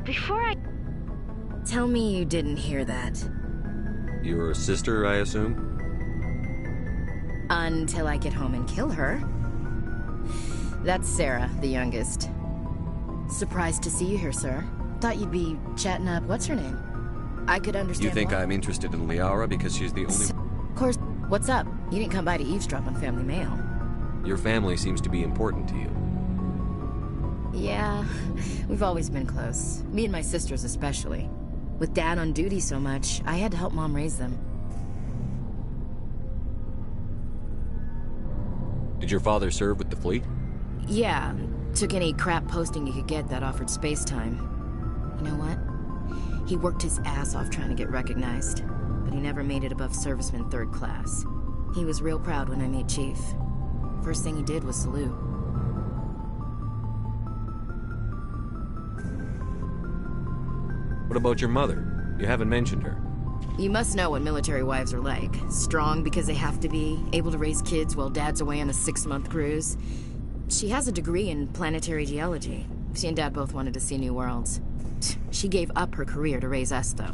before I... Tell me you didn't hear that. Your sister, I assume? Until I get home and kill her. That's Sarah, the youngest. Surprised to see you here, sir. Thought you'd be chatting up what's-her-name. I could understand You think why. I'm interested in Liara because she's the only... Of course. What's up? You didn't come by to eavesdrop on Family Mail. Your family seems to be important to you. Yeah, we've always been close. Me and my sisters especially. With Dad on duty so much, I had to help Mom raise them. Did your father serve with the fleet? Yeah, took any crap posting he could get that offered space time. You know what? He worked his ass off trying to get recognized, but he never made it above serviceman 3rd class. He was real proud when I made chief. First thing he did was salute. What about your mother? You haven't mentioned her. You must know what military wives are like. Strong because they have to be, able to raise kids while Dad's away on a 6-month cruise. She has a degree in planetary geology. She and Dad both wanted to see new worlds. She gave up her career to raise us, though.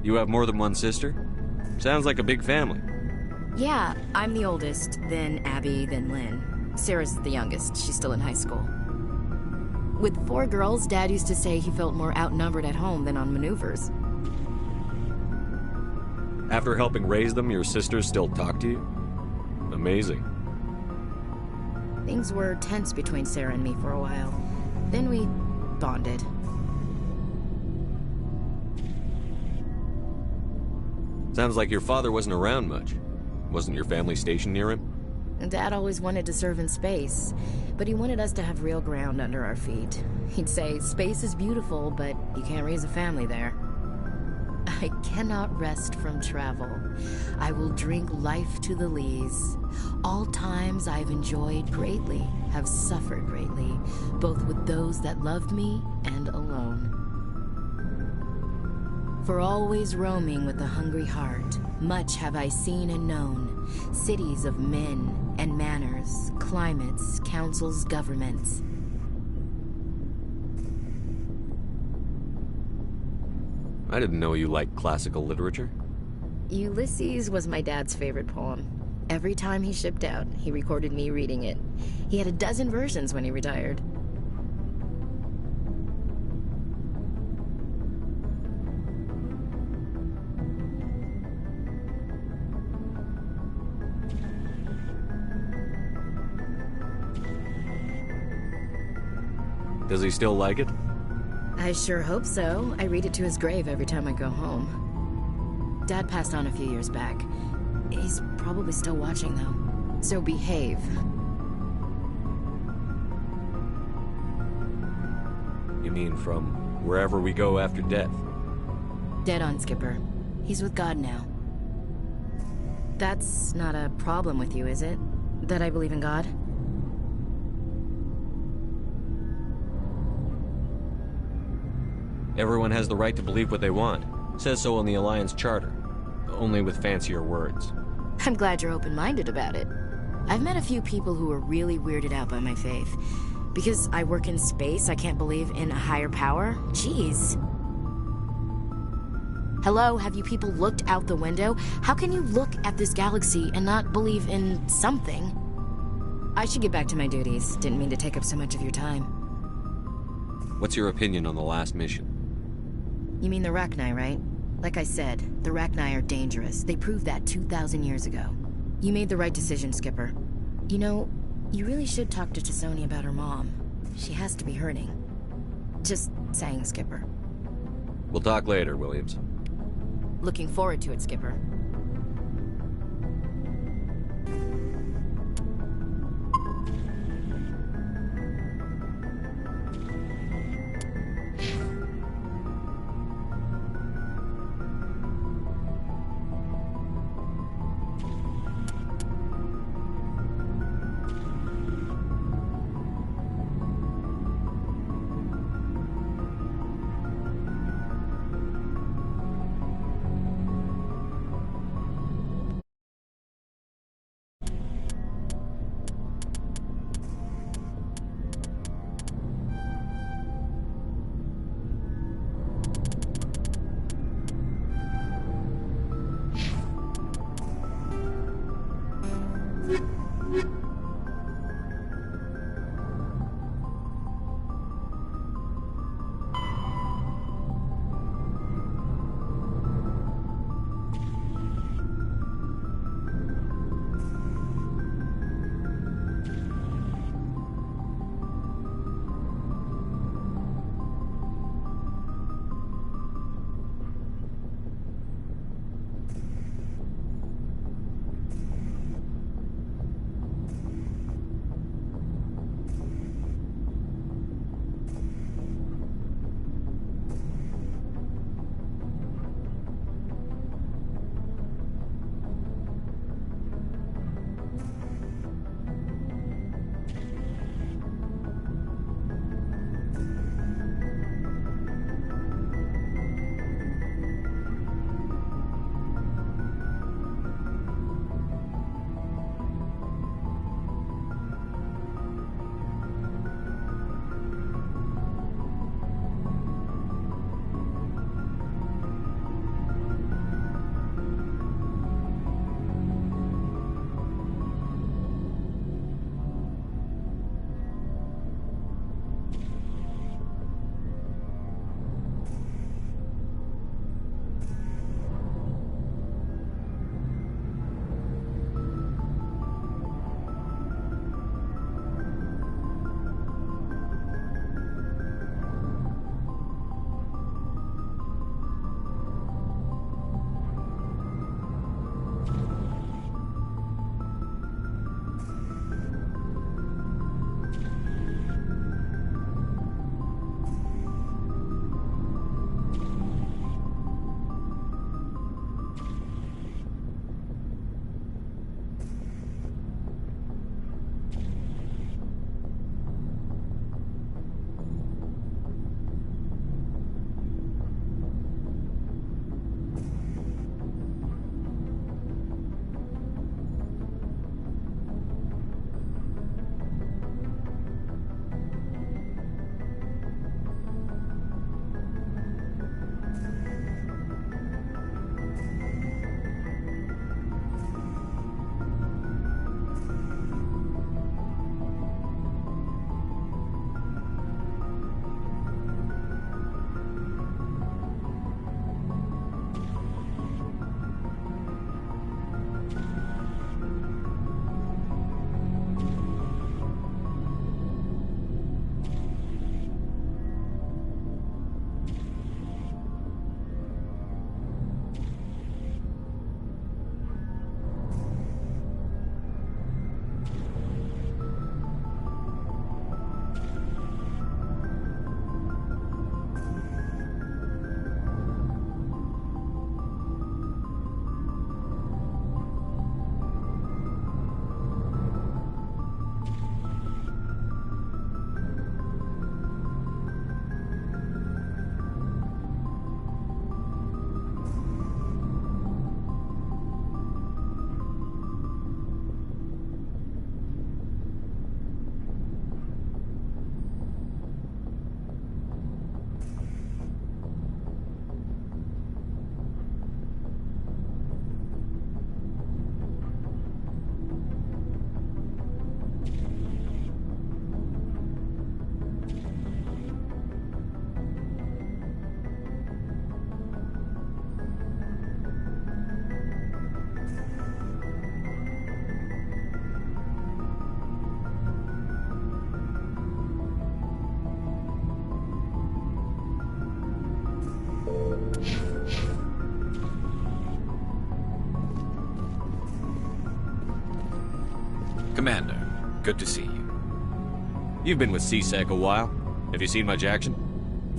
You have more than one sister? Sounds like a big family. Yeah, I'm the oldest, then Abby, then Lynn. Sarah's the youngest. She's still in high school. With 4 girls, Dad used to say he felt more outnumbered at home than on maneuvers. After helping raise them, your sisters still talk to you? Amazing. Things were tense between Sarah and me for a while. Then we bonded. Sounds like your father wasn't around much. Wasn't your family stationed near him? Dad always wanted to serve in space, but he wanted us to have real ground under our feet. He'd say, space is beautiful, but you can't raise a family there. I cannot rest from travel. I will drink life to the lees. All times I've enjoyed greatly, have suffered greatly, both with those that loved me and alone. For always roaming with a hungry heart, much have I seen and known, cities of men and manners, climates, councils, governments. I didn't know you liked classical literature. Ulysses was my dad's favorite poem. Every time he shipped out, he recorded me reading it. He had a dozen versions when he retired. Does he still like it? I sure hope so. I read it to his grave every time I go home. Dad passed on a few years back. He's probably still watching, though. So behave. You mean from wherever we go after death? Dead on, Skipper. He's with God now. That's not a problem with you, is it? That I believe in God? Everyone has the right to believe what they want. Says so in the Alliance Charter. Only with fancier words. I'm glad you're open-minded about it. I've met a few people who are really weirded out by my faith. Because I work in space, I can't believe in a higher power? Jeez. Hello, have you people looked out the window? How can you look at this galaxy and not believe in something? I should get back to my duties. Didn't mean to take up so much of your time. What's your opinion on the last mission? You mean the Rachni, right? Like I said, the Rachni are dangerous. They proved that 2,000 years ago. You made the right decision, Skipper. You know, you really should talk to T'Soni about her mom. She has to be hurting. Just saying, Skipper. We'll talk later, Williams. Looking forward to it, Skipper. Commander, good to see you. You've been with C-Sec a while. Have you seen much action?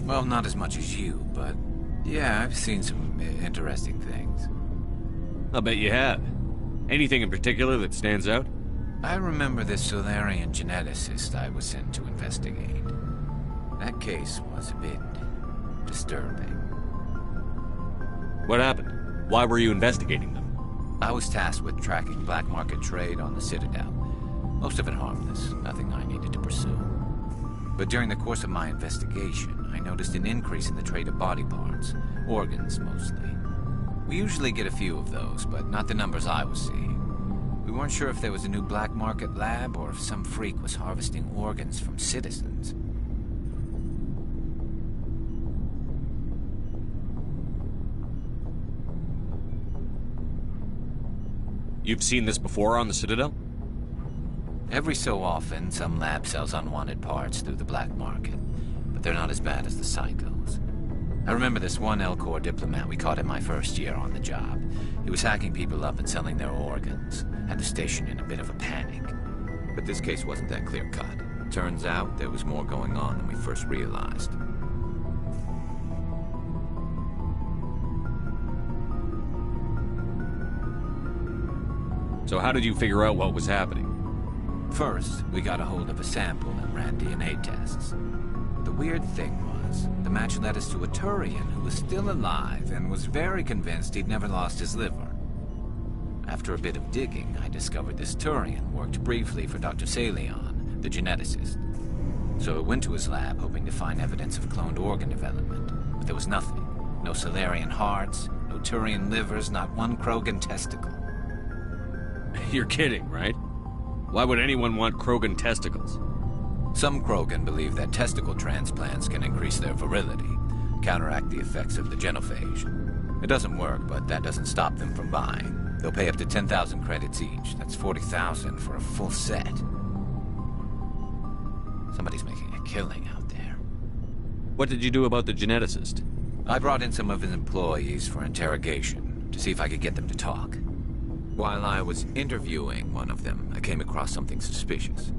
Well, not as much as you, but yeah, I've seen some interesting things. I'll bet you have. Anything in particular that stands out? I remember this Solarian geneticist I was sent to investigate. That case was a bit disturbing. What happened? Why were you investigating them? I was tasked with tracking black market trade on the Citadel. Most of it harmless, nothing I needed to pursue. But during the course of my investigation, I noticed an increase in the trade of body parts, organs mostly. We usually get a few of those, but not the numbers I was seeing. We weren't sure if there was a new black market lab or if some freak was harvesting organs from citizens. You've seen this before on the Citadel? Every so often, some lab sells unwanted parts through the black market, but they're not as bad as the Psychos. I remember this one Elcor diplomat we caught in my first year on the job. He was hacking people up and selling their organs. Had the station in a bit of a panic. But this case wasn't that clear-cut. Turns out there was more going on than we first realized. So how did you figure out what was happening? First, we got a hold of a sample and ran DNA tests. The weird thing was, the match led us to a Turian who was still alive and was very convinced he'd never lost his liver. After a bit of digging, I discovered this Turian worked briefly for Dr. Salion, the geneticist. So I went to his lab hoping to find evidence of cloned organ development, but there was nothing. No Solarian hearts, no Turian livers, not one Krogan testicle. You're kidding, right? Why would anyone want Krogan testicles? Some Krogan believe that testicle transplants can increase their virility, counteract the effects of the genophage. It doesn't work, but that doesn't stop them from buying. They'll pay up to 10,000 credits each. That's 40,000 for a full set. Somebody's making a killing out there. What did you do about the geneticist? I brought in some of his employees for interrogation, to see if I could get them to talk. While I was interviewing one of them, I came across something suspicious.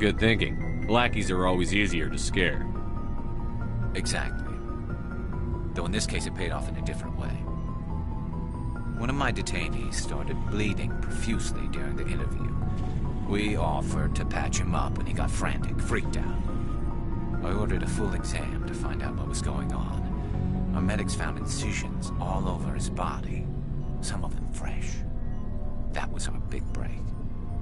Good thinking. Blackies are always easier to scare. Exactly. Though in this case it paid off in a different way. One of my detainees started bleeding profusely during the interview. We offered to patch him up and he got frantic, freaked out. I ordered a full exam to find out what was going on. Our medics found incisions all over his body, some of them fresh. That was our big break.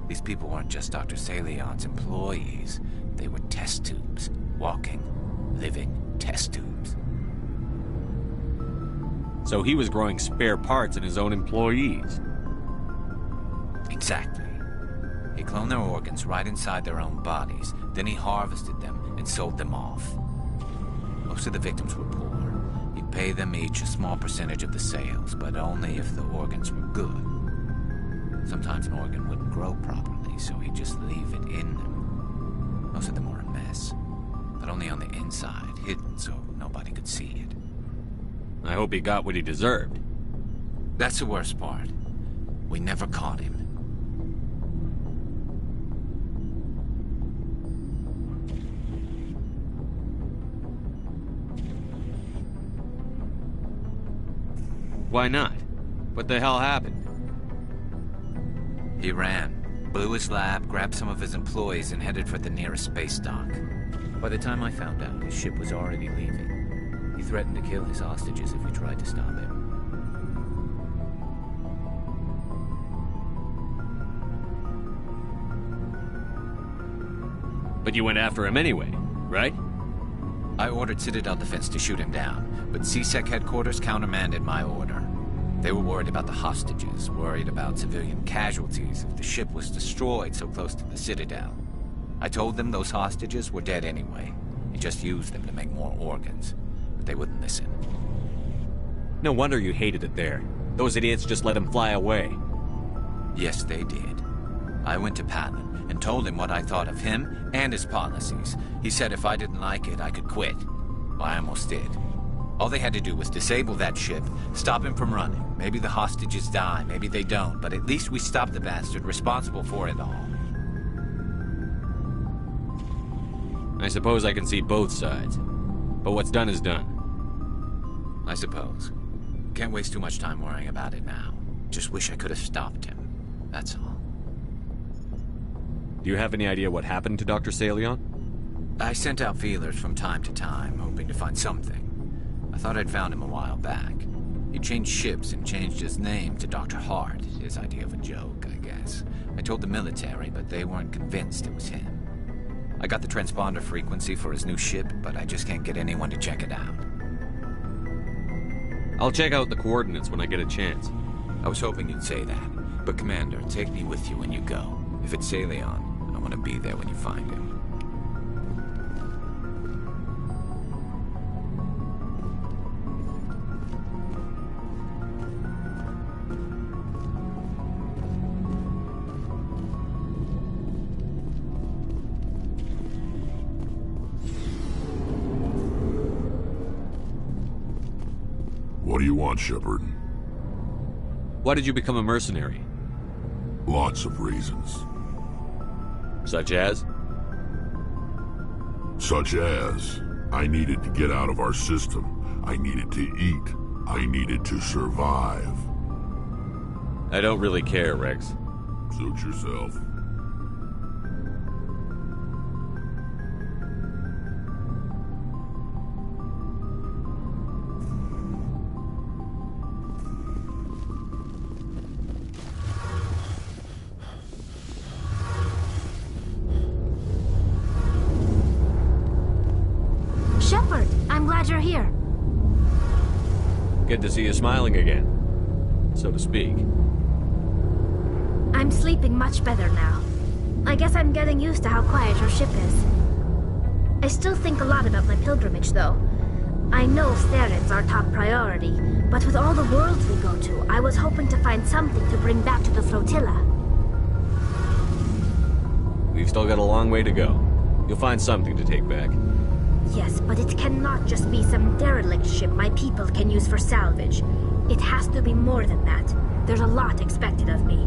These people weren't just Dr. Salion's employees. They were test tubes. Walking, living test tubes. So he was growing spare parts in his own employees. Exactly. He cloned their organs right inside their own bodies. Then he harvested them and sold them off. Most of the victims were poor. He'd pay them each a small percentage of the sales, but only if the organs were good. Sometimes an organ wouldn't grow properly, so he'd just leave it in them. Most of them were a mess, but only on the inside, hidden so nobody could see it. I hope he got what he deserved. That's the worst part. We never caught him. Why not? What the hell happened? He ran, blew his lab, grabbed some of his employees, and headed for the nearest space dock. By the time I found out, his ship was already leaving. He threatened to kill his hostages if we tried to stop him. But you went after him anyway, right? I ordered Citadel Defense to shoot him down, but C-Sec headquarters countermanded my order. They were worried about the hostages, worried about civilian casualties if the ship was destroyed so close to the Citadel. I told them those hostages were dead anyway, and just used them to make more organs. But they wouldn't listen. No wonder you hated it there. Those idiots just let him fly away. Yes, they did. I went to Palin and told him what I thought of him and his policies. He said if I didn't like it, I could quit. Well, I almost did. All they had to do was disable that ship, stop him from running. Maybe the hostages die, maybe they don't, but at least we stopped the bastard responsible for it all. I suppose I can see both sides. But what's done is done. I suppose. Can't waste too much time worrying about it now. Just wish I could have stopped him. That's all. Do you have any idea what happened to Dr. Saleon? I sent out feelers from time to time, hoping to find something. I thought I'd found him a while back. He changed ships and changed his name to Dr. Hart, his idea of a joke, I guess. I told the military, but they weren't convinced it was him. I got the transponder frequency for his new ship, but I just can't get anyone to check it out. I'll check out the coordinates when I get a chance. I was hoping you'd say that. But Commander, take me with you when you go. If it's Saleon, I want to be there when you find him. What do you want, Shepard? Why did you become a mercenary? Lots of reasons. Such as? Such as, I needed to get out of our system. I needed to eat. I needed to survive. I don't really care, Rex. Suit yourself. Shepard, I'm glad you're here. Good to see you smiling again, so to speak. I'm sleeping much better now. I guess I'm getting used to how quiet your ship is. I still think a lot about my pilgrimage, though. I know Theron's our top priority, but with all the worlds we go to, I was hoping to find something to bring back to the flotilla. We've still got a long way to go. You'll find something to take back. Yes, but it cannot just be some derelict ship my people can use for salvage. It has to be more than that. There's a lot expected of me.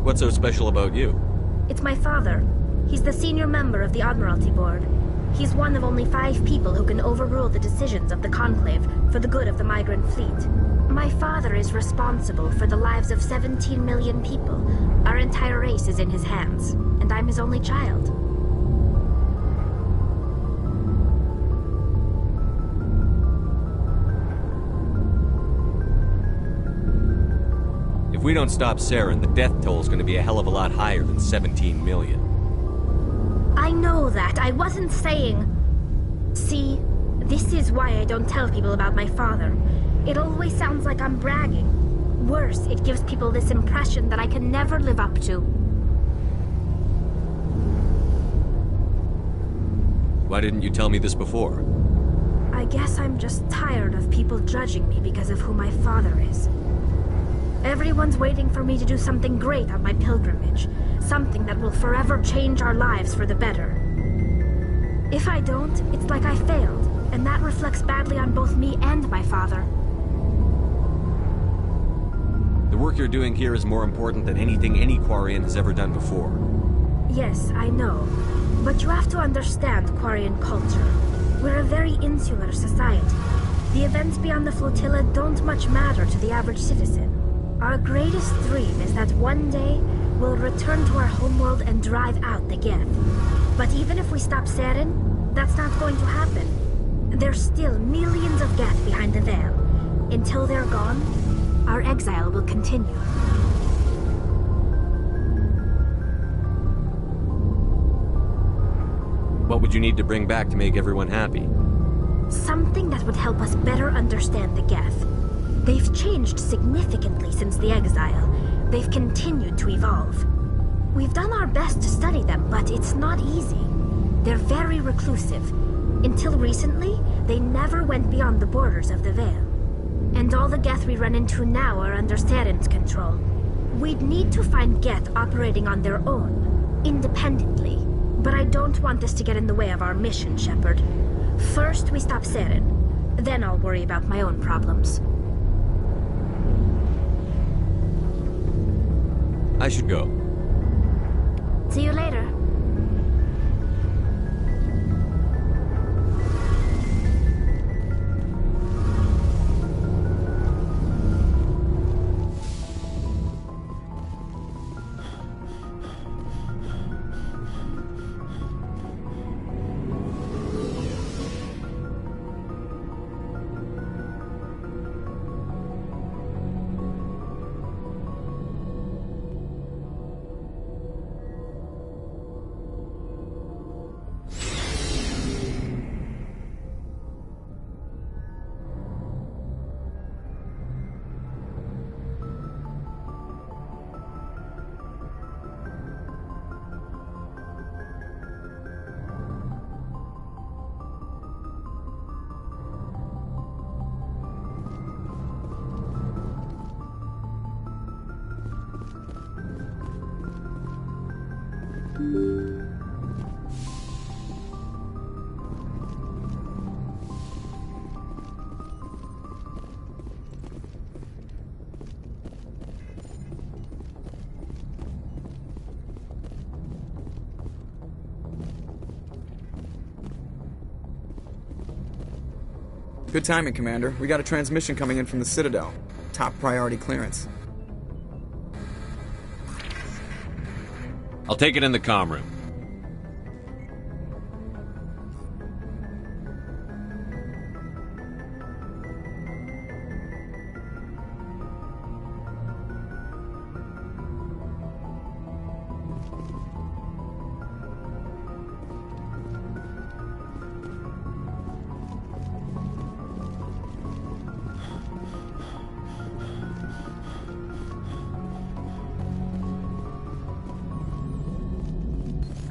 What's so special about you? It's my father. He's the senior member of the Admiralty Board. He's one of only 5 people who can overrule the decisions of the Conclave for the good of the migrant fleet. My father is responsible for the lives of 17 million people. Our entire race is in his hands, and I'm his only child. If we don't stop Saren, the death toll's gonna be a hell of a lot higher than 17 million. I know that. I wasn't saying... See, this is why I don't tell people about my father. It always sounds like I'm bragging. Worse, it gives people this impression that I can never live up to. Why didn't you tell me this before? I guess I'm just tired of people judging me because of who my father is. Everyone's waiting for me to do something great on my pilgrimage. Something that will forever change our lives for the better. If I don't, it's like I failed, and that reflects badly on both me and my father. The work you're doing here is more important than anything any Quarian has ever done before. Yes, I know. But you have to understand Quarian culture. We're a very insular society. The events beyond the flotilla don't much matter to the average citizen. Our greatest dream is that one day, we'll return to our homeworld and drive out the Geth. But even if we stop Saren, that's not going to happen. There's still millions of Geth behind the veil. Until they're gone, our exile will continue. What would you need to bring back to make everyone happy? Something that would help us better understand the Geth. They've changed significantly since the exile. They've continued to evolve. We've done our best to study them, but it's not easy. They're very reclusive. Until recently, they never went beyond the borders of the Veil. And all the Geth we run into now are under Saren's control. We'd need to find Geth operating on their own, independently. But I don't want this to get in the way of our mission, Shepard. First, we stop Saren. Then I'll worry about my own problems. I should go. See you later. Good timing, Commander. We got a transmission coming in from the Citadel. Top priority clearance. I'll take it in the comm room.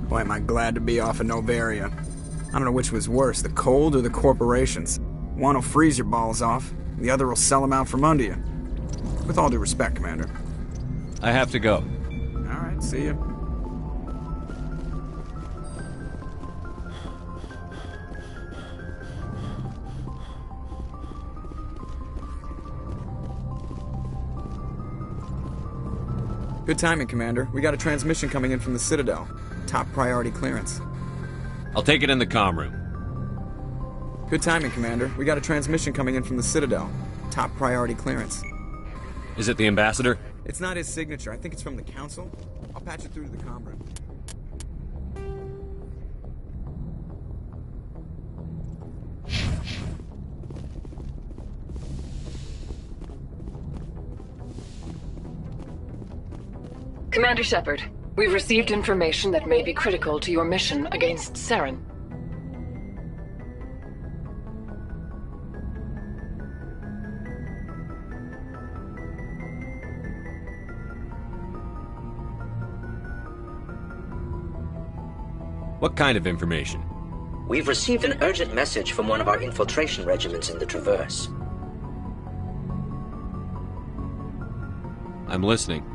Boy, am I glad to be off of Novaria. I don't know which was worse, the cold or the corporations. One will freeze your balls off, the other will sell them out from under you. With all due respect, Commander. I have to go. Alright, see ya. Good timing, Commander. We got a transmission coming in from the Citadel. Top priority clearance. I'll take it in the comm room. Good timing, Commander. We got a transmission coming in from the Citadel. Top priority clearance. Is it the ambassador? It's not his signature. I think it's from the Council. I'll patch it through to the comm room. Commander Shepard, we've received information that may be critical to your mission against Saren. What kind of information? We've received an urgent message from one of our infiltration regiments in the Traverse. I'm listening.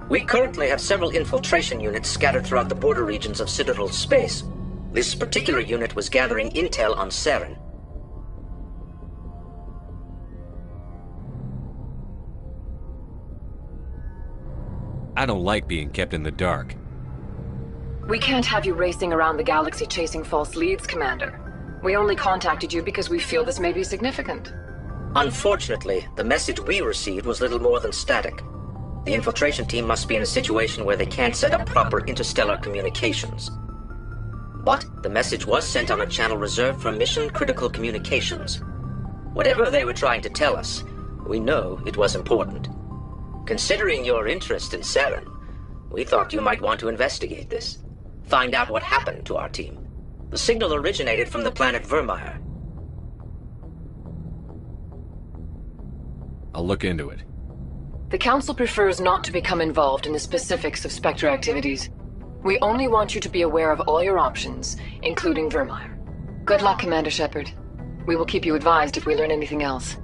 We currently have several infiltration units scattered throughout the border regions of Citadel space. This particular unit was gathering intel on Saren. I don't like being kept in the dark. We can't have you racing around the galaxy chasing false leads, Commander. We only contacted you because we feel this may be significant. Unfortunately, the message we received was little more than static. The infiltration team must be in a situation where they can't set up proper interstellar communications. But the message was sent on a channel reserved for mission-critical communications. Whatever they were trying to tell us, we know it was important. Considering your interest in Saren, we thought you might want to investigate this. Find out what happened to our team. The signal originated from the planet Vermeer. I'll look into it. The Council prefers not to become involved in the specifics of Spectre activities. We only want you to be aware of all your options, including Vermeer. Good luck, Commander Shepard. We will keep you advised if we learn anything else.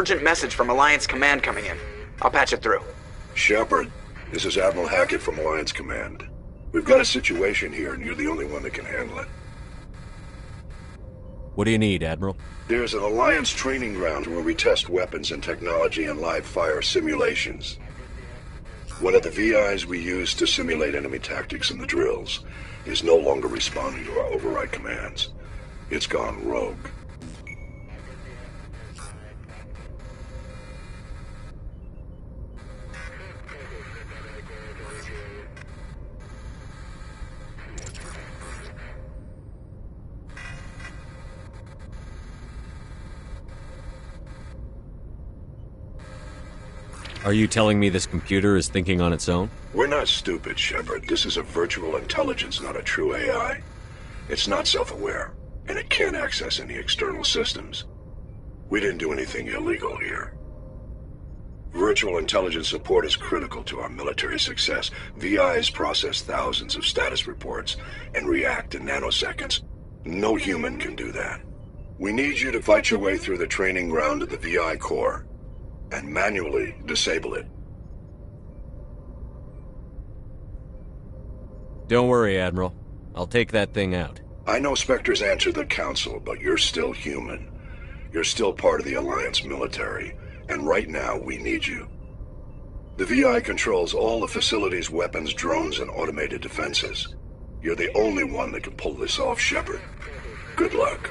urgent message from Alliance Command coming in. I'll patch it through. Shepard, this is Admiral Hackett from Alliance Command. We've got a situation here, and you're the only one that can handle it. What do you need, Admiral? There's an Alliance training ground where we test weapons and technology in live-fire simulations. One of the VIs we use to simulate enemy tactics in the drills is no longer responding to our override commands. It's gone rogue. Are you telling me this computer is thinking on its own? We're not stupid, Shepard. This is a virtual intelligence, not a true AI. It's not self-aware, and it can't access any external systems. We didn't do anything illegal here. Virtual intelligence support is critical to our military success. VIs process thousands of status reports and react in nanoseconds. No human can do that. We need you to fight your way through the training ground of the VI core and manually disable it. Don't worry, Admiral. I'll take that thing out. I know Spectres answered the Council, but you're still human. You're still part of the Alliance military, and right now we need you. The VI controls all the facility's weapons, drones, and automated defenses. You're the only one that can pull this off, Shepard. Good luck.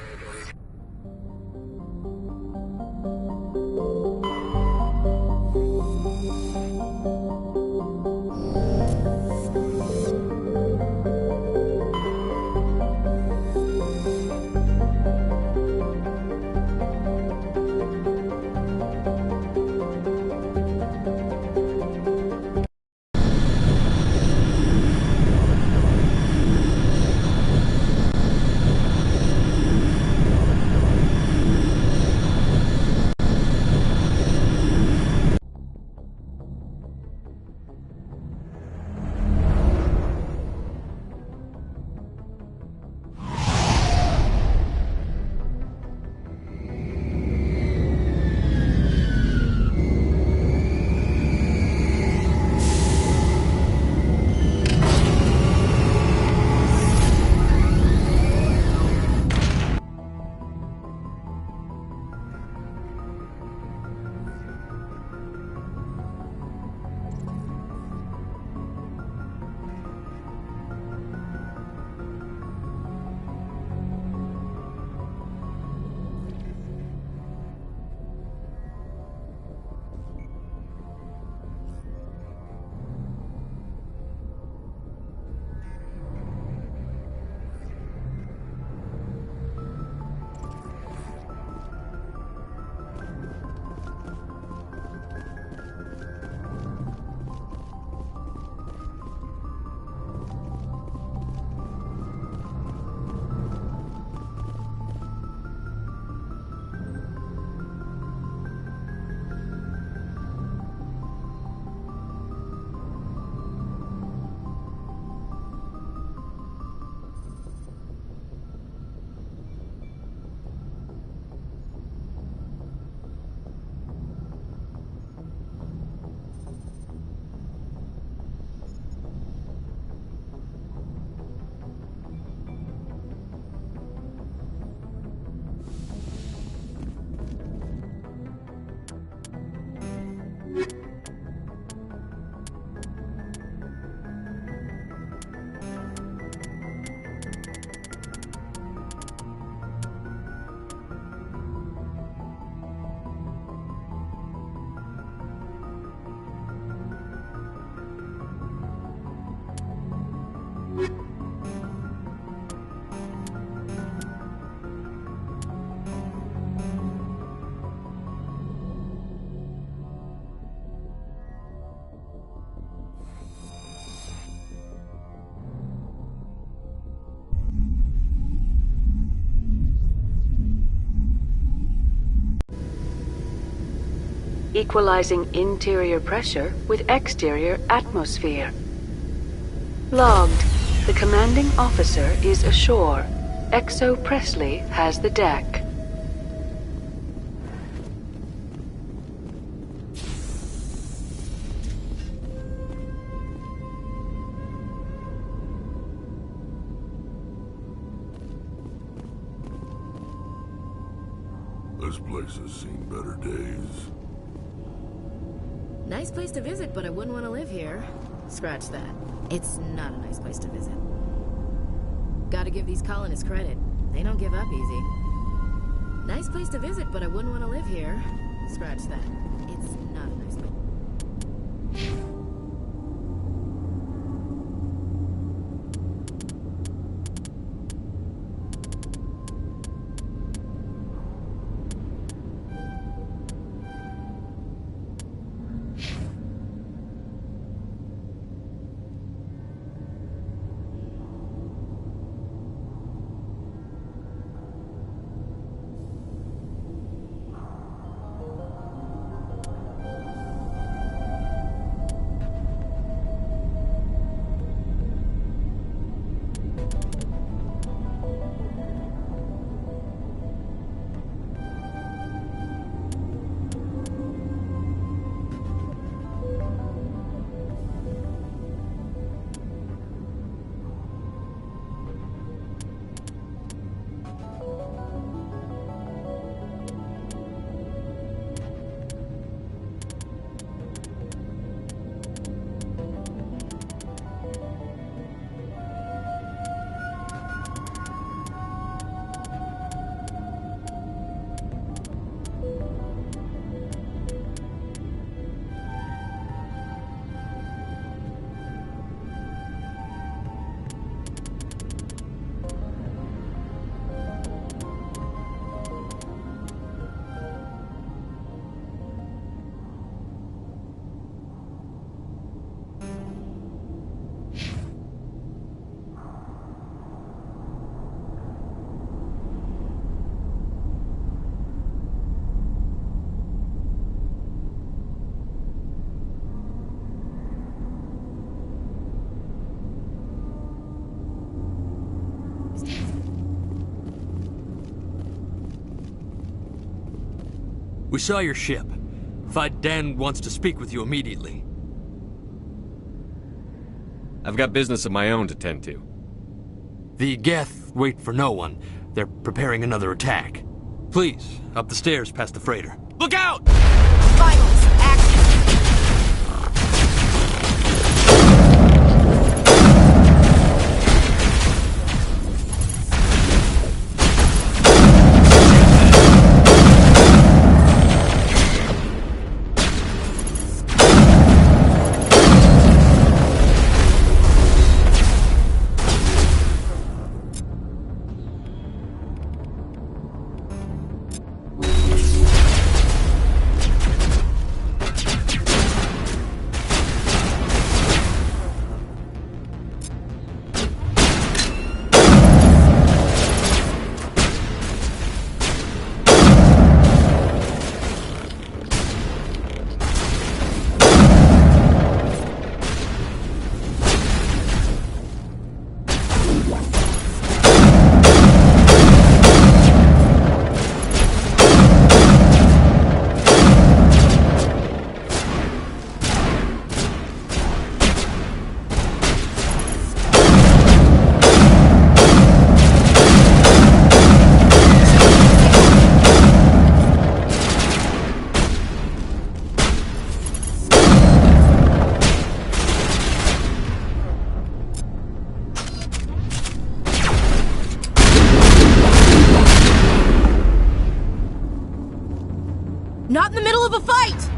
Equalizing interior pressure with exterior atmosphere. Logged. The commanding officer is ashore. XO Pressly has the deck. This place has seen better days. Nice place to visit, but I wouldn't want to live here. Scratch that. It's not a nice place to visit. Gotta give these colonists credit. They don't give up easy. Nice place to visit, but I wouldn't want to live here. Scratch that. It's not a nice place. We saw your ship. Dan wants to speak with you immediately. I've got business of my own to tend to. The Geth wait for no one. They're preparing another attack. Please, up the stairs past the freighter. Look out! Vitals, action! Not in the middle of a fight!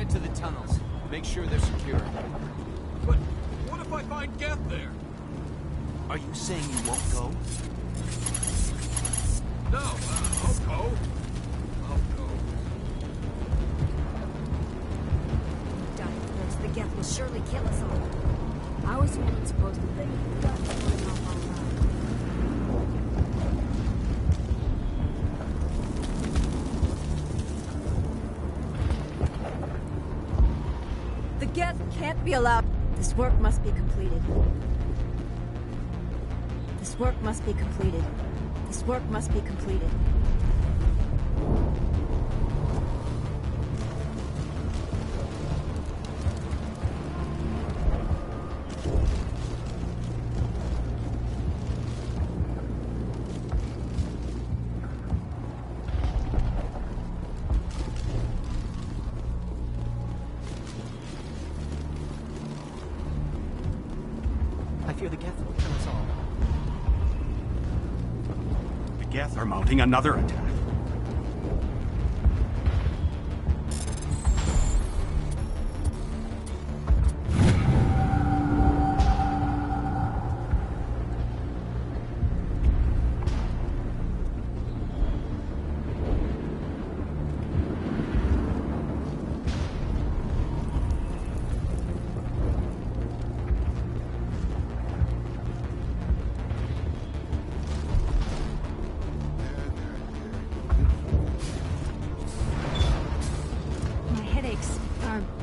to the tunnels. Make sure they're secure. But what if I find Geth there? Are you saying you won't go? No, I'll go. The Geth will surely kill us all. I was the one supposed to think that was going off all right. The Geth can't be allowed. This work must be completed. This work must be completed. This work must be completed. I fear the Geth will kill us all. The Geth are mounting another attack.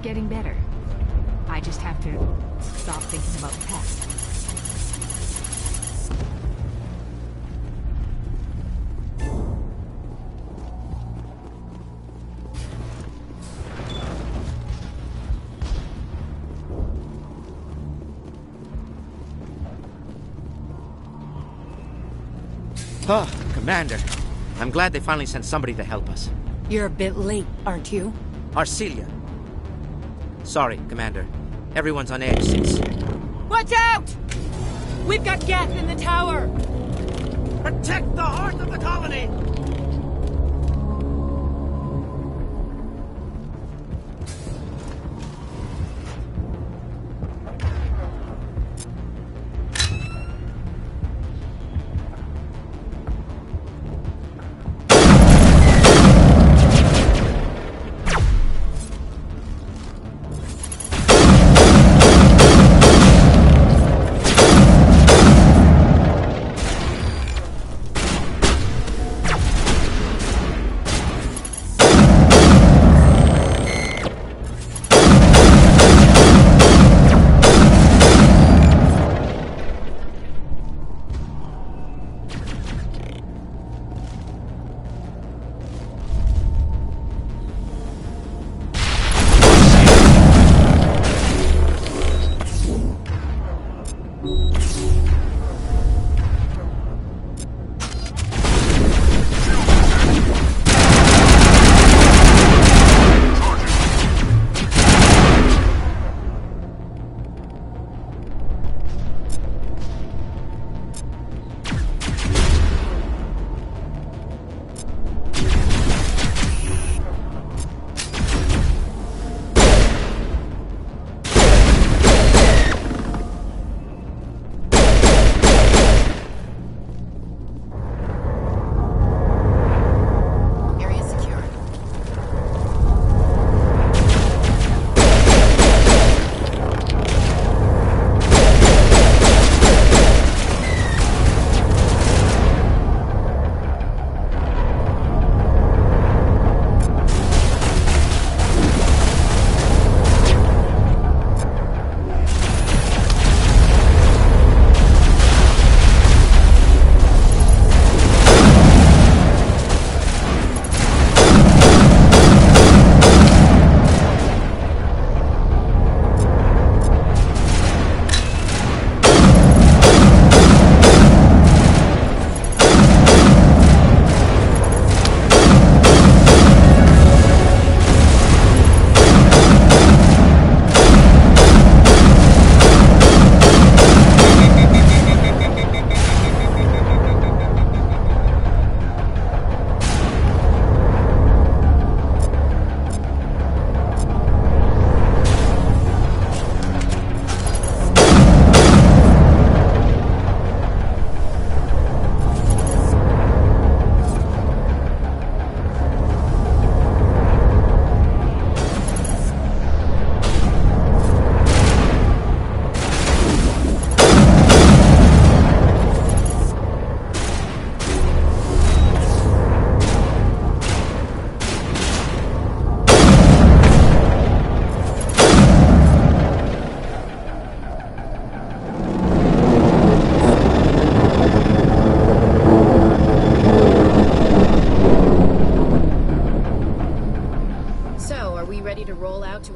Getting better. I just have to stop thinking about the past. Oh, Commander. I'm glad they finally sent somebody to help us. You're a bit late, aren't you? Arcelia. Sorry, Commander. Everyone's on edge since... Watch out! We've got Geth in the tower! Protect the heart of the colony!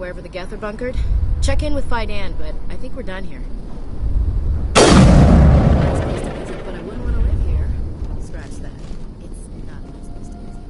wherever the Geth are bunkered. Check in with Fidan, but I think we're done here. Nice place to visit, but I wouldn't want to live here. Scratch that. It's not a nice place to visit.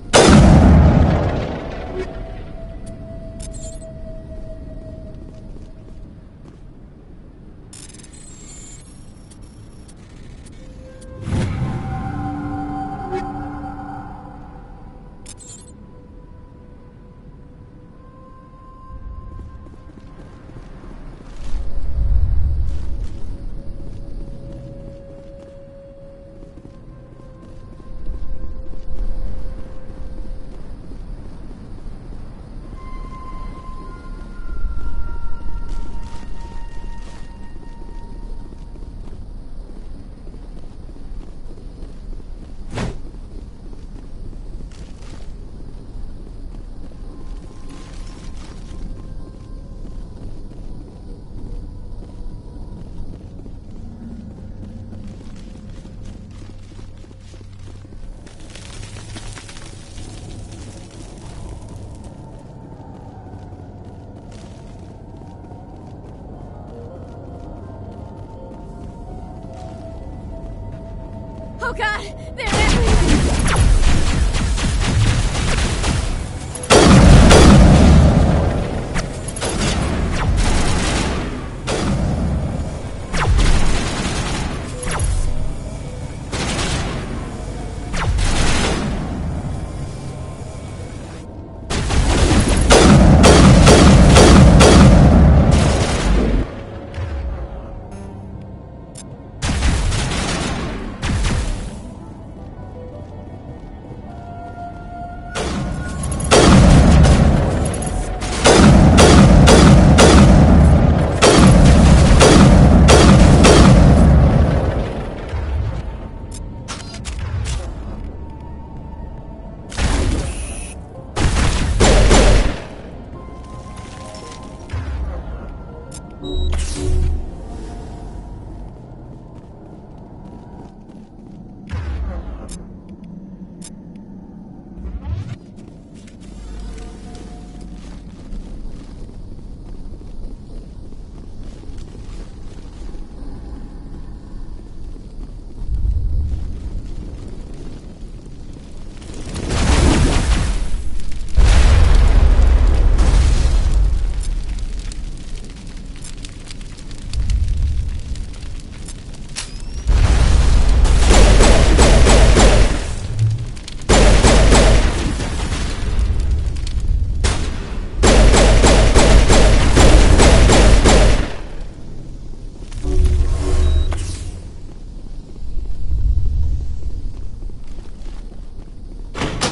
Oh god! They're everywhere!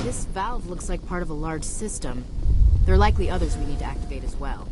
This valve looks like part of a large system. There are likely others we need to activate as well.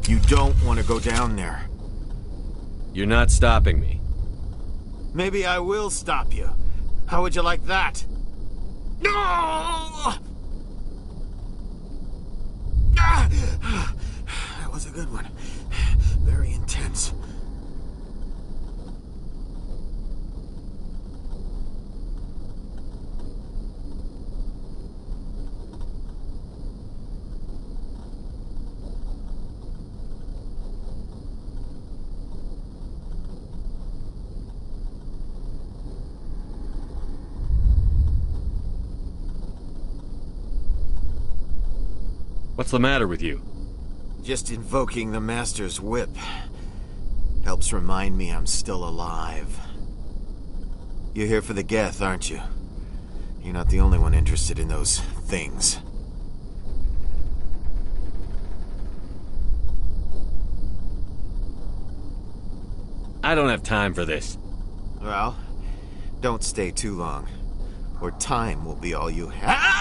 You don't want to go down there. You're not stopping me. Maybe I will stop you. How would you like that? No! That was a good one. Very intense. What's the matter with you? Just invoking the Master's whip helps remind me I'm still alive. You're here for the Geth, aren't you? You're not the only one interested in those things. I don't have time for this. Well, don't stay too long, or time will be all you have.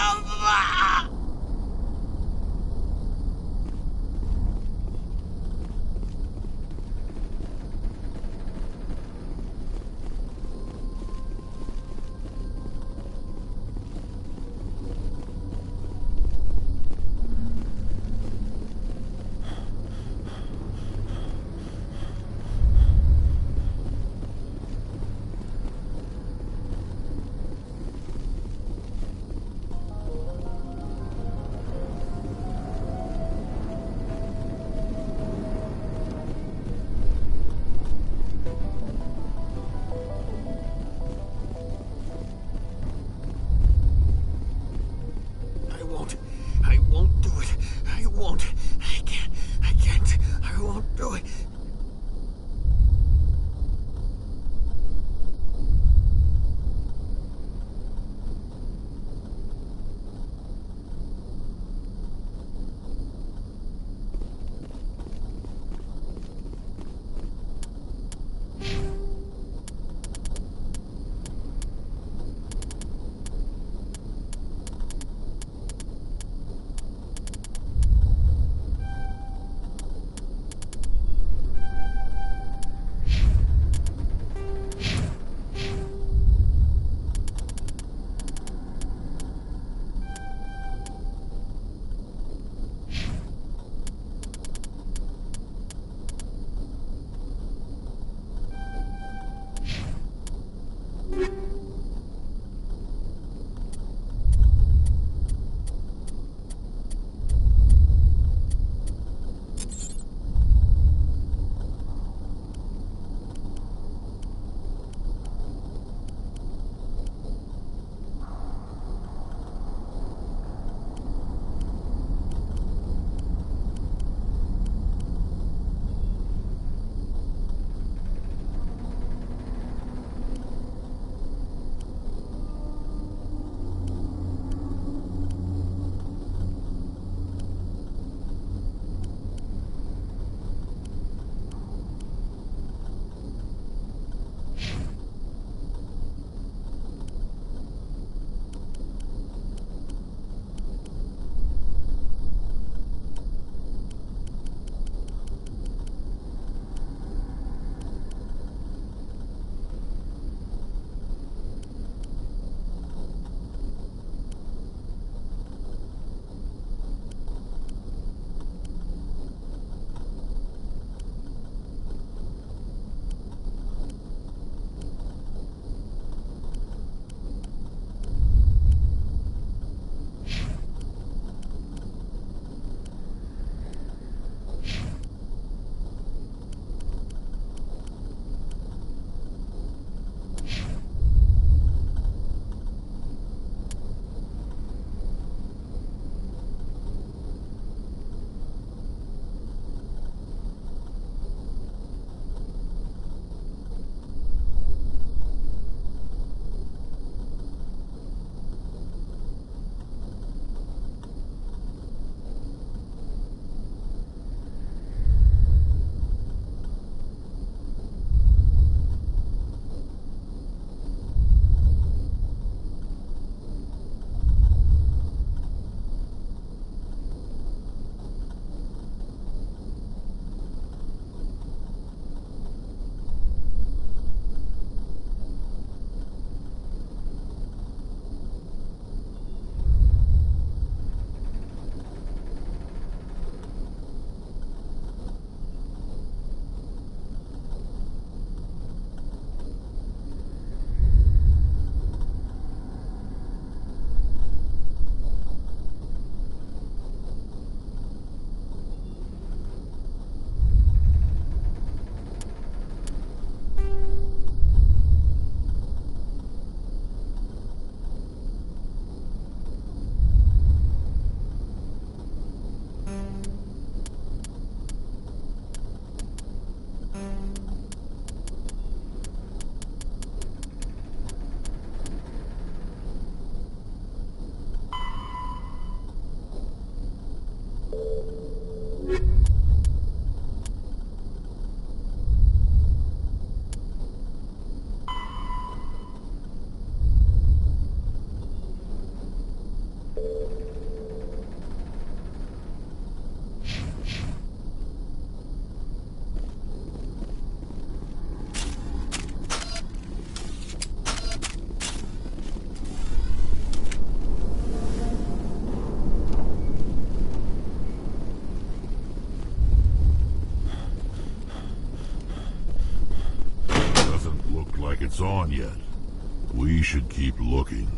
We should keep looking.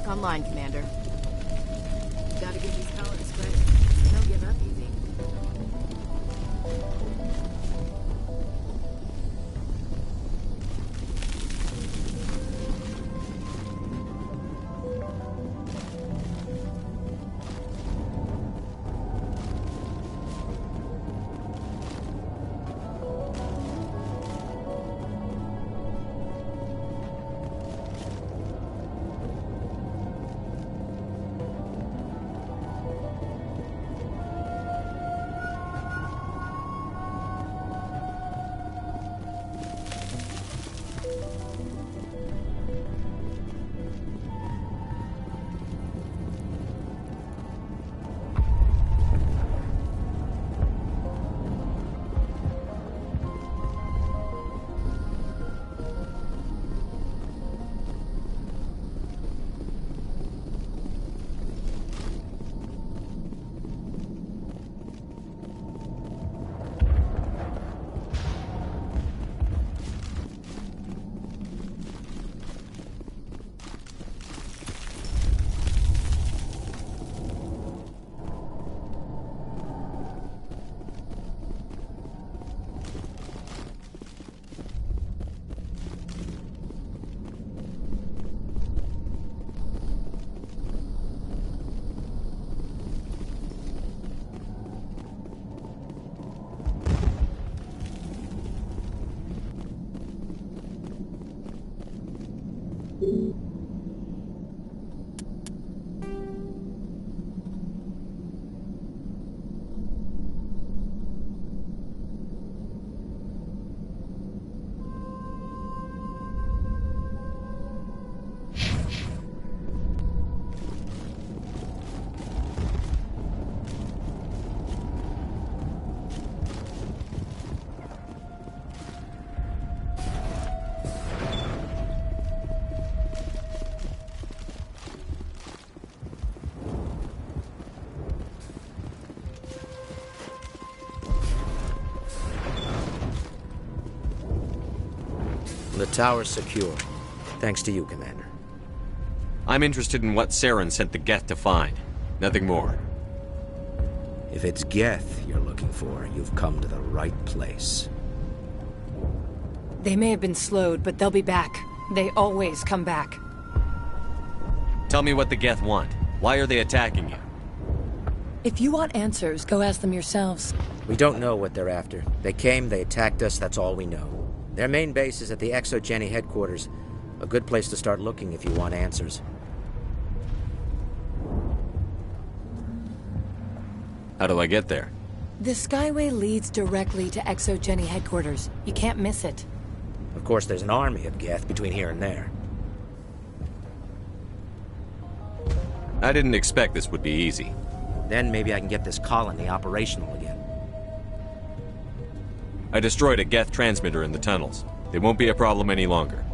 Online, Commander. Gotta give these colonists credit. They don't give up easy. The tower's secure. Thanks to you, Commander. I'm interested in what Saren sent the Geth to find. Nothing more. If it's Geth you're looking for, you've come to the right place. They may have been slowed, but they'll be back. They always come back. Tell me what the Geth want. Why are they attacking you? If you want answers, go ask them yourselves. We don't know what they're after. They came, they attacked us, that's all we know. Their main base is at the ExoGeni headquarters. A good place to start looking if you want answers. How do I get there? The Skyway leads directly to ExoGeni headquarters. You can't miss it. Of course, there's an army of Geth between here and there. I didn't expect this would be easy. Then maybe I can get this colony operational again. I destroyed a Geth transmitter in the tunnels. It won't be a problem any longer.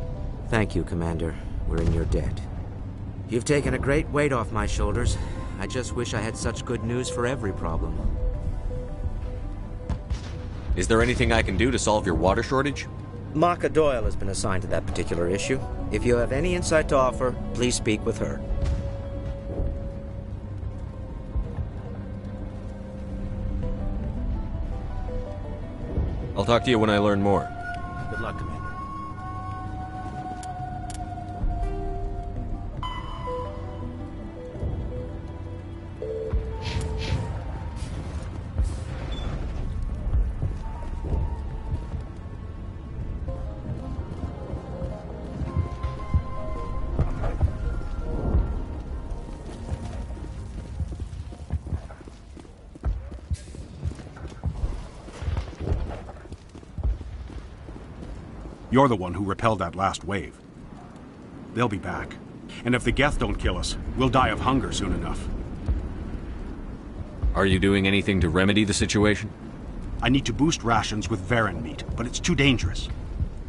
Thank you, Commander. We're in your debt. You've taken a great weight off my shoulders. I just wish I had such good news for every problem. Is there anything I can do to solve your water shortage? Maka Doyle has been assigned to that particular issue. If you have any insight to offer, please speak with her. I'll talk to you when I learn more. Good luck, Commander. You're the one who repelled that last wave. They'll be back. And if the Geth don't kill us, we'll die of hunger soon enough. Are you doing anything to remedy the situation? I need to boost rations with Varren meat, but it's too dangerous.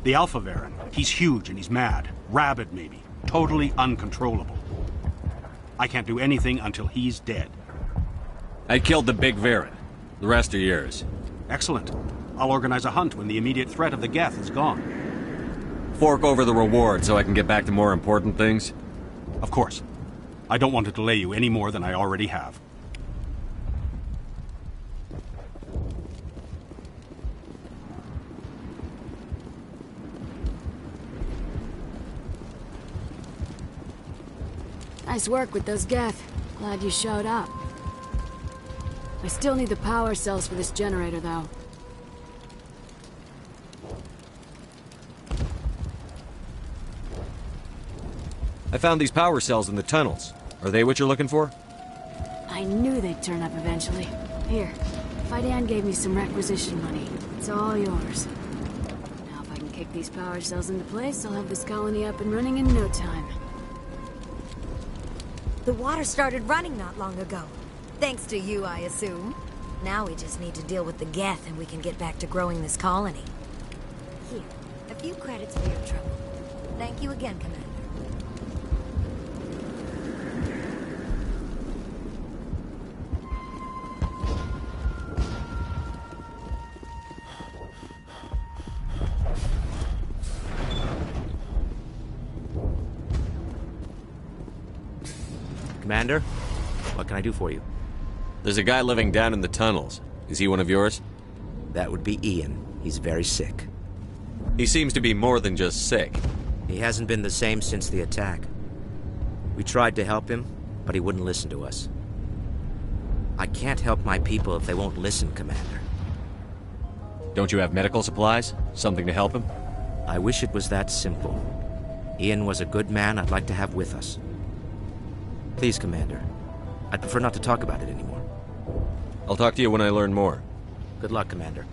The Alpha Varren, he's huge and he's mad. Rabid, maybe. Totally uncontrollable. I can't do anything until he's dead. I killed the big Varren. The rest are yours. Excellent. I'll organize a hunt when the immediate threat of the Geth is gone. Fork over the reward so I can get back to more important things? Of course. I don't want to delay you any more than I already have. Nice work with those Geth. Glad you showed up. I still need the power cells for this generator, though. I found these power cells in the tunnels. Are they what you're looking for? I knew they'd turn up eventually. Here, Faidan gave me some requisition money. It's all yours. Now if I can kick these power cells into place, I'll have this colony up and running in no time. The water started running not long ago. Thanks to you, I assume. Now we just need to deal with the Geth and we can get back to growing this colony. Here, a few credits for your trouble. Thank you again, Commander. Commander, what can I do for you? There's a guy living down in the tunnels. Is he one of yours? That would be Ian. He's very sick. He seems to be more than just sick. He hasn't been the same since the attack. We tried to help him, but he wouldn't listen to us. I can't help my people if they won't listen, Commander. Don't you have medical supplies? Something to help him? I wish it was that simple. Ian was a good man I'd like to have with us. Please, Commander. I'd prefer not to talk about it anymore. I'll talk to you when I learn more. Good luck, Commander.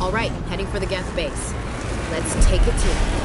All right, heading for the Geth base. Let's take it to it.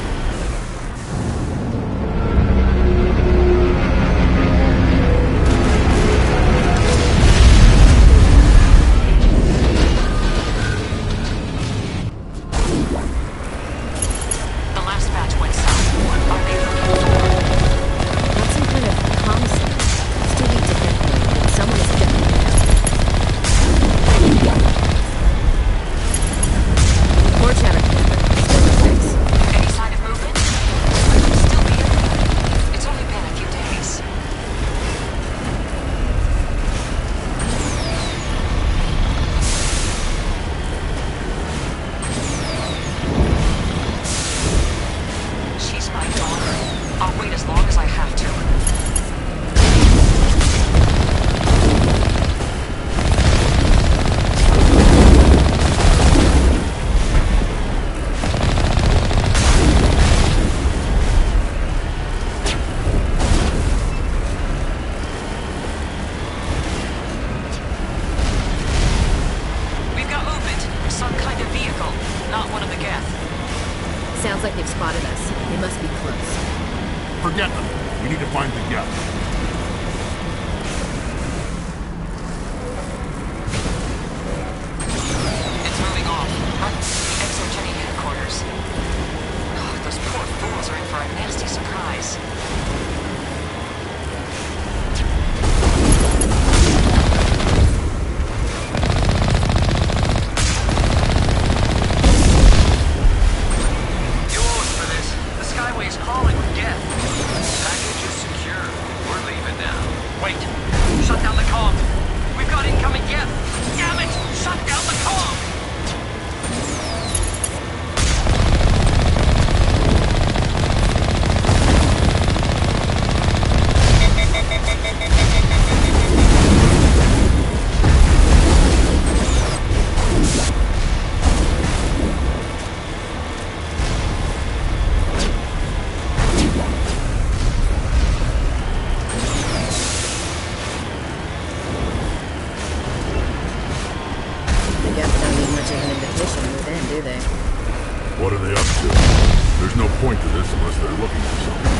Sounds like they've spotted us. They must be close. Forget them. We need to find the Geth. It's moving off. Exogeny headquarters. Oh, those poor fools are in for a nasty surprise. What are they up to? There's no point to this unless they're looking for something.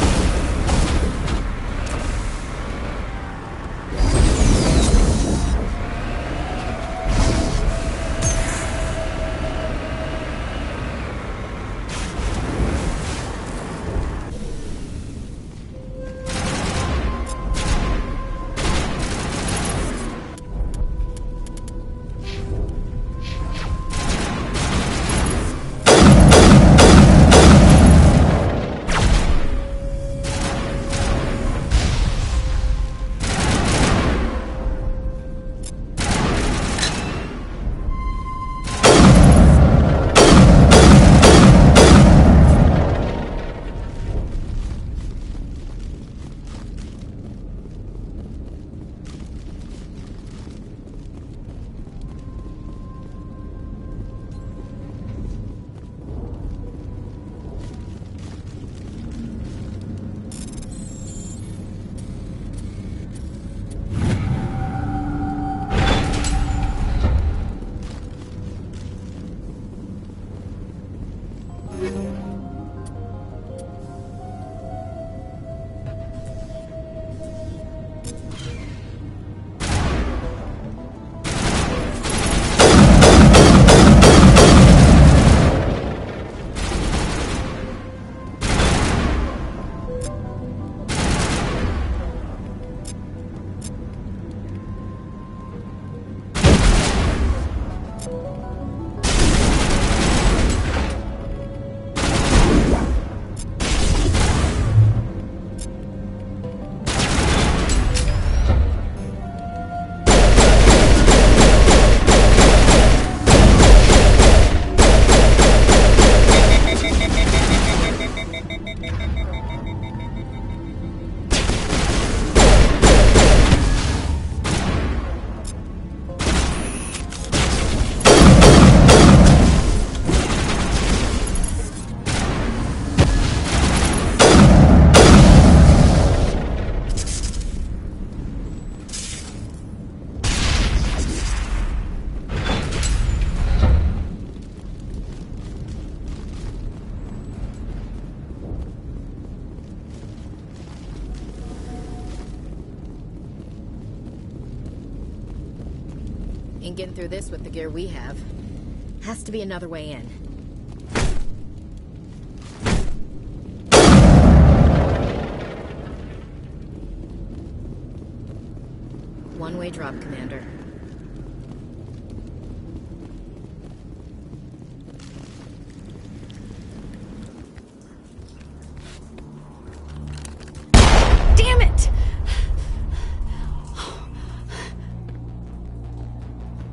Ain't getting through this with the gear we have. Has to be another way in. One-way drop, Commander. Damn it!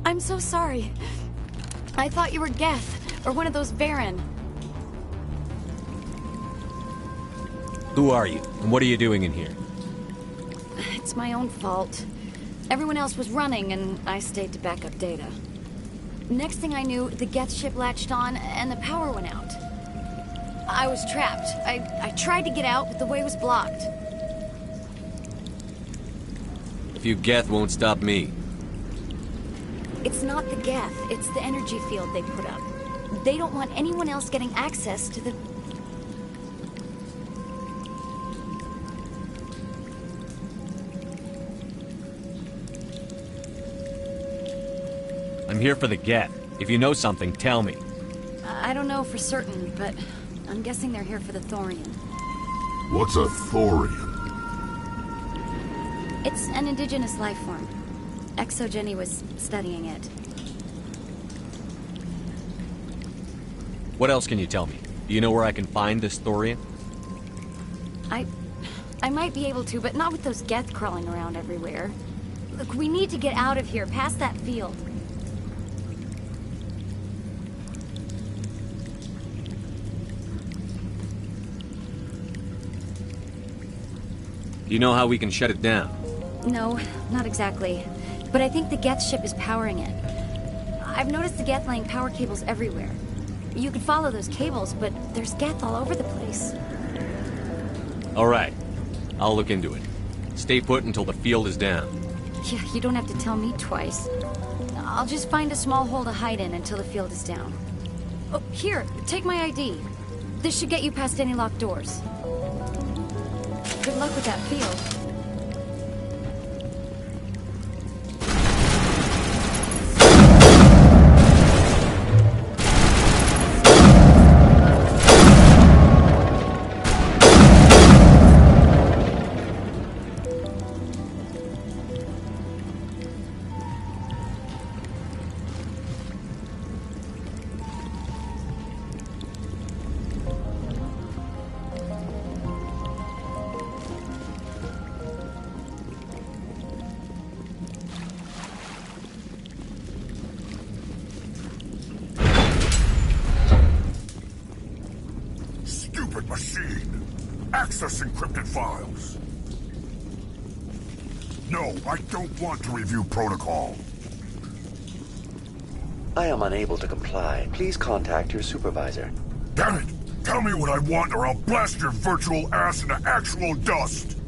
I'm so sorry. I thought you were Geth, or one of those Varen. Who are you, and what are you doing in here? It's my own fault. Everyone else was running, and I stayed to back up data. Next thing I knew, the Geth ship latched on, and the power went out. I was trapped. I tried to get out, but the way was blocked. A few Geth won't stop me. It's not the Geth, it's the energy field they put up. They don't want anyone else getting access to the... I'm here for the Geth. If you know something, tell me. I don't know for certain, but I'm guessing they're here for the Thorian. What's a Thorian? It's an indigenous life form. ExoGeni was studying it. What else can you tell me? Do you know where I can find this Thorian? I might be able to, but not with those Geth crawling around everywhere. Look, we need to get out of here, past that field. Do you know how we can shut it down? No, not exactly. But I think the Geth ship is powering it. I've noticed the Geth laying power cables everywhere. You could follow those cables, but there's Geth all over the place. All right. I'll look into it. Stay put until the field is down. Yeah, you don't have to tell me twice. I'll just find a small hole to hide in until the field is down. Oh, here, take my ID. This should get you past any locked doors. Good luck with that field. Machine! Access encrypted files! No, I don't want to review protocol. I am unable to comply. Please contact your supervisor. Damn it! Tell me what I want or I'll blast your virtual ass into actual dust!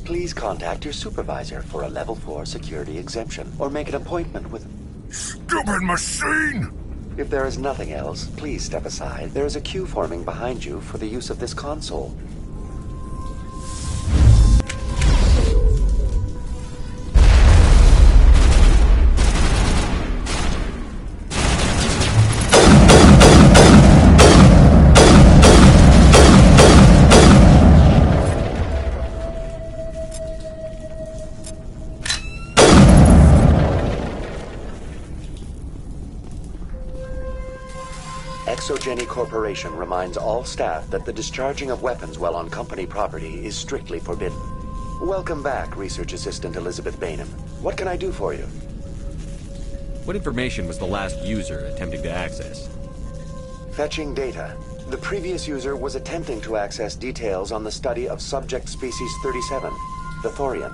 Please contact your supervisor for a Level 4 security exemption, or make an appointment with... Stupid machine! If there is nothing else, please step aside. There is a queue forming behind you for the use of this console. ExoGeni Corporation reminds all staff that the discharging of weapons while on company property is strictly forbidden. Welcome back, Research Assistant Elizabeth Bainham. What can I do for you? What information was the last user attempting to access? Fetching data. The previous user was attempting to access details on the study of Subject Species 37, the Thorian.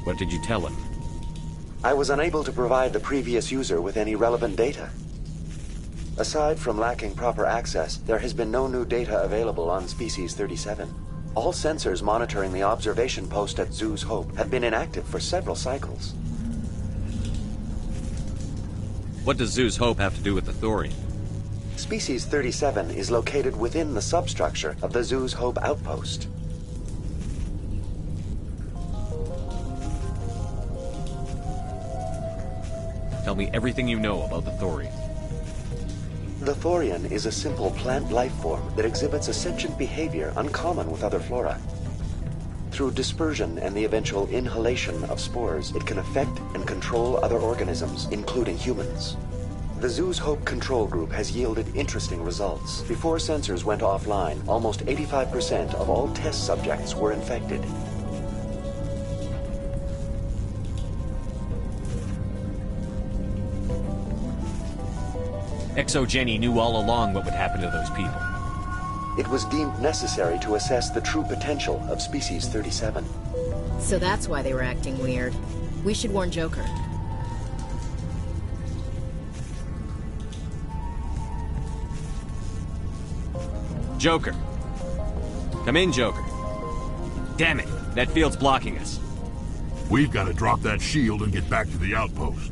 What did you tell him? I was unable to provide the previous user with any relevant data. Aside from lacking proper access, there has been no new data available on Species 37. All sensors monitoring the observation post at Zhu's Hope have been inactive for several cycles. What does Zhu's Hope have to do with the Thorian? Species 37 is located within the substructure of the Zhu's Hope outpost. Tell me everything you know about the Thorian. The Thorian is a simple plant life form that exhibits a sentient behavior uncommon with other flora. Through dispersion and the eventual inhalation of spores, it can affect and control other organisms, including humans. The Zoo's Hope Control Group has yielded interesting results. Before sensors went offline, almost 85% of all test subjects were infected. ExoGeni knew all along what would happen to those people. It was deemed necessary to assess the true potential of Species 37. So that's why they were acting weird. We should warn Joker. Joker. Come in, Joker. Damn it, that field's blocking us. We've got to drop that shield and get back to the outpost.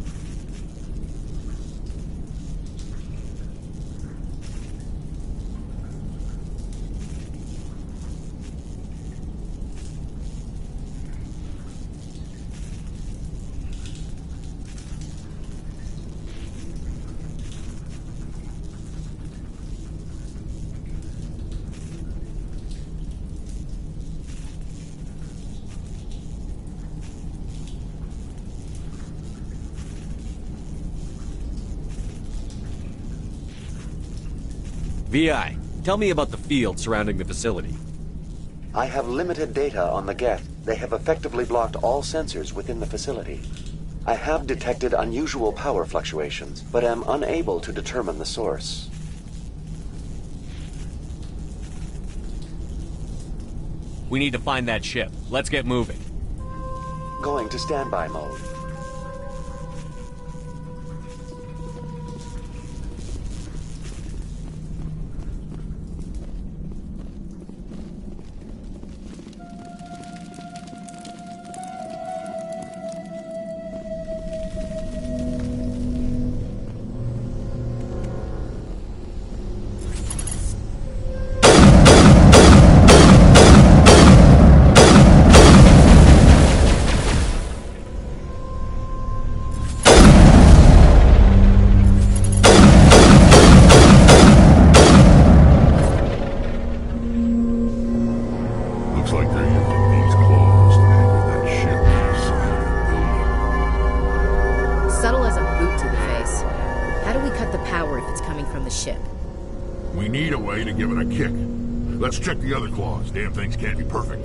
VI, tell me about the field surrounding the facility. I have limited data on the Geth. They have effectively blocked all sensors within the facility. I have detected unusual power fluctuations, but am unable to determine the source. We need to find that ship. Let's get moving. Going to standby mode. Let's check the other claws. Damn things can't be perfect.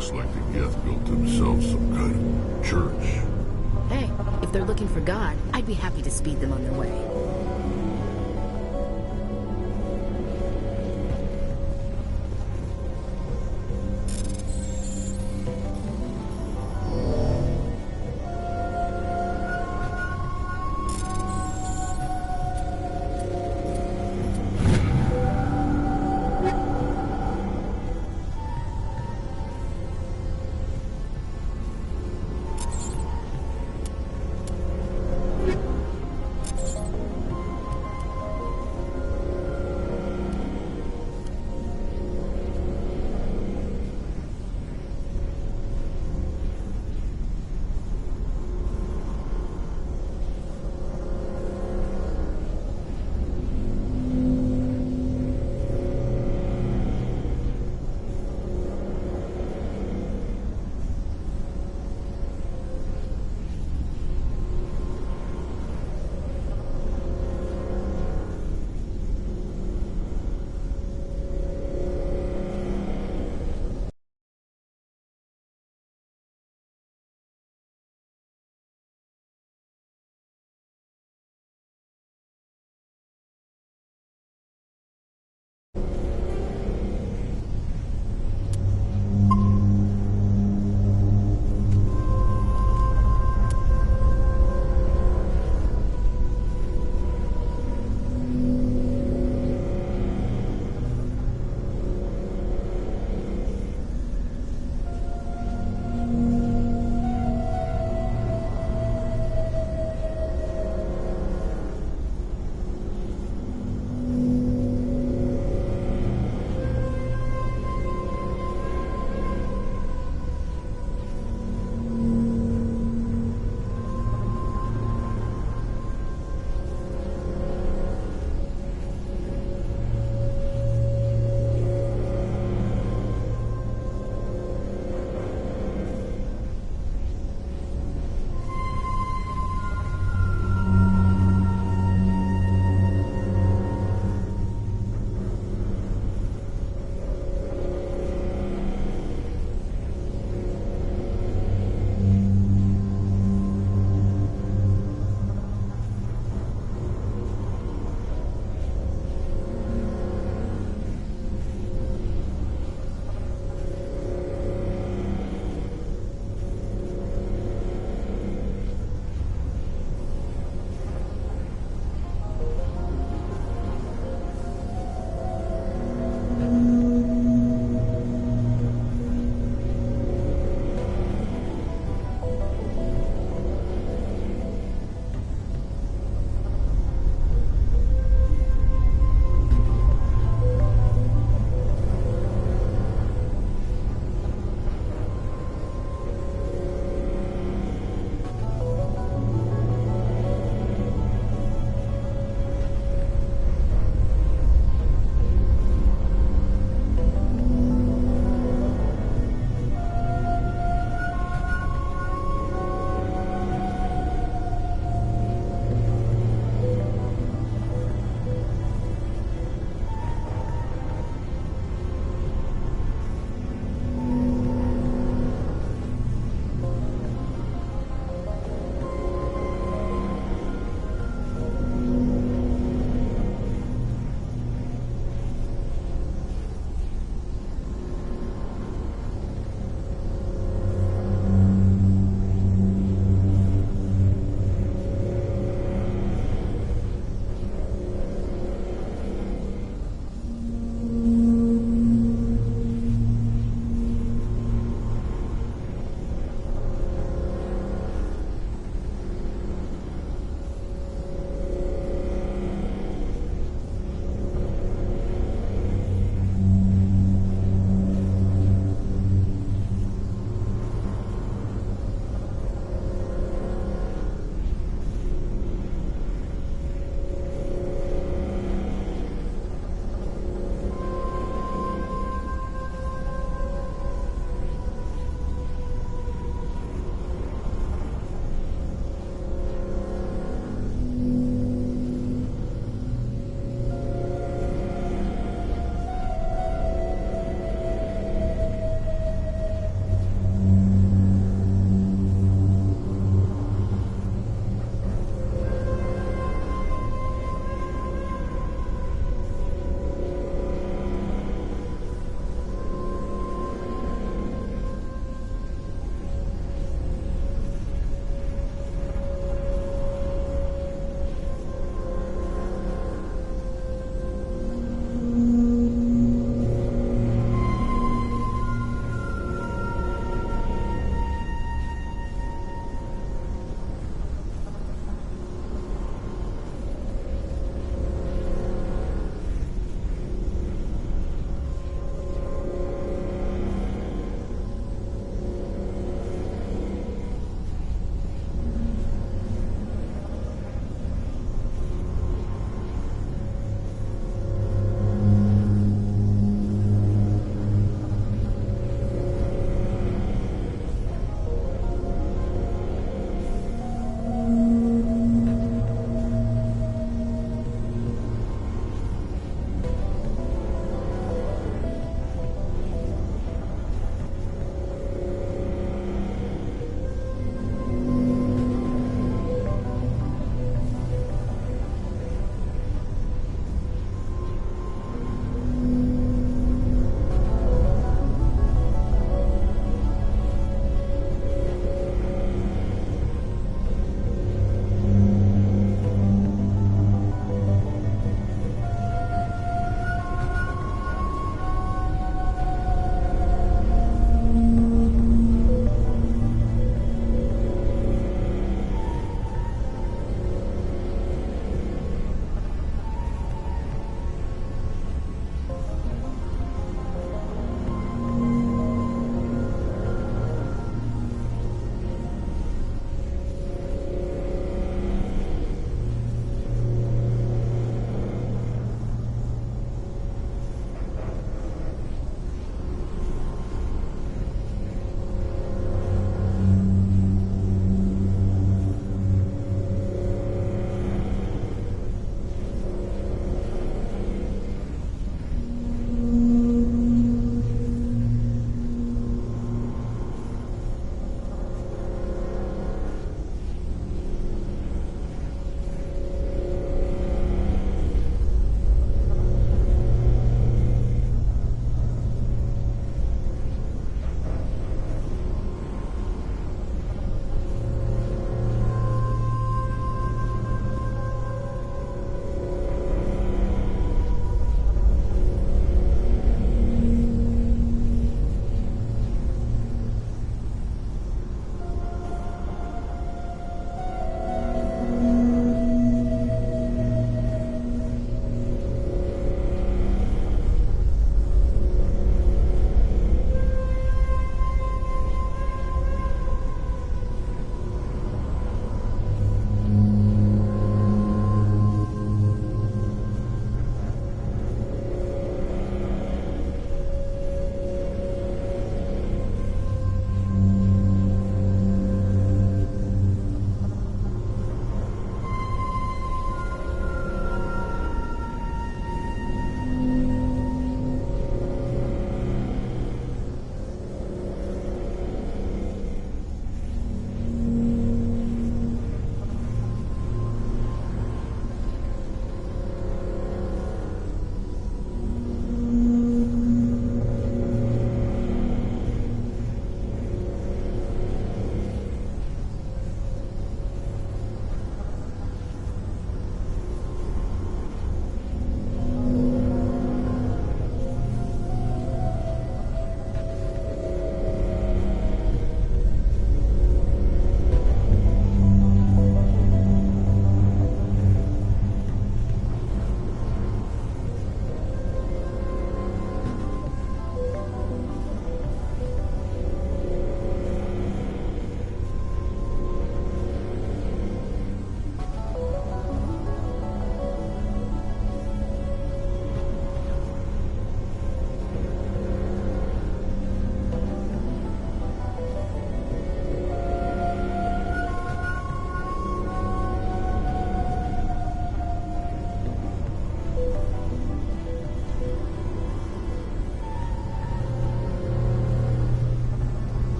Looks like the Geth built themselves some kind of church. Hey, if they're looking for God, I'd be happy to speed them on their way.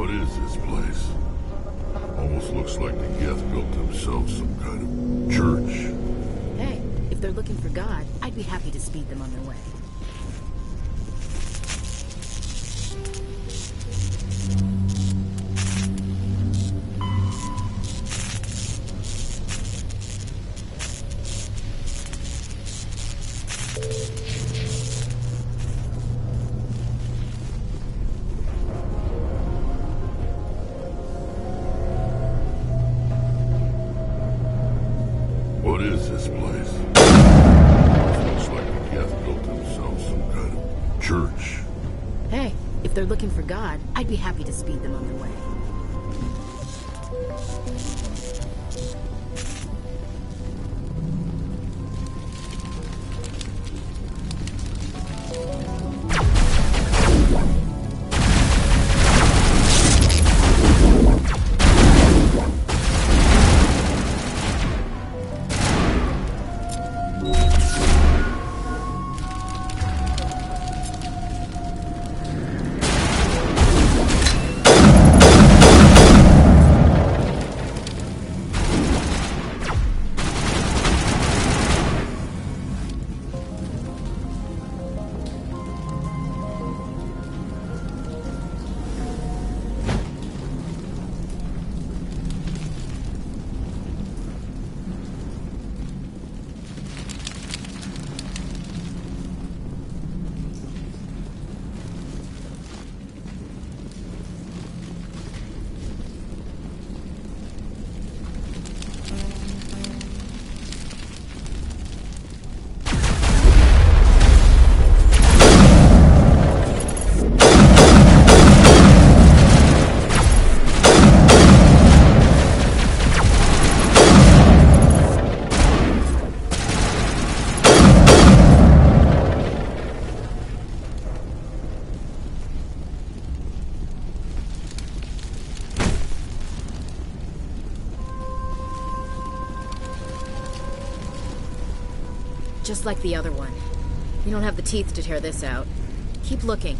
What is this place? Almost looks like the Geth built themselves some kind of church. Hey, if they're looking for God, I'd be happy to speed them on their way. What is this place? Looks like the Geth built themselves some kind of church. Hey, if they're looking for God, I'd be happy to speed them on their way. Just like the other one. We don't have the teeth to tear this out. Keep looking.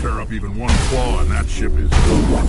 Tear up even one claw and that ship is gone.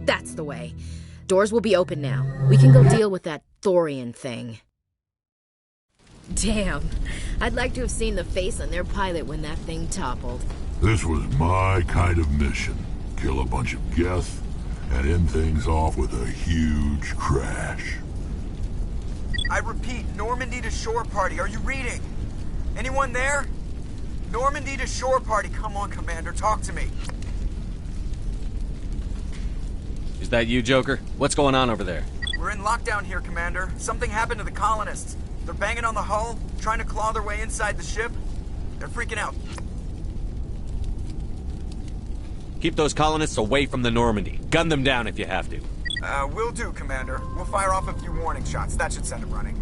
That's the way. Doors will be open now. We can go deal with that Thorian thing. Damn. I'd like to have seen the face on their pilot when that thing toppled. This was my kind of mission. Kill a bunch of Geth and end things off with a huge crash. I repeat, Normandy to shore party. Are you reading? Anyone there? Normandy to shore party. Come on, Commander. Talk to me. Is that you, Joker? What's going on over there? We're in lockdown here, Commander. Something happened to the colonists. They're banging on the hull, trying to claw their way inside the ship. They're freaking out. Keep those colonists away from the Normandy. Gun them down if you have to. Will do, Commander. We'll fire off a few warning shots. That should send them running.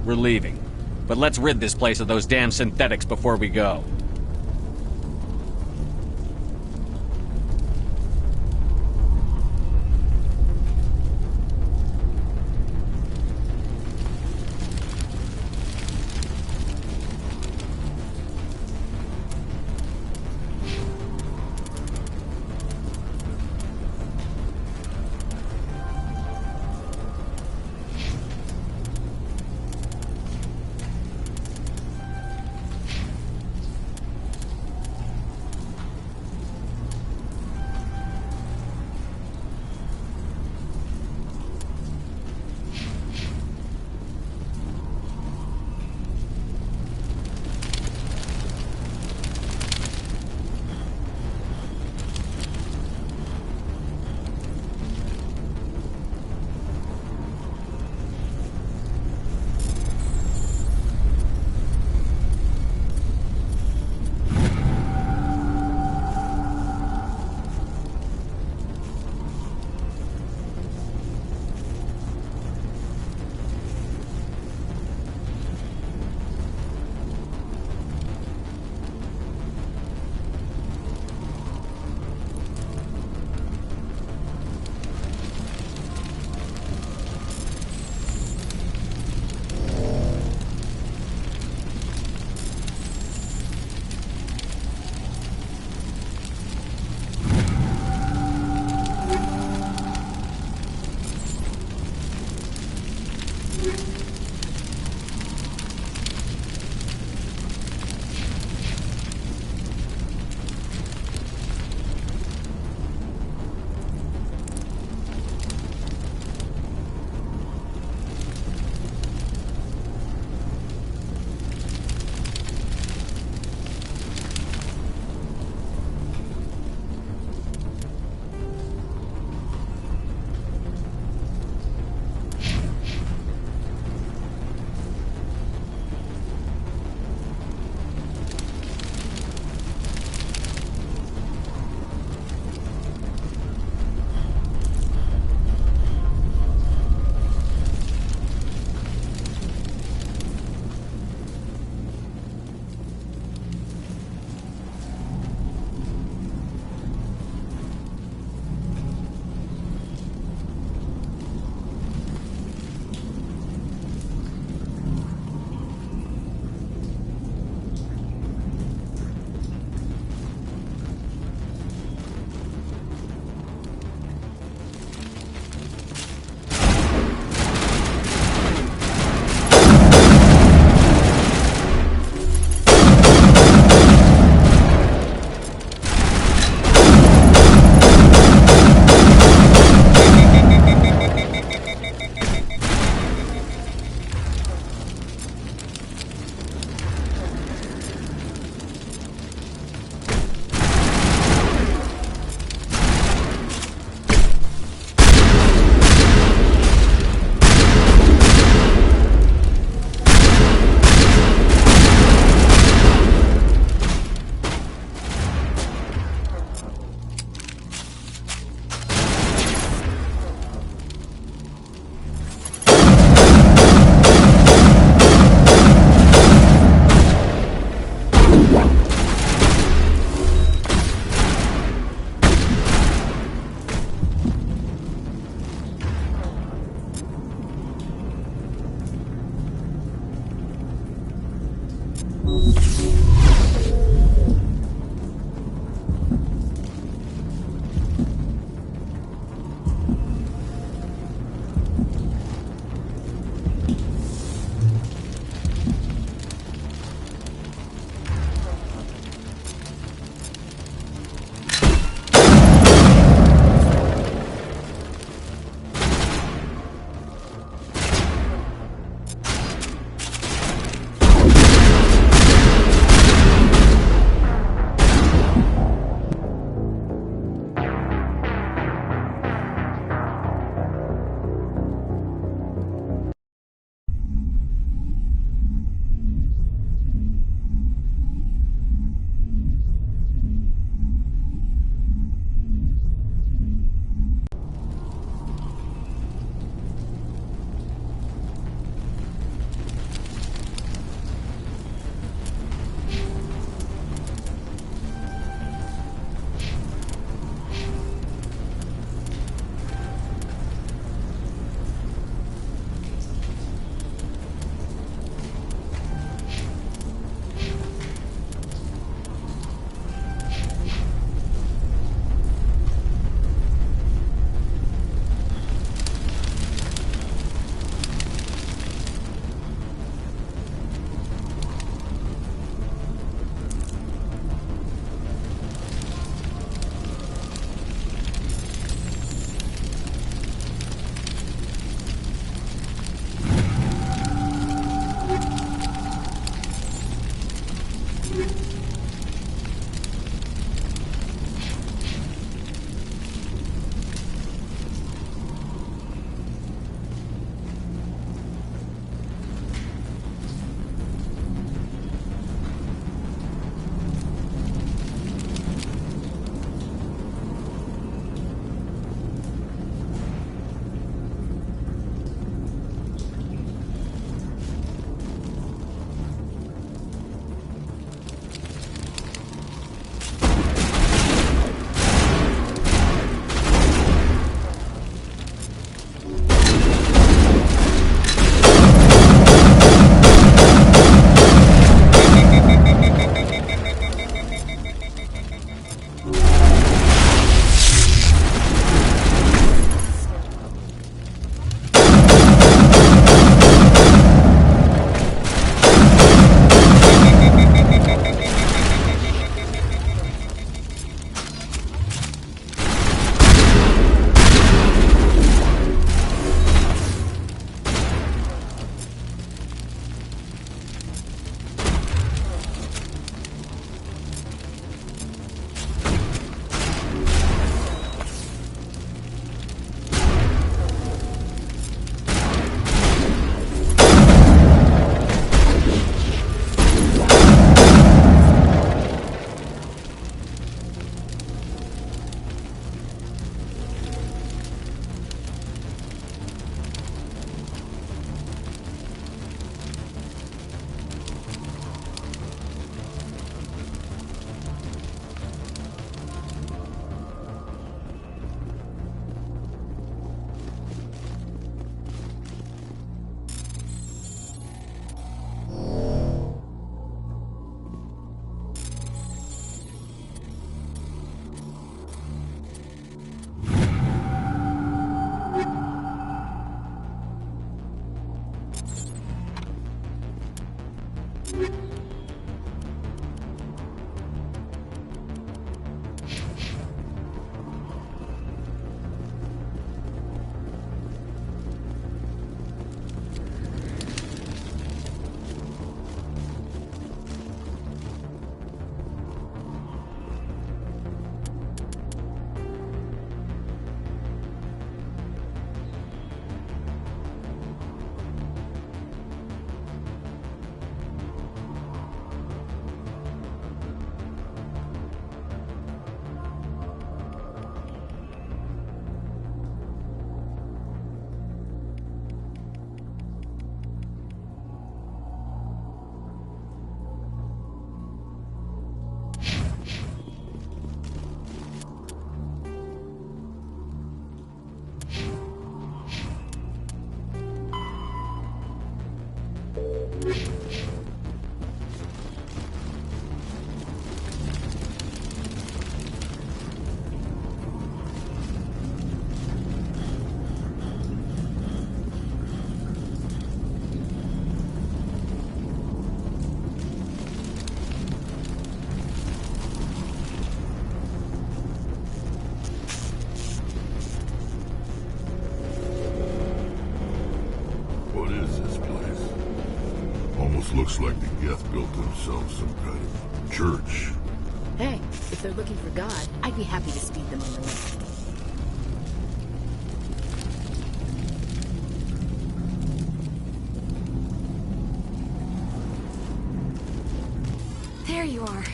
We're leaving. But let's rid this place of those damn synthetics before we go. This looks like the Geth built themselves some kind of church. Hey, if they're looking for God, I'd be happy to speed them on the way. There you are.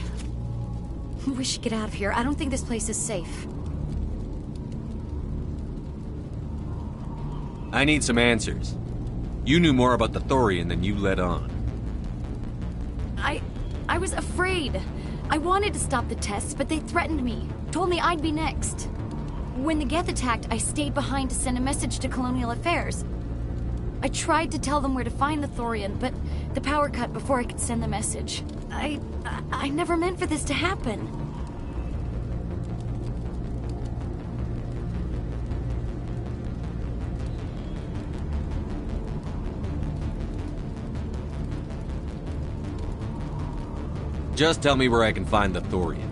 We should get out of here. I don't think this place is safe. I need some answers. You knew more about the Thorian than you let on. I was afraid. I wanted to stop the tests, but they threatened me. Told me I'd be next. When the Geth attacked, I stayed behind to send a message to Colonial Affairs. I tried to tell them where to find the Thorian, but the power cut before I could send the message. I never meant for this to happen. Just tell me where I can find the Thorian.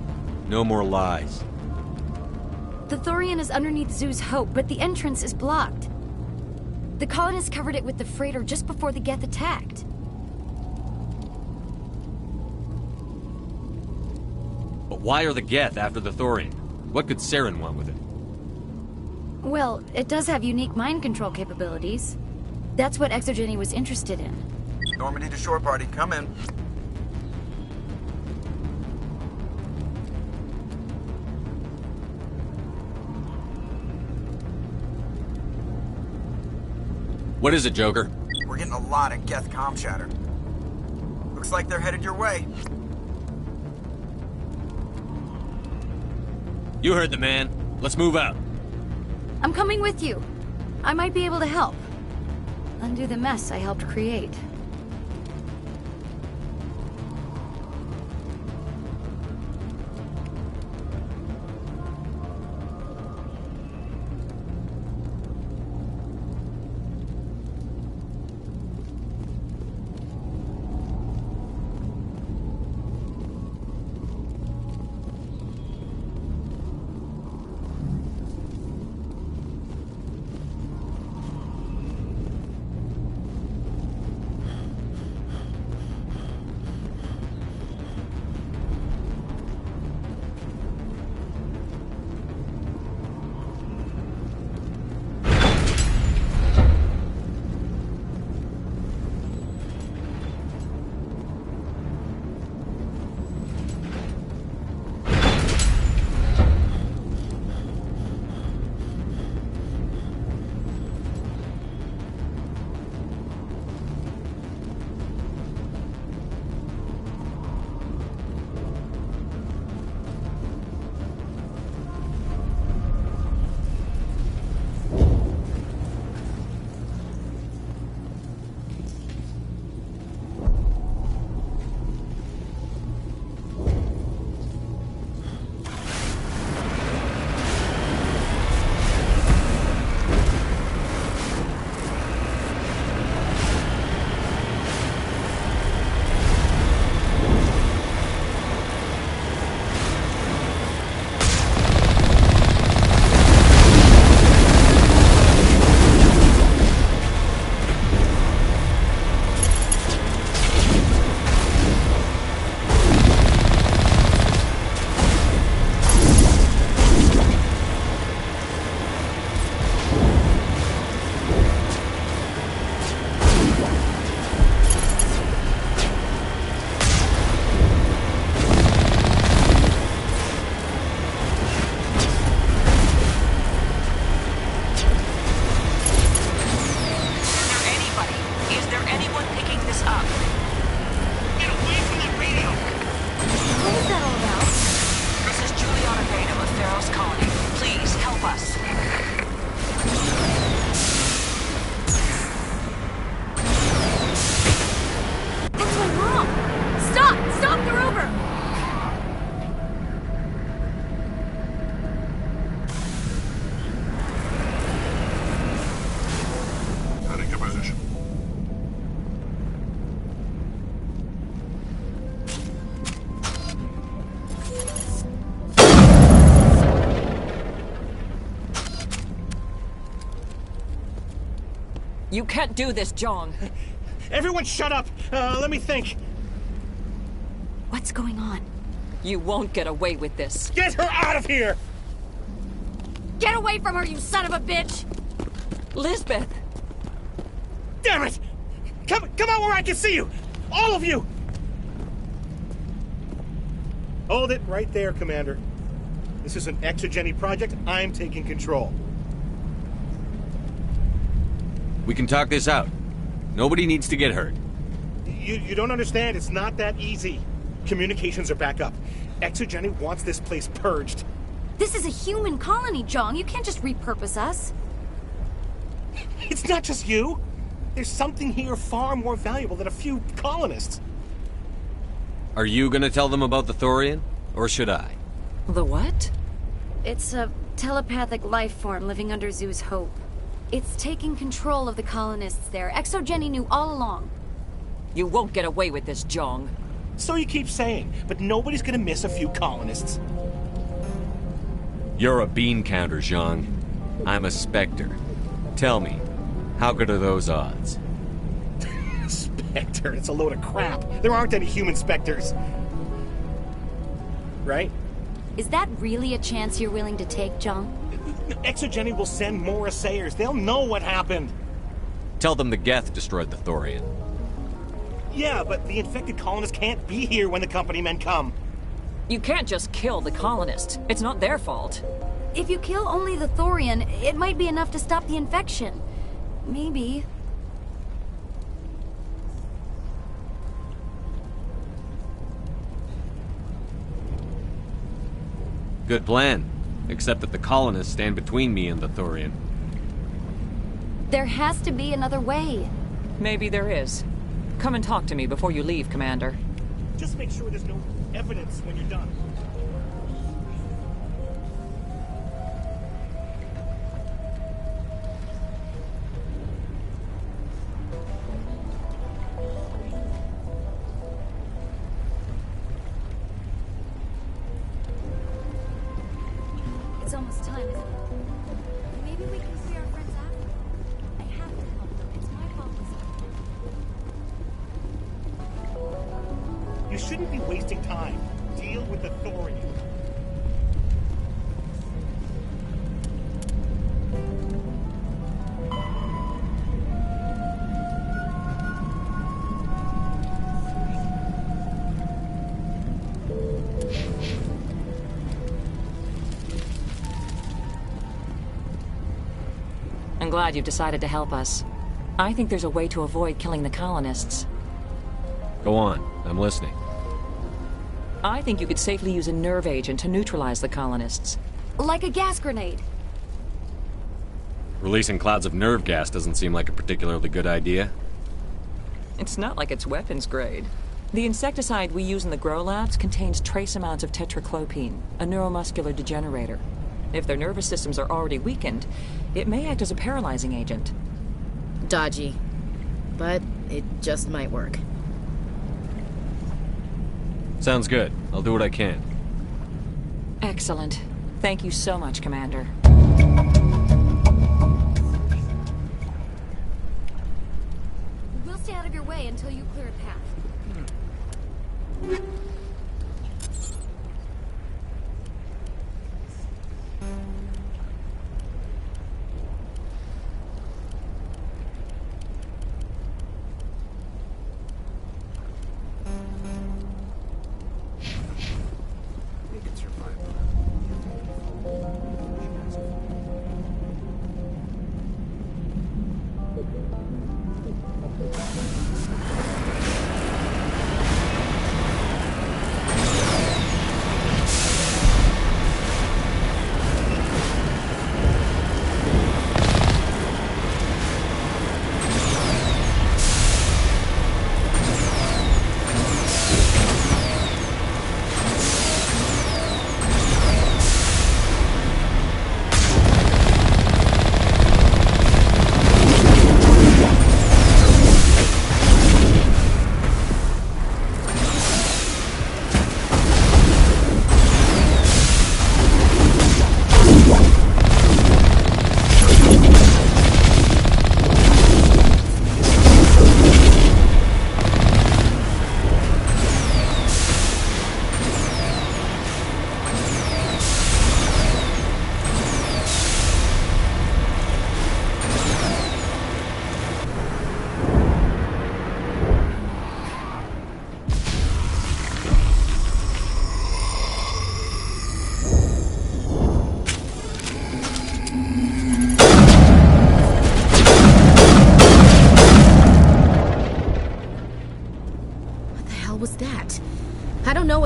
No more lies. The Thorian is underneath Zoo's Hope, but the entrance is blocked. The colonists covered it with the freighter just before the Geth attacked. But why are the Geth after the Thorian? What could Saren want with it? Well, it does have unique mind control capabilities. That's what Exogeny was interested in. Normandy to shore party, come in. What is it, Joker? We're getting a lot of Geth comm chatter. Looks like they're headed your way. You heard the man. Let's move out. I'm coming with you. I might be able to help. Undo the mess I helped create. You can't do this, John. Everyone shut up! Let me think. What's going on? You won't get away with this. Get her out of here! Get away from her, you son of a bitch! Lisbeth! Damn it! Come out where I can see you! All of you! Hold it right there, Commander. This is an Exogeny project. I'm taking control. We can talk this out. Nobody needs to get hurt. You don't understand. It's not that easy. Communications are back up. Exogeny wants this place purged. This is a human colony, Jong. You can't just repurpose us. It's not just you. There's something here far more valuable than a few colonists. Are you gonna tell them about the Thorian? Or should I? The what? It's a telepathic life form living under Zoo's hope. It's taking control of the colonists there. Exogeny knew all along. You won't get away with this, Jong. So you keep saying, but nobody's gonna miss a few colonists. You're a bean counter, Zhang. I'm a Spectre. Tell me, how good are those odds? Spectre, it's a load of crap. There aren't any human Spectres. Right? Is that really a chance you're willing to take, Jong? Exogeny will send more assayers. They'll know what happened. Tell them the Geth destroyed the Thorian. Yeah, but the infected colonists can't be here when the company men come. You can't just kill the colonists. It's not their fault. If you kill only the Thorian, it might be enough to stop the infection. Maybe. Good plan. Except that the colonists stand between me and the Thorian. There has to be another way. Maybe there is. Come and talk to me before you leave, Commander. Just make sure there's no evidence when you're done. It's almost time, isn't it? Maybe we can see our friends after. I have to help them. It's my fault this You shouldn't be wasting time. Deal with the Thorian. I'm glad you've decided to help us. I think there's a way to avoid killing the colonists. Go on, I'm listening. I think you could safely use a nerve agent to neutralize the colonists. Like a gas grenade. Releasing clouds of nerve gas doesn't seem like a particularly good idea. It's not like it's weapons grade. The insecticide we use in the Grow Labs contains trace amounts of tetraclopine, a neuromuscular degenerator. If their nervous systems are already weakened, it may act as a paralyzing agent. Dodgy. But it just might work. Sounds good. I'll do what I can. Excellent. Thank you so much, Commander. We'll stay out of your way until you clear a path.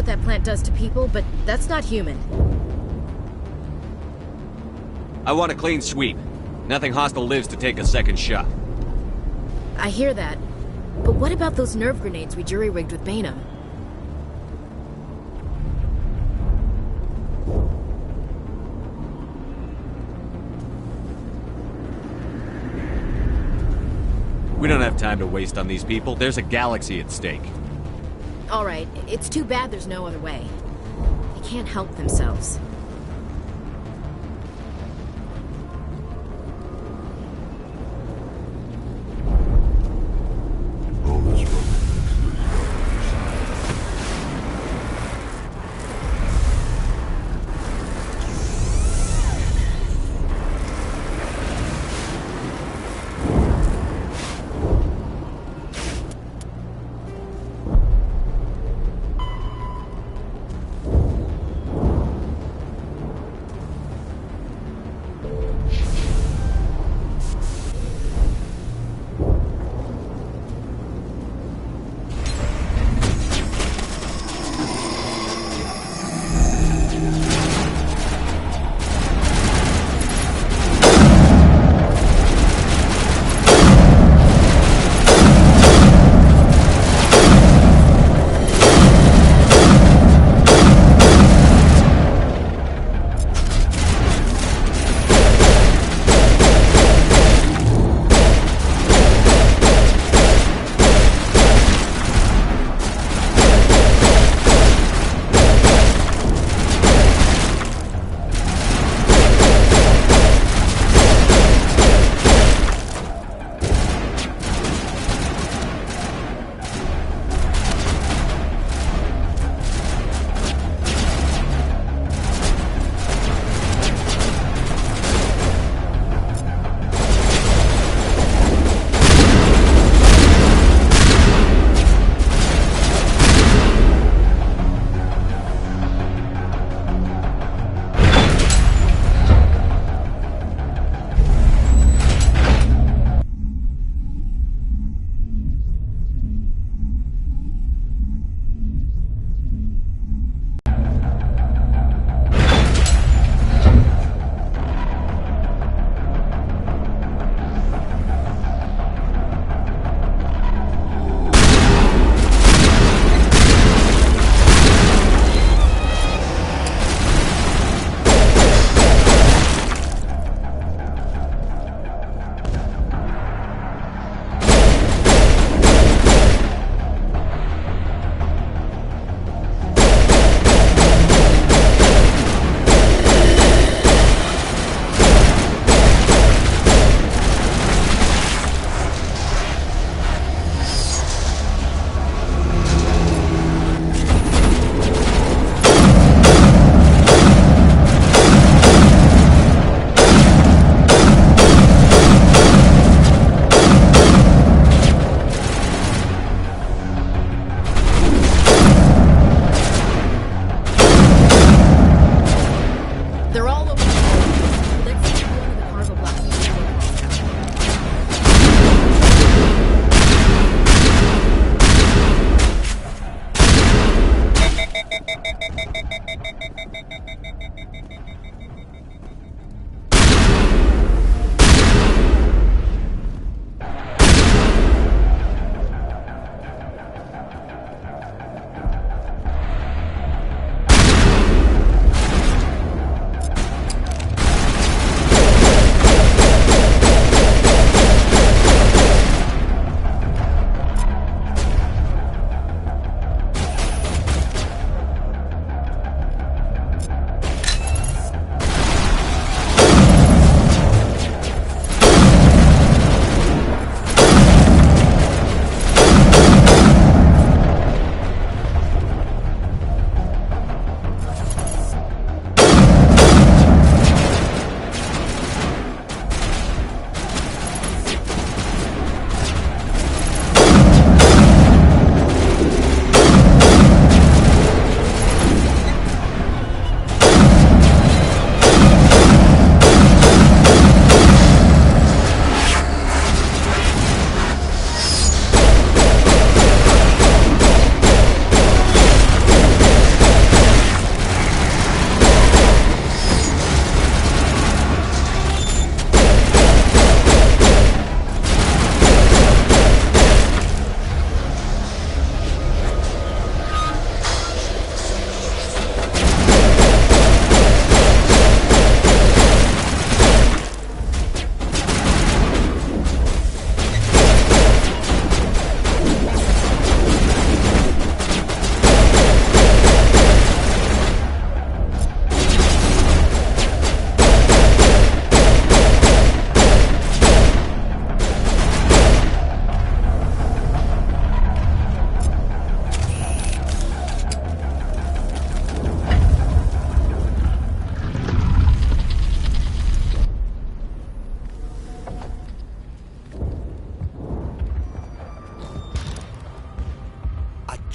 what that plant does to people, but that's not human. I want a clean sweep. Nothing hostile lives to take a second shot. I hear that. But what about those nerve grenades we jury-rigged with Bainham? We don't have time to waste on these people. There's a galaxy at stake. All right, it's too bad there's no other way. They can't help themselves.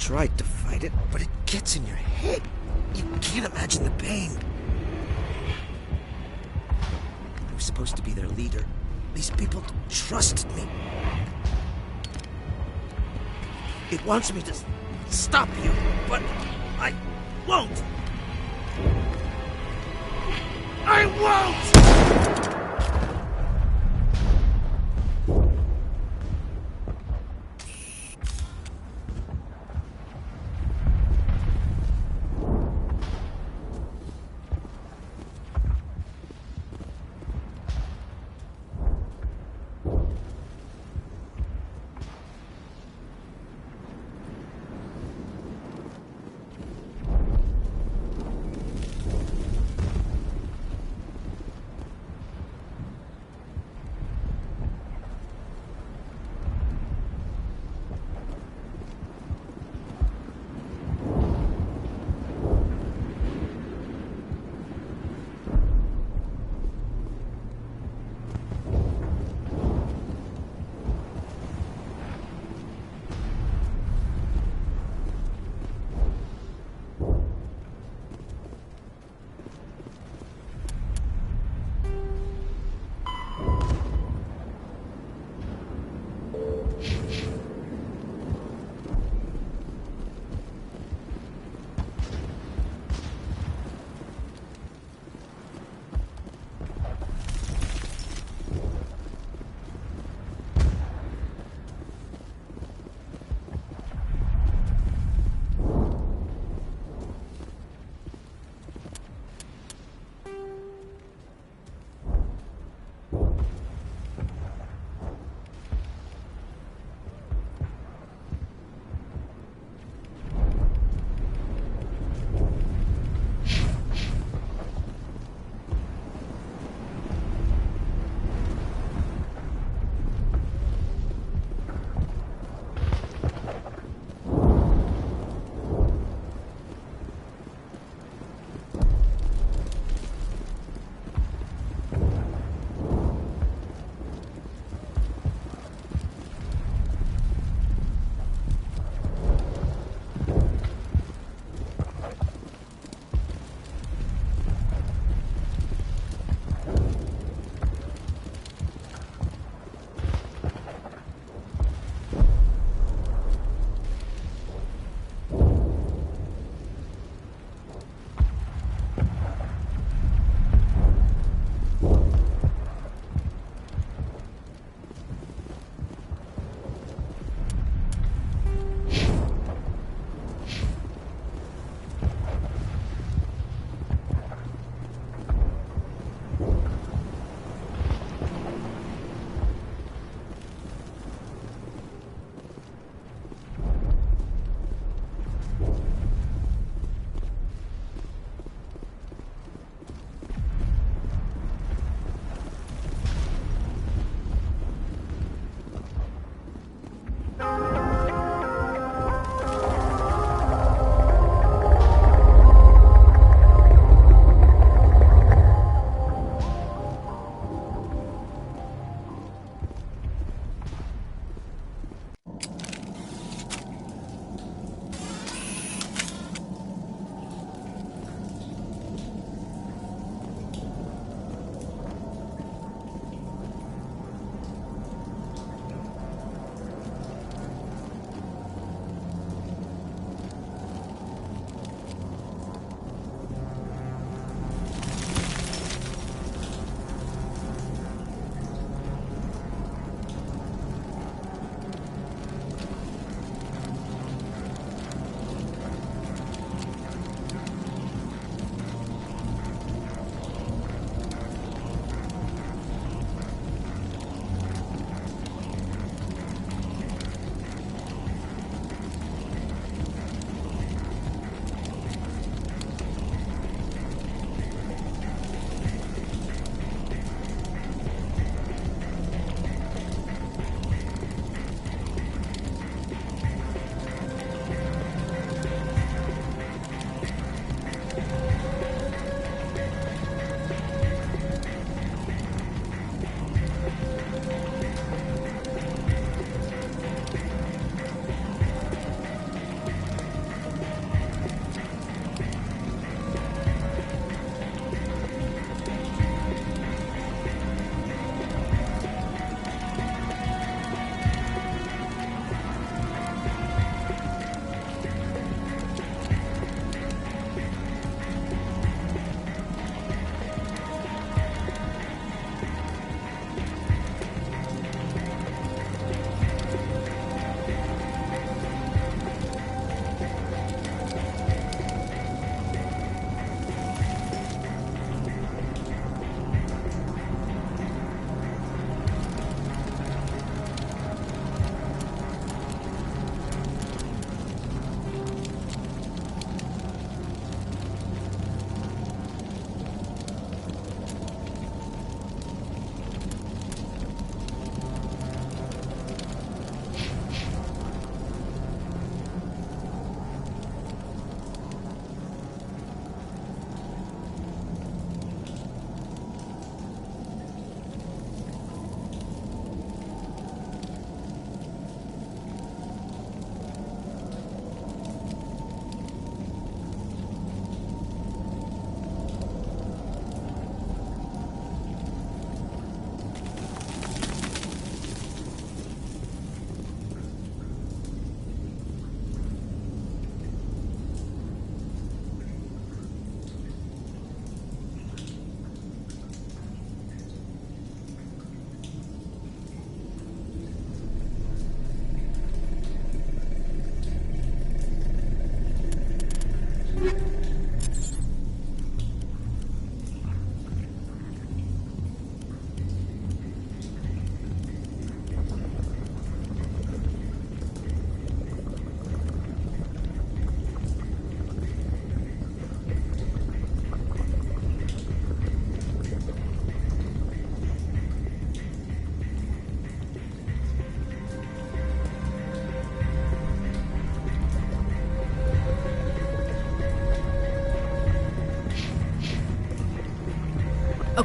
tried to fight it, but it gets in your head. You can't imagine the pain. I was supposed to be their leader. These people trusted me. It wants me to stop you, but I won't. I won't!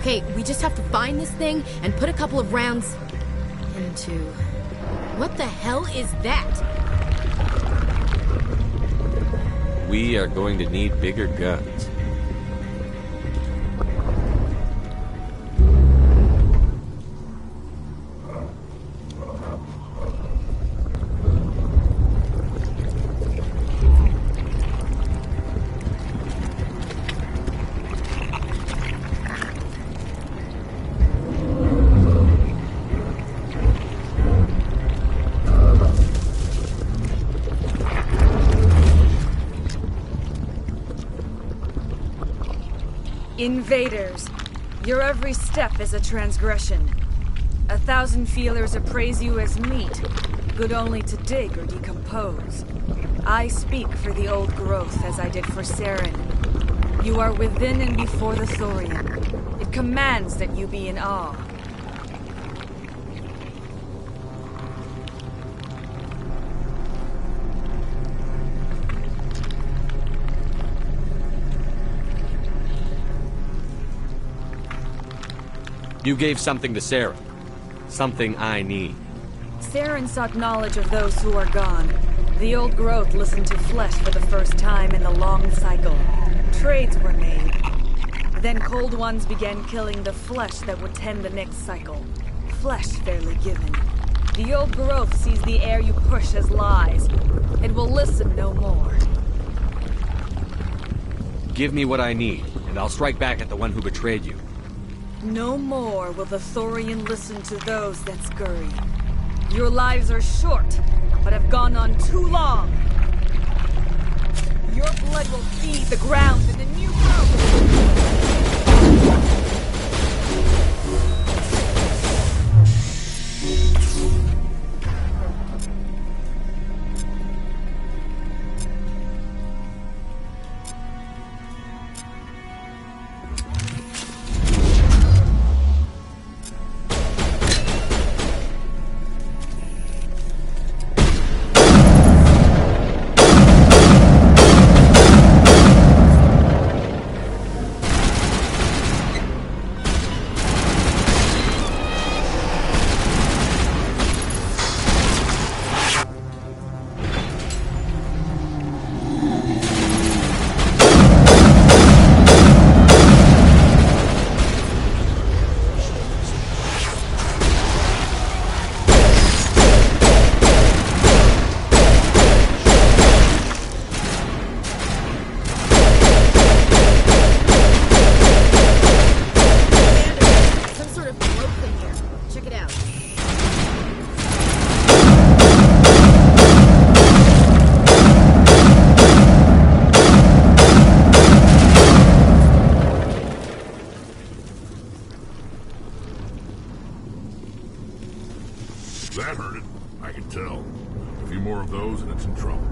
Okay, we just have to find this thing and put a couple of rounds into... What the hell is that? We are going to need bigger guns. Invaders, your every step is a transgression. 1,000 feelers appraise you as meat, good only to dig or decompose. I speak for the old growth as I did for Saren. You are within and before the Thorian. It commands that you be in awe. You gave something to Saren. Something I need. Saren sought knowledge of those who are gone. The old growth listened to flesh for the first time in the long cycle. Trades were made. Then cold ones began killing the flesh that would tend the next cycle. Flesh fairly given. The old growth sees the air you push as lies. It will listen no more. Give me what I need, and I'll strike back at the one who betrayed you. No more will the Thorian listen to those that scurry. Your lives are short, but have gone on too long. Your blood will feed the ground in the new growth. That hurt it. I can tell. A few more of those and it's in trouble.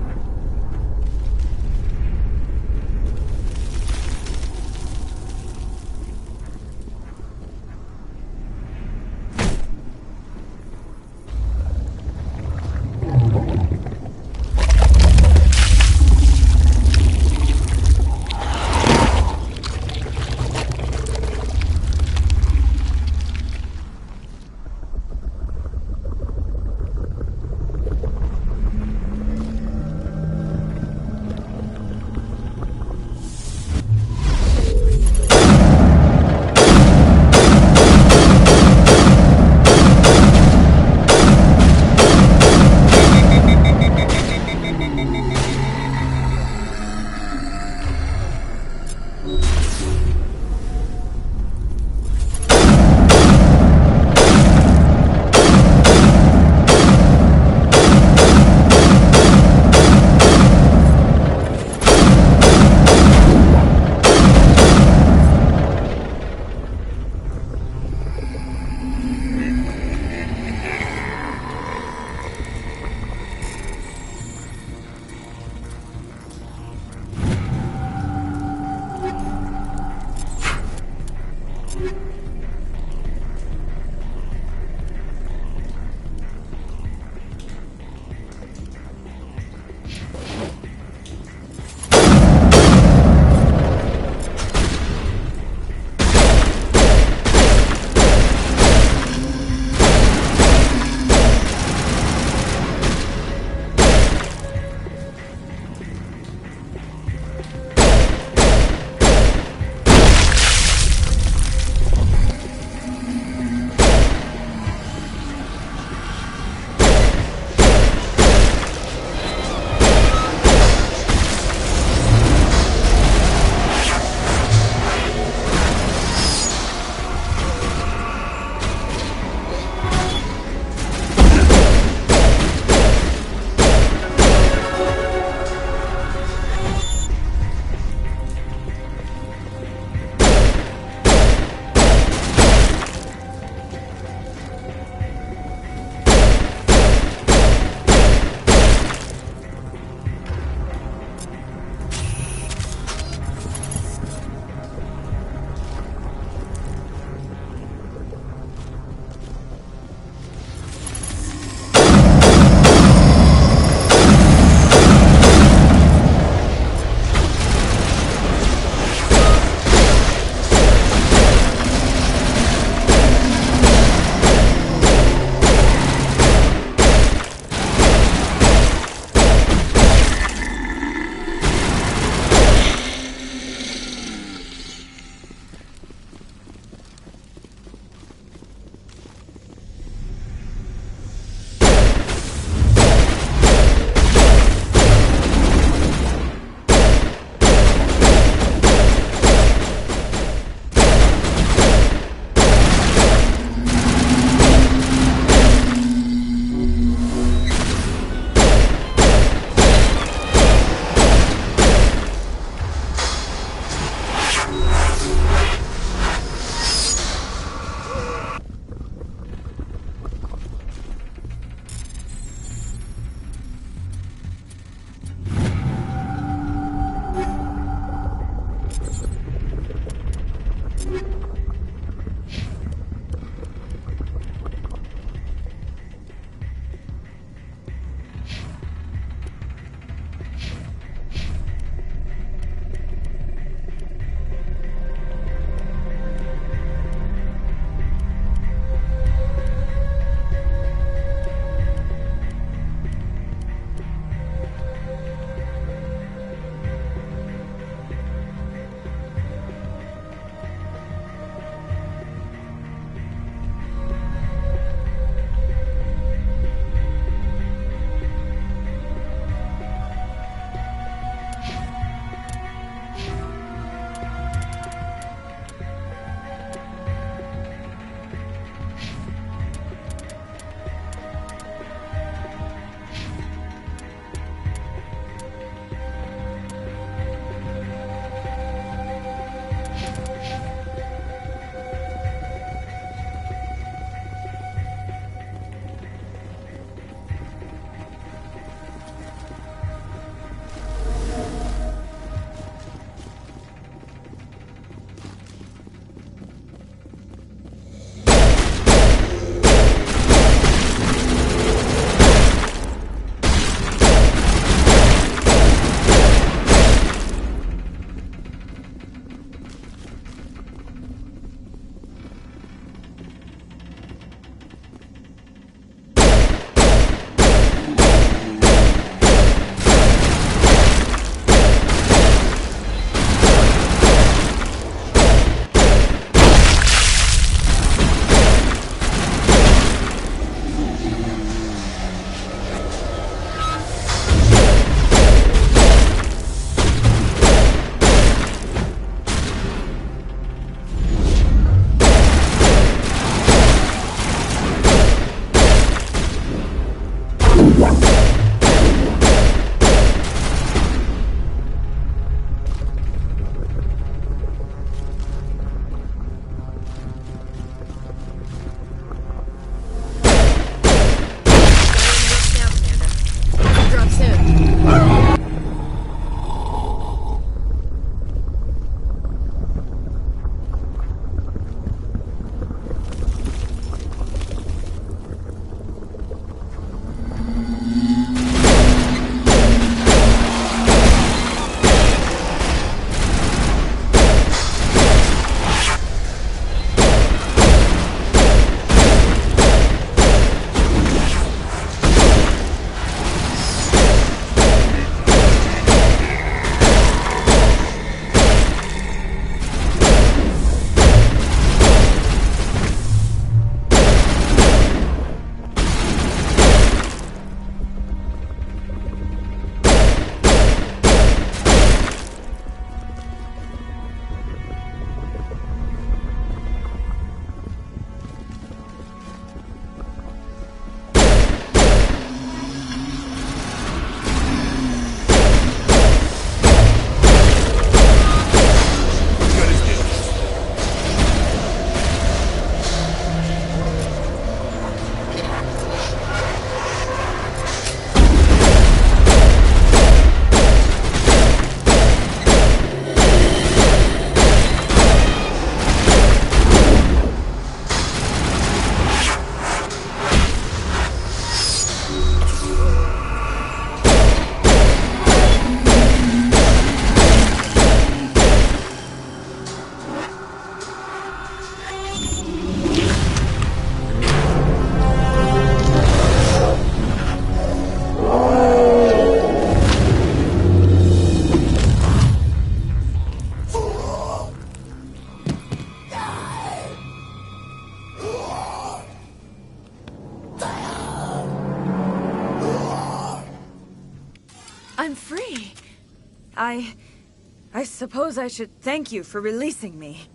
I suppose I should thank you for releasing me.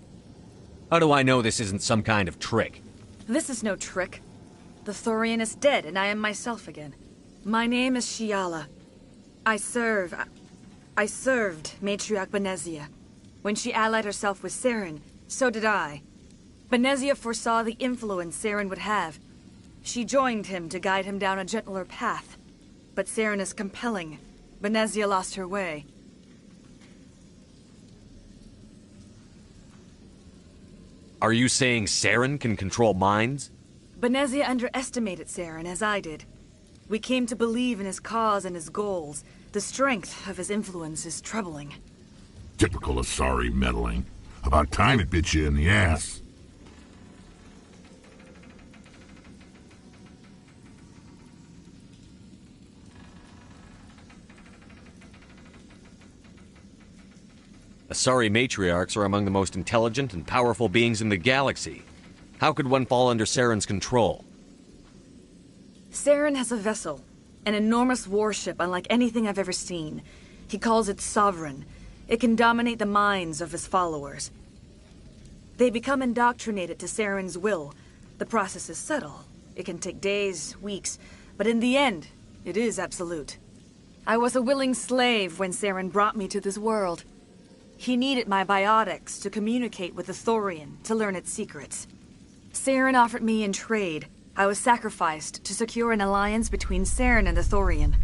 How do I know this isn't some kind of trick? This is no trick. The Thorian is dead, and I am myself again. My name is Shiala. I served Matriarch Benezia. When she allied herself with Saren, so did I. Benezia foresaw the influence Saren would have. She joined him to guide him down a gentler path. But Saren is compelling. Benezia lost her way. Are you saying Saren can control minds? Benezia underestimated Saren, as I did. We came to believe in his cause and his goals. The strength of his influence is troubling. Typical Asari meddling. About time it bit you in the ass. Asari matriarchs are among the most intelligent and powerful beings in the galaxy. How could one fall under Saren's control? Saren has a vessel, an enormous warship unlike anything I've ever seen. He calls it Sovereign. It can dominate the minds of his followers. They become indoctrinated to Saren's will. The process is subtle. It can take days, weeks, but in the end, it is absolute. I was a willing slave when Saren brought me to this world. He needed my biotics to communicate with the Thorian, to learn its secrets. Saren offered me in trade. I was sacrificed to secure an alliance between Saren and the Thorian.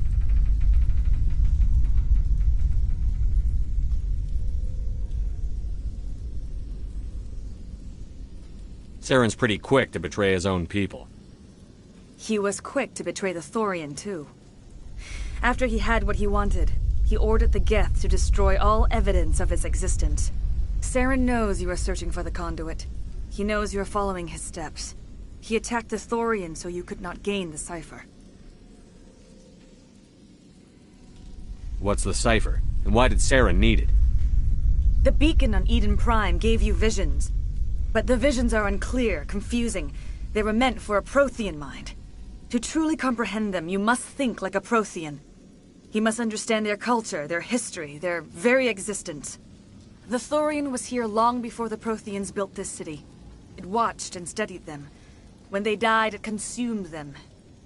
Saren's pretty quick to betray his own people. He was quick to betray the Thorian, too. After he had what he wanted, he ordered the Geth to destroy all evidence of its existence. Saren knows you are searching for the conduit. He knows you are following his steps. He attacked the Thorian so you could not gain the cipher. What's the cipher? And why did Saren need it? The beacon on Eden Prime gave you visions. But the visions are unclear, confusing. They were meant for a Prothean mind. To truly comprehend them, you must think like a Prothean. You must understand their culture, their history, their very existence. The Thorian was here long before the Protheans built this city. It watched and studied them. When they died, it consumed them.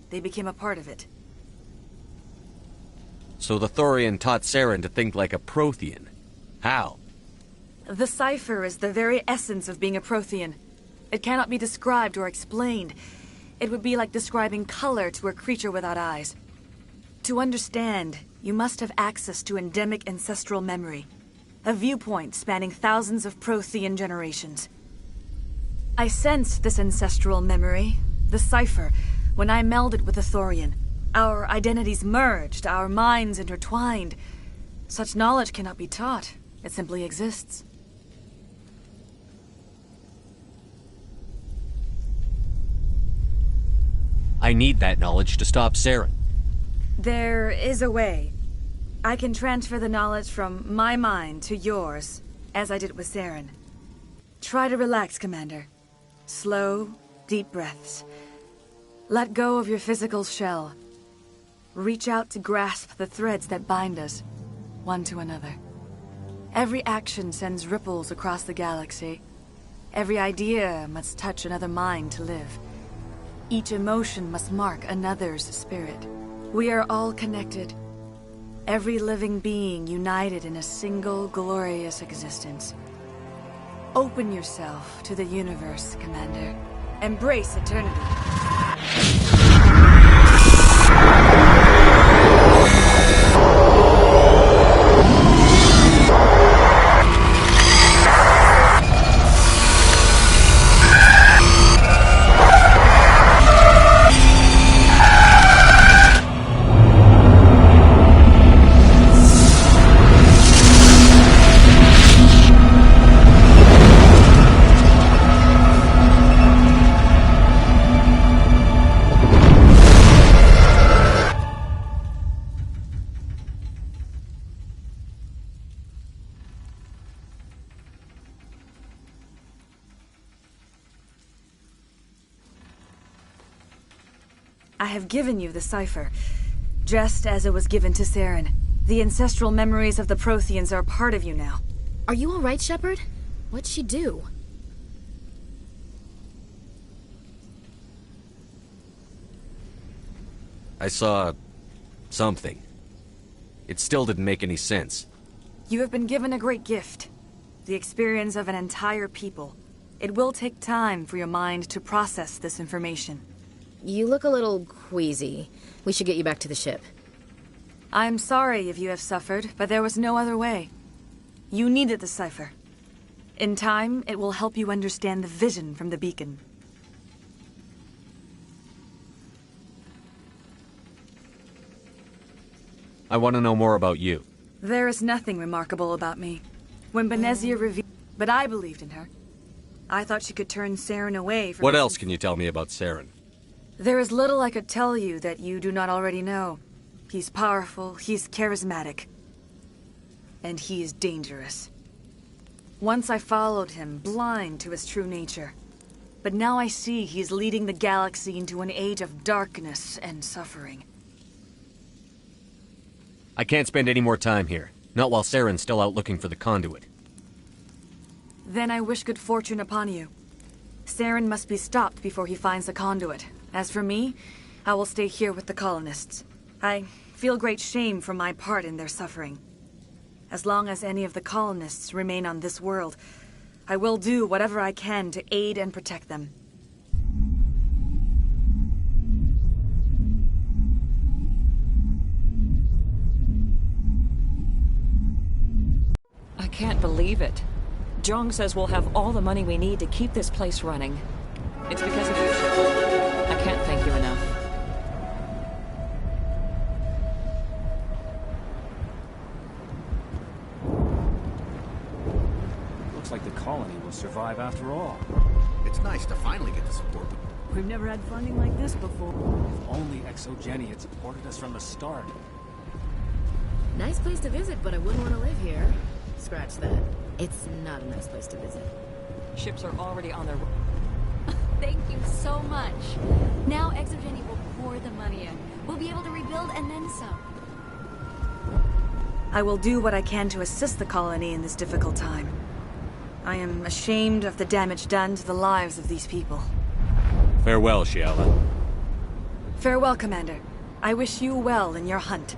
They became a part of it. So the Thorian taught Saren to think like a Prothean. How? The cipher is the very essence of being a Prothean. It cannot be described or explained. It would be like describing color to a creature without eyes. To understand, you must have access to endemic ancestral memory. A viewpoint spanning thousands of Prothean generations. I sensed this ancestral memory, the cipher, when I melded with the Thorian. Our identities merged, our minds intertwined. Such knowledge cannot be taught. It simply exists. I need that knowledge to stop Saren. There is a way. I can transfer the knowledge from my mind to yours, as I did with Saren. Try to relax, Commander. Slow, deep breaths. Let go of your physical shell. Reach out to grasp the threads that bind us, one to another. Every action sends ripples across the galaxy. Every idea must touch another mind to live. Each emotion must mark another's spirit. We are all connected. Every living being united in a single glorious existence. Open yourself to the universe, Commander. Embrace eternity. I have given you the cipher, just as it was given to Saren. The ancestral memories of the Protheans are part of you now. Are you alright, Shepard? What'd she do? I saw... something. It still didn't make any sense. You have been given a great gift. The experience of an entire people. It will take time for your mind to process this information. You look a little queasy. We should get you back to the ship. I'm sorry if you have suffered, but there was no other way. You needed the cipher. In time, it will help you understand the vision from the beacon. I want to know more about you. There is nothing remarkable about me. When Benezia revealed... But I believed in her. I thought she could turn Saren away from... What else can you tell me about Saren? There is little I could tell you that you do not already know. He's powerful, he's charismatic. And he is dangerous. Once I followed him, blind to his true nature. But now I see he's leading the galaxy into an age of darkness and suffering. I can't spend any more time here. Not while Saren's still out looking for the conduit. Then I wish good fortune upon you. Saren must be stopped before he finds the conduit. As for me, I will stay here with the colonists. I feel great shame for my part in their suffering. As long as any of the colonists remain on this world, I will do whatever I can to aid and protect them. I can't believe it. Jong says we'll have all the money we need to keep this place running. It's because of you, Shepard. I can't thank you enough. Looks like the colony will survive after all. It's nice to finally get the support. We've never had funding like this before. If only ExoGeni had supported us from the start. Nice place to visit, but I wouldn't want to live here. Scratch that. It's not a nice place to visit. Ships are already on their... Thank you so much. Now ExoGeni will pour the money in. We'll be able to rebuild and then some. I will do what I can to assist the colony in this difficult time. I am ashamed of the damage done to the lives of these people. Farewell, Shiala. Farewell, Commander. I wish you well in your hunt.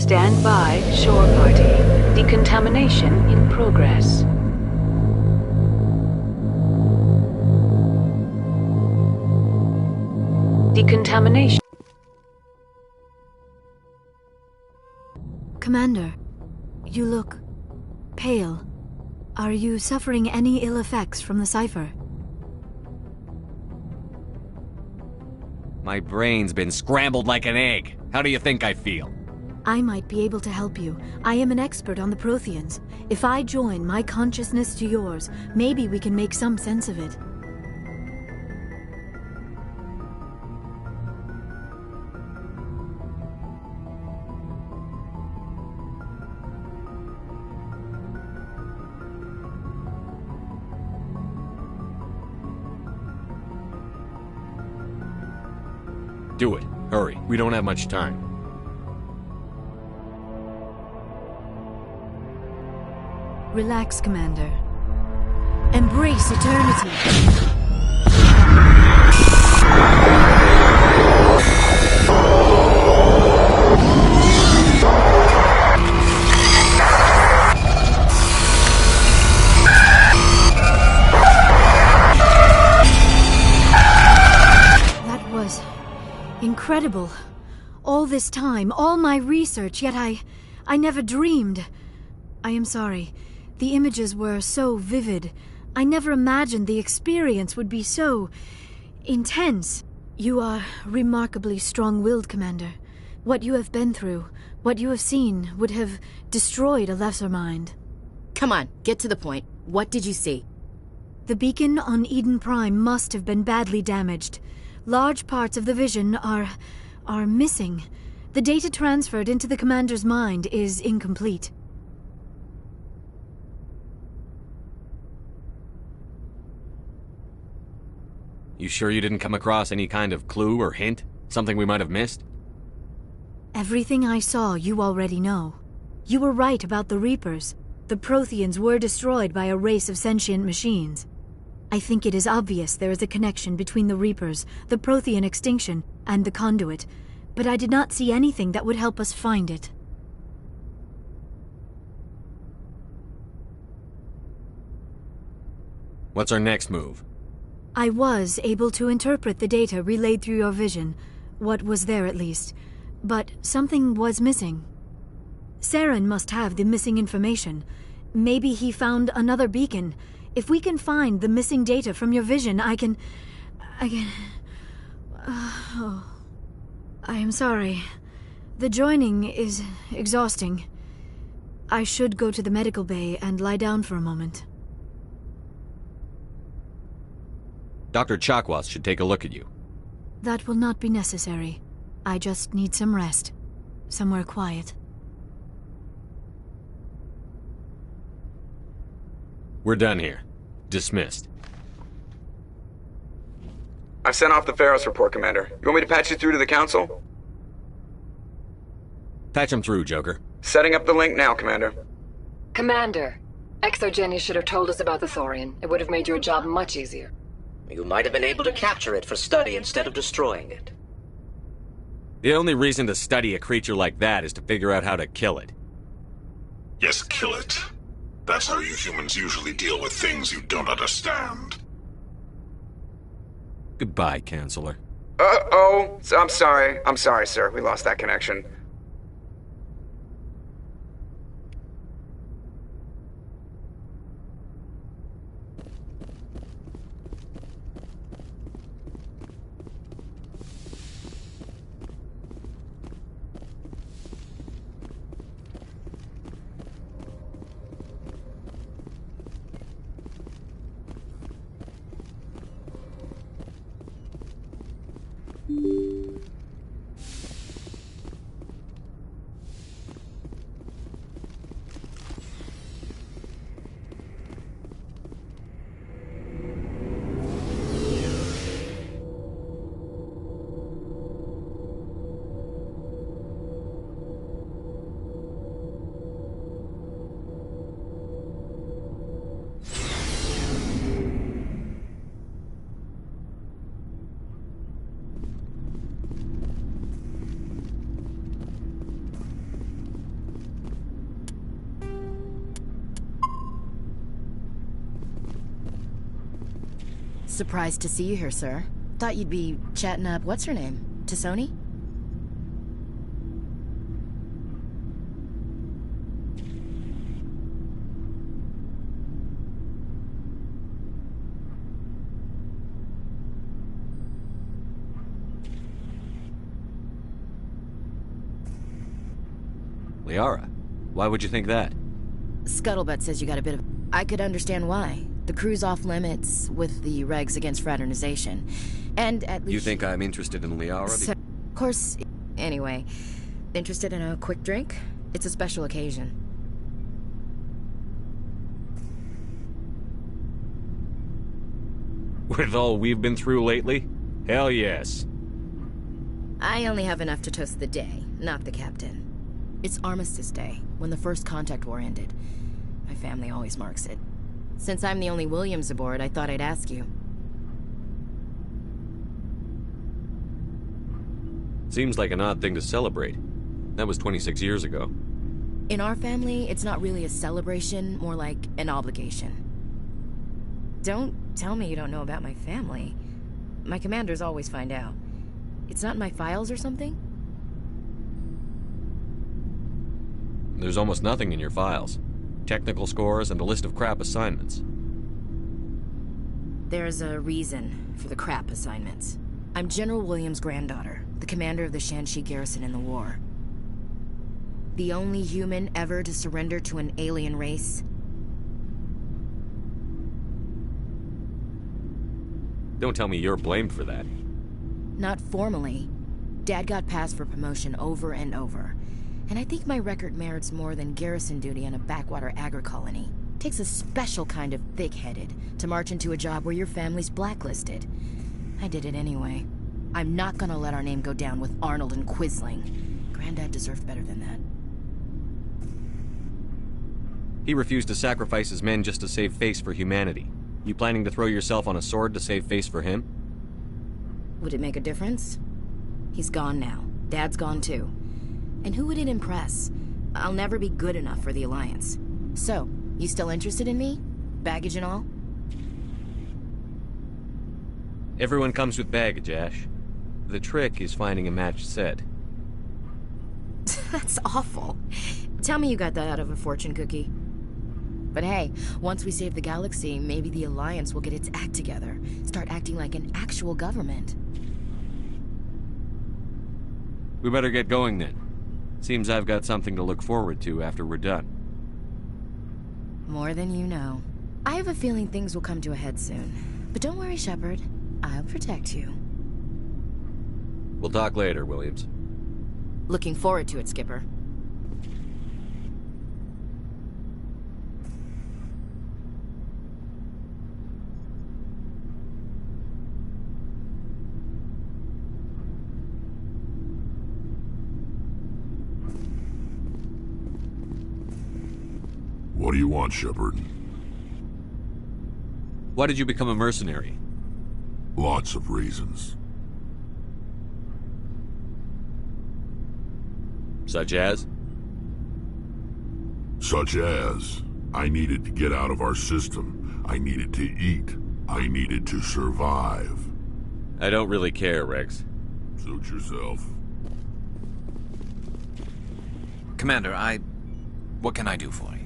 Stand by, shore party. Decontamination in progress. Decontamination. Commander, you look pale. Are you suffering any ill effects from the cipher? My brain's been scrambled like an egg. How do you think I feel? I might be able to help you. I am an expert on the Protheans. If I join my consciousness to yours, maybe we can make some sense of it. Do it. Hurry. We don't have much time. Relax, Commander. Embrace eternity. That was incredible. All this time, all my research, yet I never dreamed. I am sorry. The images were so vivid. I never imagined the experience would be so intense. You are remarkably strong-willed, Commander. What you have been through, what you have seen, would have destroyed a lesser mind. Come on, get to the point. What did you see? The beacon on Eden Prime must have been badly damaged. Large parts of the vision are missing. The data transferred into the Commander's mind is incomplete. You sure you didn't come across any kind of clue or hint? Something we might have missed? Everything I saw you already know. You were right about the Reapers. The Protheans were destroyed by a race of sentient machines. I think it is obvious there is a connection between the Reapers, the Prothean extinction, and the Conduit, but I did not see anything that would help us find it. What's our next move? I was able to interpret the data relayed through your vision, what was there at least, but something was missing. Saren must have the missing information. Maybe he found another beacon. If we can find the missing data from your vision, I can... I am sorry. The joining is exhausting. I should go to the medical bay and lie down for a moment. Dr. Chakwas should take a look at you. That will not be necessary. I just need some rest. Somewhere quiet. We're done here. Dismissed. I've sent off the Pharos report, Commander. You want me to patch you through to the Council? Patch him through, Joker. Setting up the link now, Commander. Commander, Exogeny should have told us about the Thorian. It would have made your job much easier. You might have been able to capture it for study instead of destroying it. The only reason to study a creature like that is to figure out how to kill it. Yes, kill it. That's how you humans usually deal with things you don't understand. Goodbye, Counselor. Uh-oh. I'm sorry, sir. We lost that connection. Surprised to see you here, sir. Thought you'd be chatting up what's her name? T'Soni? Liara, why would you think that? Scuttlebutt says you got a bit of... I could understand why. The crew's off limits with the regs against fraternization. And at least... You think I'm interested in Liara? Of course. Anyway, interested in a quick drink? It's a special occasion. With all we've been through lately? Hell yes. I only have enough to toast the day, not the captain. It's Armistice Day, when the First Contact War ended. My family always marks it. Since I'm the only Williams aboard, I thought I'd ask you. Seems like an odd thing to celebrate. That was 26 years ago. In our family, it's not really a celebration, more like an obligation. Don't tell me you don't know about my family. My commanders always find out. It's not in my files or something? There's almost nothing in your files. Technical scores and a list of crap assignments. There's a reason for the crap assignments. I'm General Williams' granddaughter, the commander of the Shanxi garrison in the war. The only human ever to surrender to an alien race. Don't tell me you're blamed for that. Not formally. Dad got passed for promotion over and over. And I think my record merits more than garrison duty on a backwater agri-colony. Takes a special kind of thick-headed to march into a job where your family's blacklisted. I did it anyway. I'm not gonna let our name go down with Arnold and Quisling. Granddad deserved better than that. He refused to sacrifice his men just to save face for humanity. You planning to throw yourself on a sword to save face for him? Would it make a difference? He's gone now. Dad's gone too. And who would it impress? I'll never be good enough for the Alliance. So, you still interested in me? Baggage and all? Everyone comes with baggage, Ash. The trick is finding a matched set. That's awful. Tell me you got that out of a fortune cookie. But hey, once we save the galaxy, maybe the Alliance will get its act together. Start acting like an actual government. We better get going then. Seems I've got something to look forward to after we're done. More than you know. I have a feeling things will come to a head soon. But don't worry, Shepard. I'll protect you. We'll talk later, Williams. Looking forward to it, Skipper. What do you want, Shepard? Why did you become a mercenary? Lots of reasons. Such as? Such as, I needed to get out of our system. I needed to eat. I needed to survive. I don't really care, Rex. Suit yourself. Commander, what can I do for you?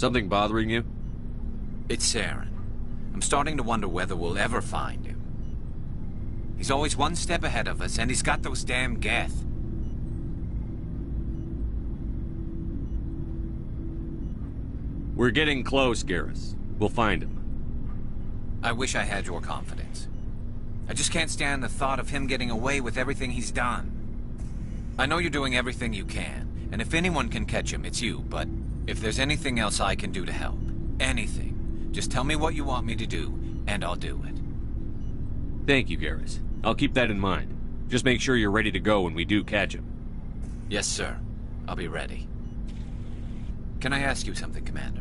Something bothering you? It's Saren. I'm starting to wonder whether we'll ever find him. He's always one step ahead of us, and he's got those damn Geth. We're getting close, Garrus. We'll find him. I wish I had your confidence. I just can't stand the thought of him getting away with everything he's done. I know you're doing everything you can, and if anyone can catch him, it's you, but if there's anything else I can do to help, anything, just tell me what you want me to do, and I'll do it. Thank you, Garrus. I'll keep that in mind. Just make sure you're ready to go when we do catch him. Yes, sir. I'll be ready. Can I ask you something, Commander?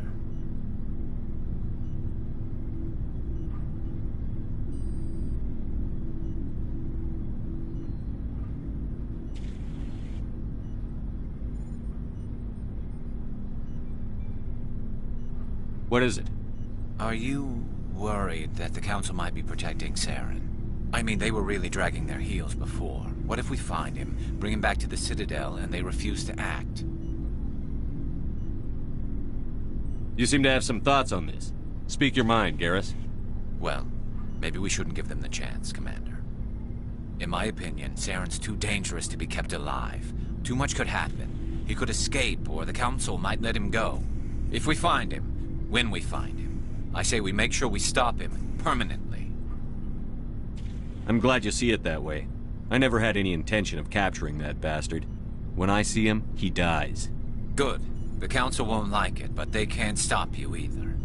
What is it? Are you worried that the Council might be protecting Saren? I mean, they were really dragging their heels before. What if we find him, bring him back to the Citadel, and they refuse to act? You seem to have some thoughts on this. Speak your mind, Garrus. Well, maybe we shouldn't give them the chance, Commander. In my opinion, Saren's too dangerous to be kept alive. Too much could happen. He could escape, or the Council might let him go. If we find him, when we find him, I say we make sure we stop him, permanently. I'm glad you see it that way. I never had any intention of capturing that bastard. When I see him, he dies. Good. The Council won't like it, but they can't stop you either.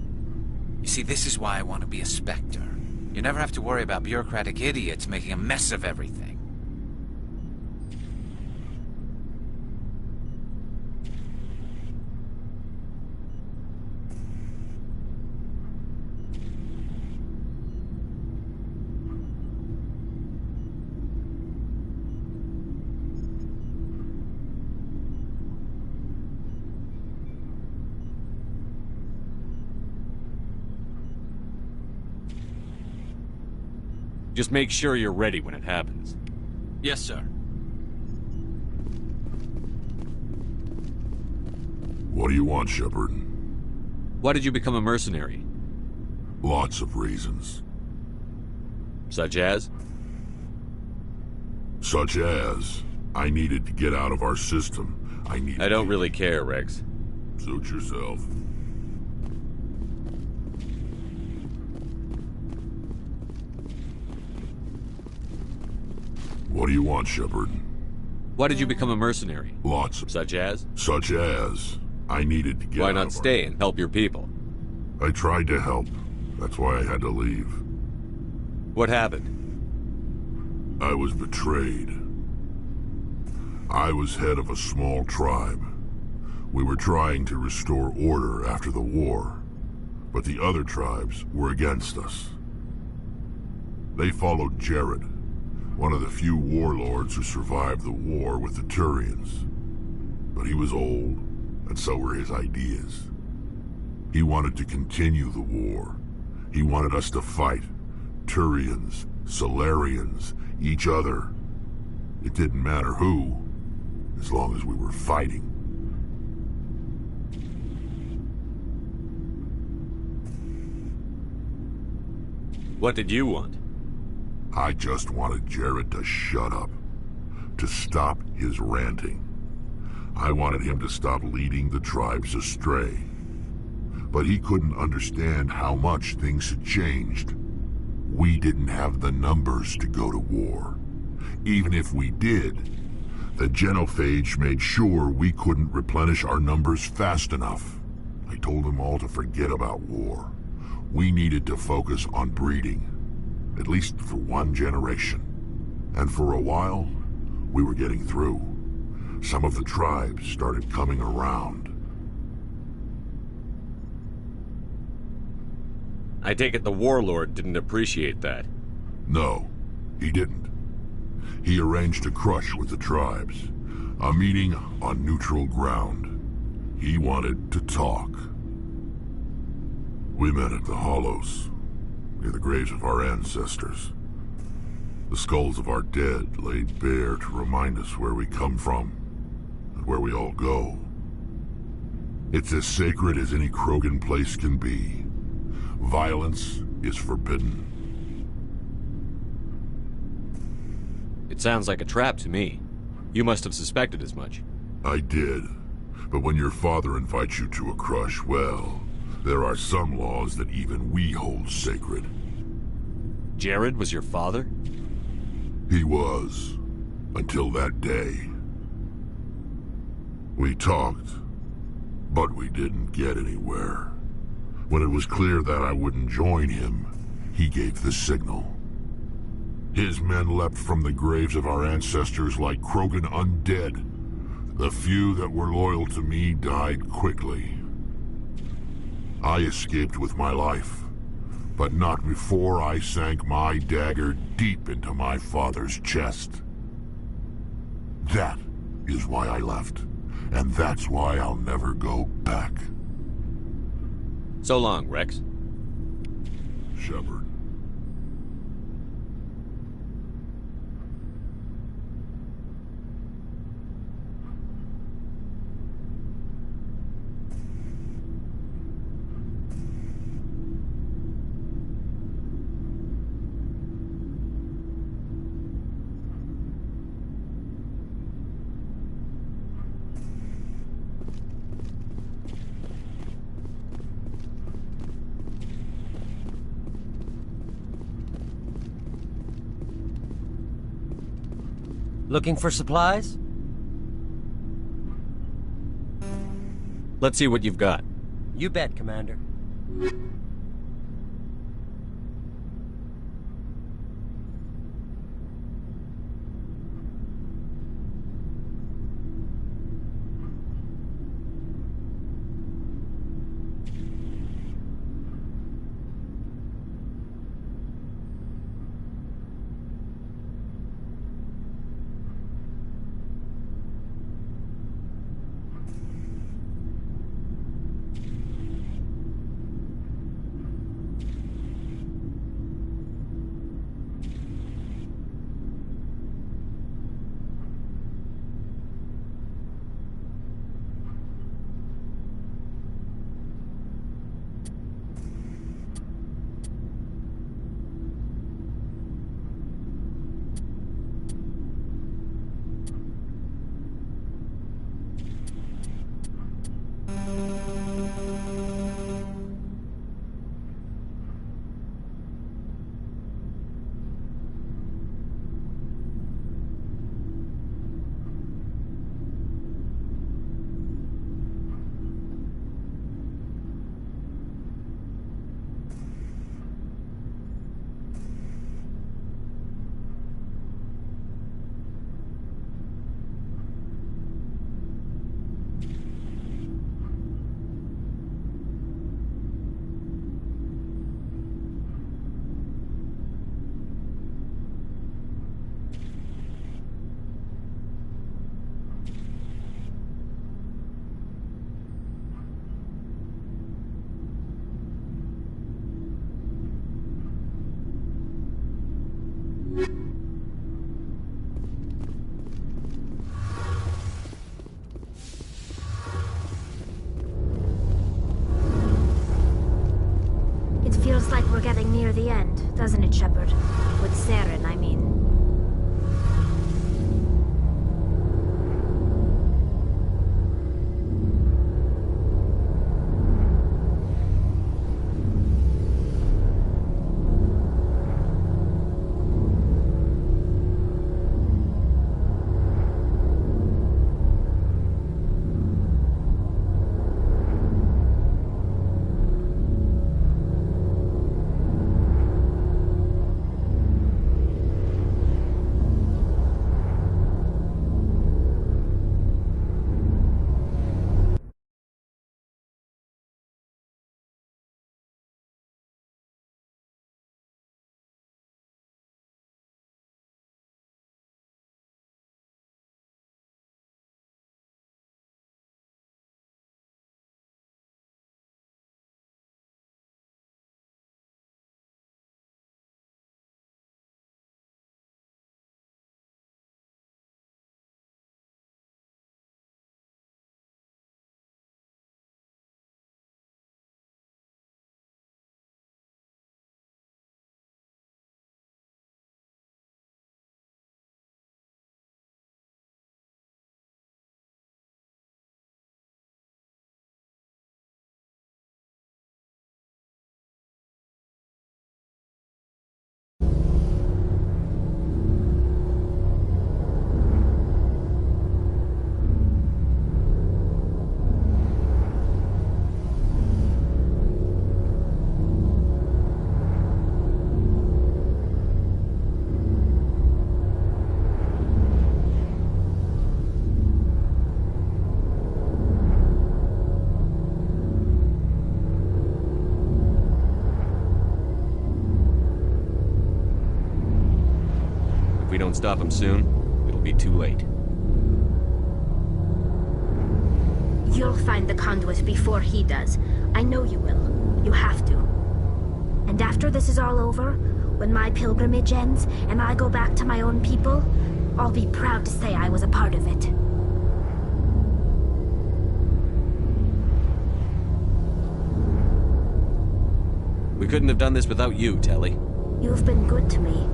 You see, this is why I want to be a Spectre. You never have to worry about bureaucratic idiots making a mess of everything. Just make sure you're ready when it happens. Yes, sir. What do you want, Shepard? Why did you become a mercenary? Lots of reasons. Such as? Such as, I needed to get out of our system. I don't really care, Rex. Suit yourself. What do you want, Shepard? Why did you become a mercenary? Lots of... Such as? Such as, I needed to get out. Why not stay and help your people? I tried to help. That's why I had to leave. What happened? I was betrayed. I was head of a small tribe. We were trying to restore order after the war, but the other tribes were against us. They followed Jared, one of the few warlords who survived the war with the Turians. But he was old, and so were his ideas. He wanted to continue the war. He wanted us to fight. Turians, Solarians, each other. It didn't matter who, as long as we were fighting. What did you want? I just wanted Jared to shut up, to stop his ranting. I wanted him to stop leading the tribes astray. But he couldn't understand how much things had changed. We didn't have the numbers to go to war. Even if we did, the Genophage made sure we couldn't replenish our numbers fast enough. I told them all to forget about war. We needed to focus on breeding. At least for one generation. And for a while, we were getting through. Some of the tribes started coming around. I take it the Warlord didn't appreciate that. No, he didn't. He arranged a crush with the tribes. A meeting on neutral ground. He wanted to talk. We met at the Hollows, near the graves of our ancestors. The skulls of our dead laid bare to remind us where we come from, and where we all go. It's as sacred as any Krogan place can be. Violence is forbidden. It sounds like a trap to me. You must have suspected as much. I did. But when your father invites you to a crush, well, there are some laws that even we hold sacred. Jared was your father? He was. Until that day. We talked, but we didn't get anywhere. When it was clear that I wouldn't join him, he gave the signal. His men leapt from the graves of our ancestors like Krogan undead. The few that were loyal to me died quickly. I escaped with my life, but not before I sank my dagger deep into my father's chest. That is why I left, and that's why I'll never go back. So long, Rex. Shepard. Looking for supplies? Let's see what you've got. You bet, Commander. Feels like we're getting near the end, doesn't it, Shepard? With Saren, I mean. we don't stop him soon, it'll be too late. You'll find the conduit before he does. I know you will. You have to. And after this is all over, when my pilgrimage ends and I go back to my own people, I'll be proud to say I was a part of it. We couldn't have done this without you, Telly. You've been good to me.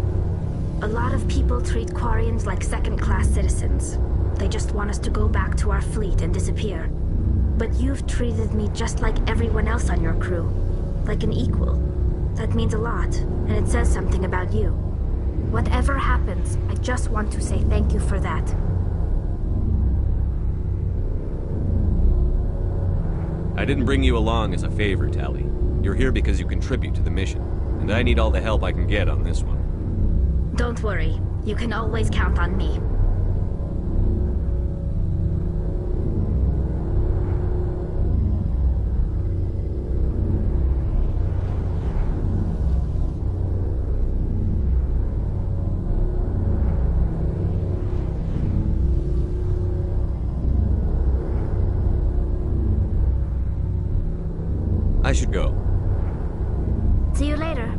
A lot of people treat Quarians like second-class citizens. They just want us to go back to our fleet and disappear. But you've treated me just like everyone else on your crew. Like an equal. That means a lot, and it says something about you. Whatever happens, I just want to say thank you for that. I didn't bring you along as a favor, Tally. You're here because you contribute to the mission, and I need all the help I can get on this one. Don't worry. You can always count on me. I should go. See you later.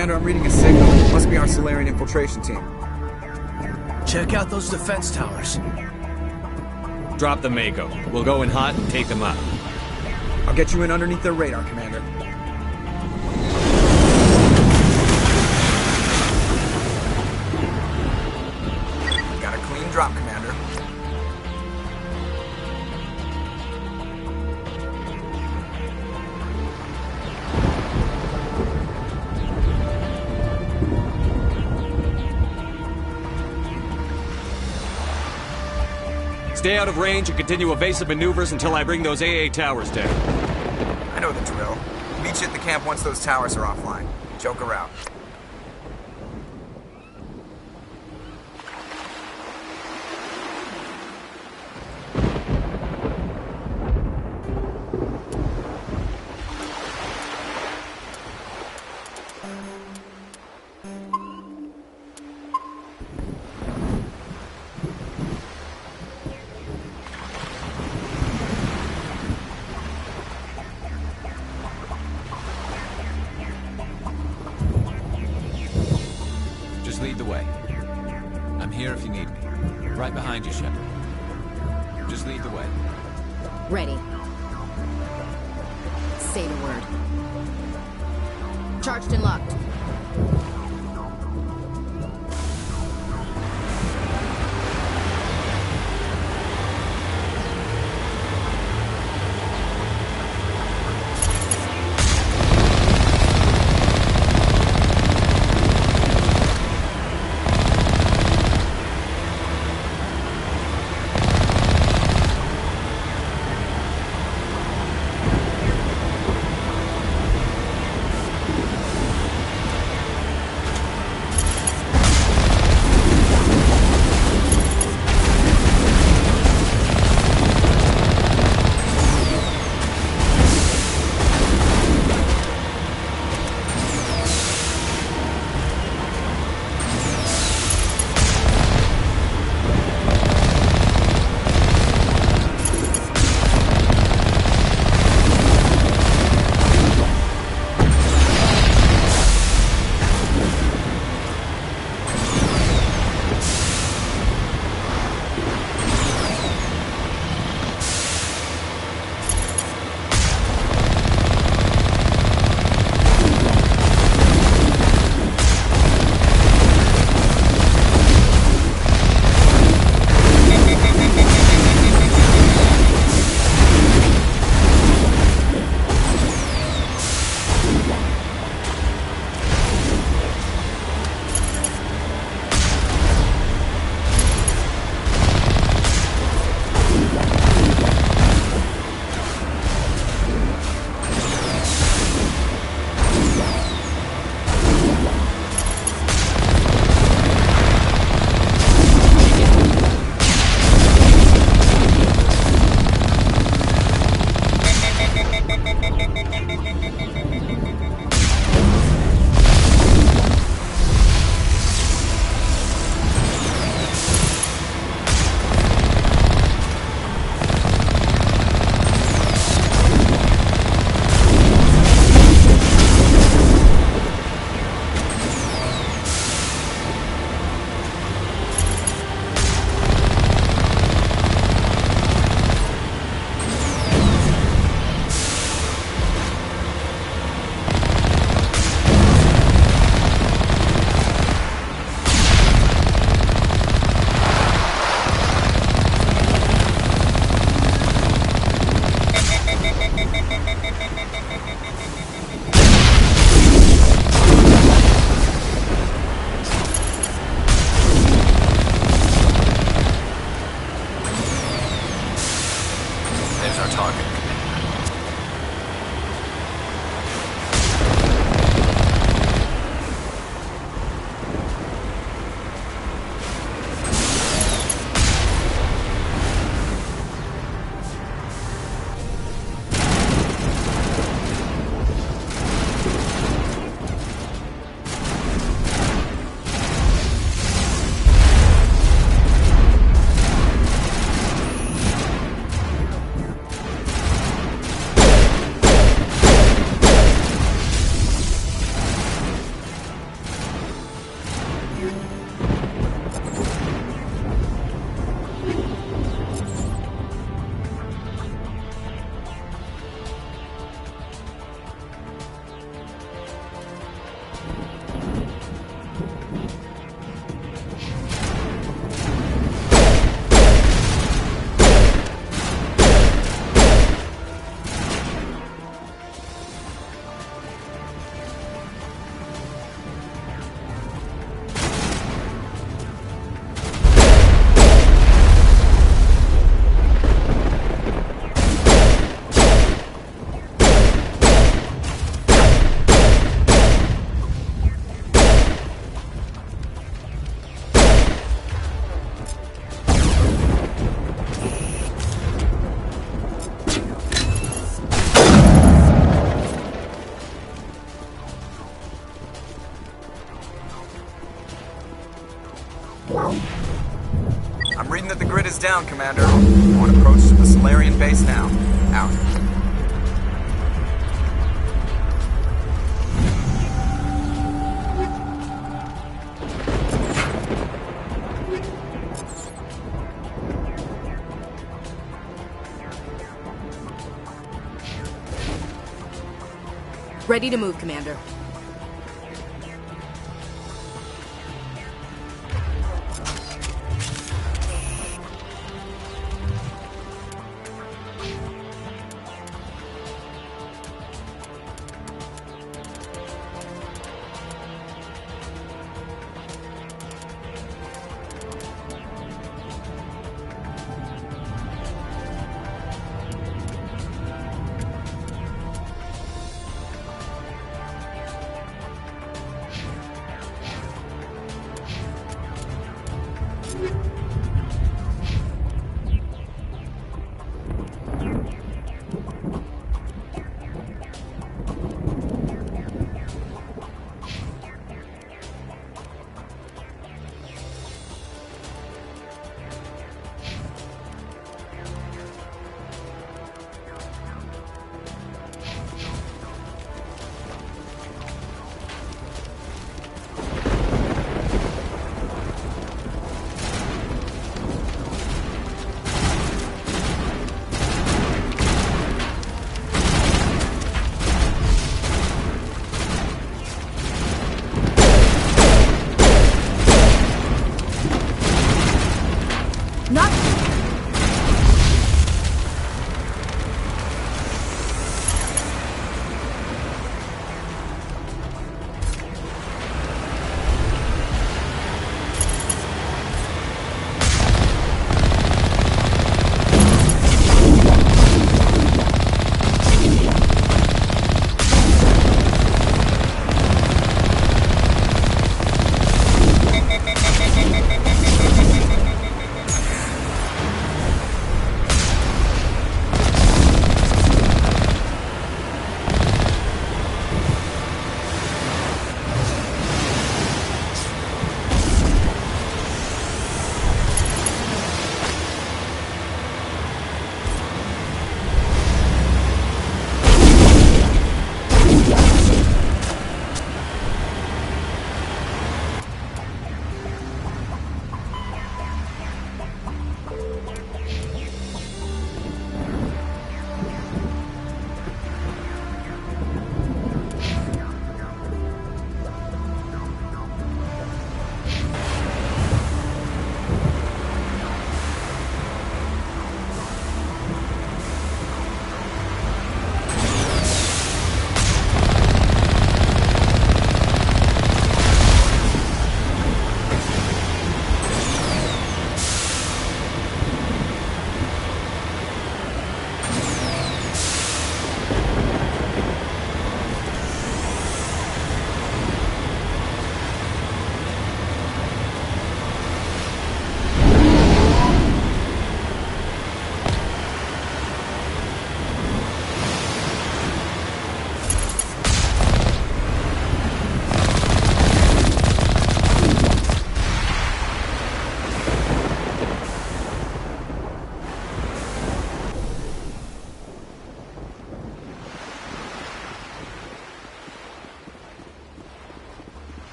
Commander, I'm reading a signal. Must be our Solarian infiltration team. Check out those defense towers. Drop the Mako. We'll go in hot and take them out. I'll get you in underneath their radar, Commander. Got a clean drop, Commander. Stay out of range and continue evasive maneuvers until I bring those AA towers down. I know the drill. Meet you at the camp once those towers are offline. Joker out. Lead the way. I'm here if you need me. Right behind you, Shepard. Just lead the way. Ready. Say the word. Charged and locked. down, Commander. On approach to the Solarian base now. Out. Ready to move, Commander.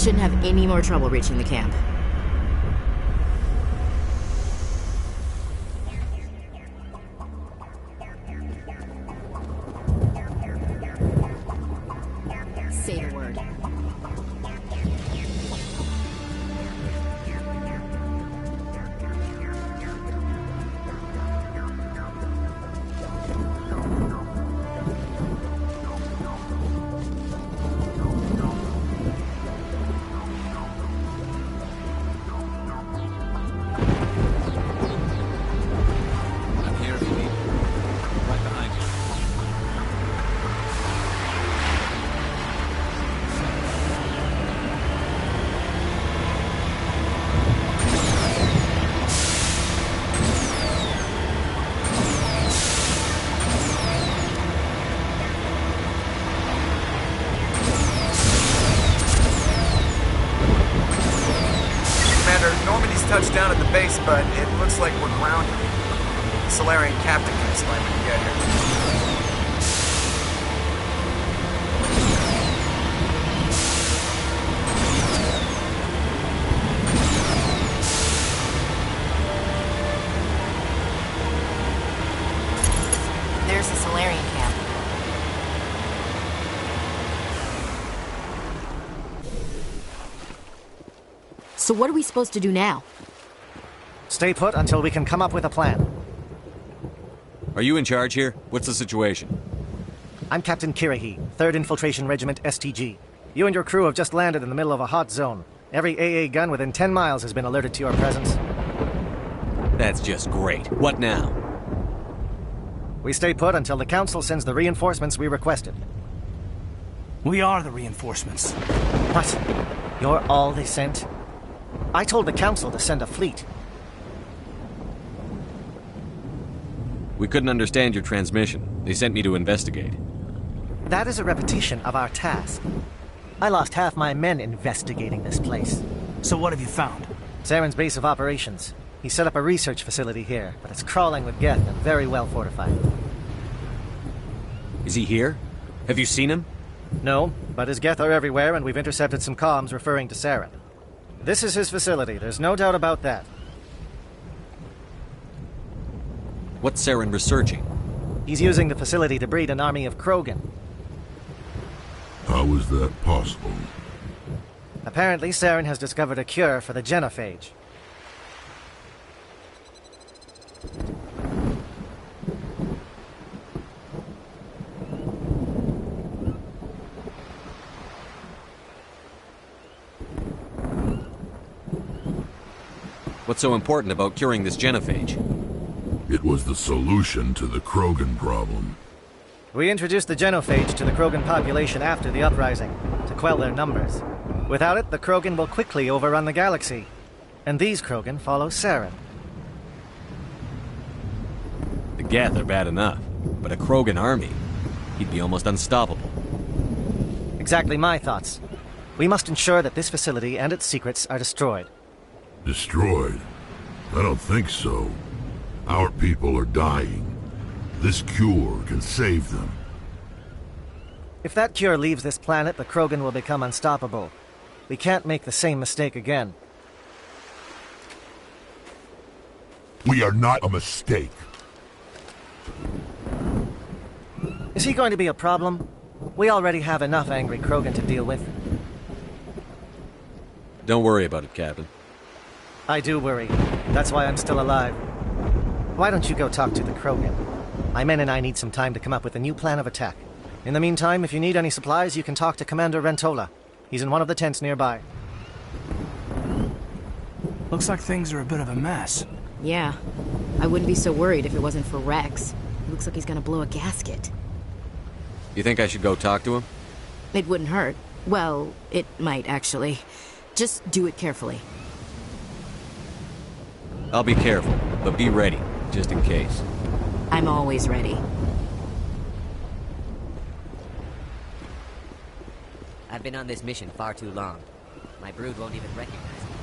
shouldn't have any more trouble reaching the camp. Say the word. Touchdown at the base, but it looks like we're grounded. The Solarian captain can explain when you get here. There's the Solarian camp. So what are we supposed to do now? Stay put until we can come up with a plan. Are you in charge here? What's the situation? I'm Captain Kirrahe, 3rd Infiltration Regiment STG. You and your crew have just landed in the middle of a hot zone. Every AA gun within 10 miles has been alerted to your presence. That's just great. What now? We stay put until the Council sends the reinforcements we requested. We are the reinforcements. What? You're all they sent? I told the Council to send a fleet. We couldn't understand your transmission. They sent me to investigate. That is a repetition of our task. I lost half my men investigating this place. So what have you found? Saren's base of operations. He set up a research facility here, but it's crawling with Geth and very well fortified. Is he here? Have you seen him? No, but his Geth are everywhere, and we've intercepted some comms referring to Saren. This is his facility, there's no doubt about that. What's Saren researching? He's using the facility to breed an army of Krogan. How is that possible? Apparently, Saren has discovered a cure for the genophage. What's so important about curing this genophage? It was the solution to the Krogan problem. We introduced the genophage to the Krogan population after the uprising, to quell their numbers. Without it, the Krogan will quickly overrun the galaxy. And these Krogan follow Saren. The Geth are bad enough, but a Krogan army, he'd be almost unstoppable. Exactly my thoughts. We must ensure that this facility and its secrets are destroyed. Destroyed? I don't think so. Our people are dying. This cure can save them. If that cure leaves this planet, the Krogan will become unstoppable. We can't make the same mistake again. We are not a mistake. Is he going to be a problem? We already have enough angry Krogan to deal with. Don't worry about it, Captain. I do worry. That's why I'm still alive. Why don't you go talk to the Krogan? My men and I need some time to come up with a new plan of attack. In the meantime, if you need any supplies, you can talk to Commander Rentola. He's in one of the tents nearby. Looks like things are a bit of a mess. Yeah. I wouldn't be so worried if it wasn't for Rex. Looks like he's gonna blow a gasket. You think I should go talk to him? It wouldn't hurt. Well, it might, actually. Just do it carefully. I'll be careful, but be ready, just in case. I'm always ready. I've been on this mission far too long. My brood won't even recognize me.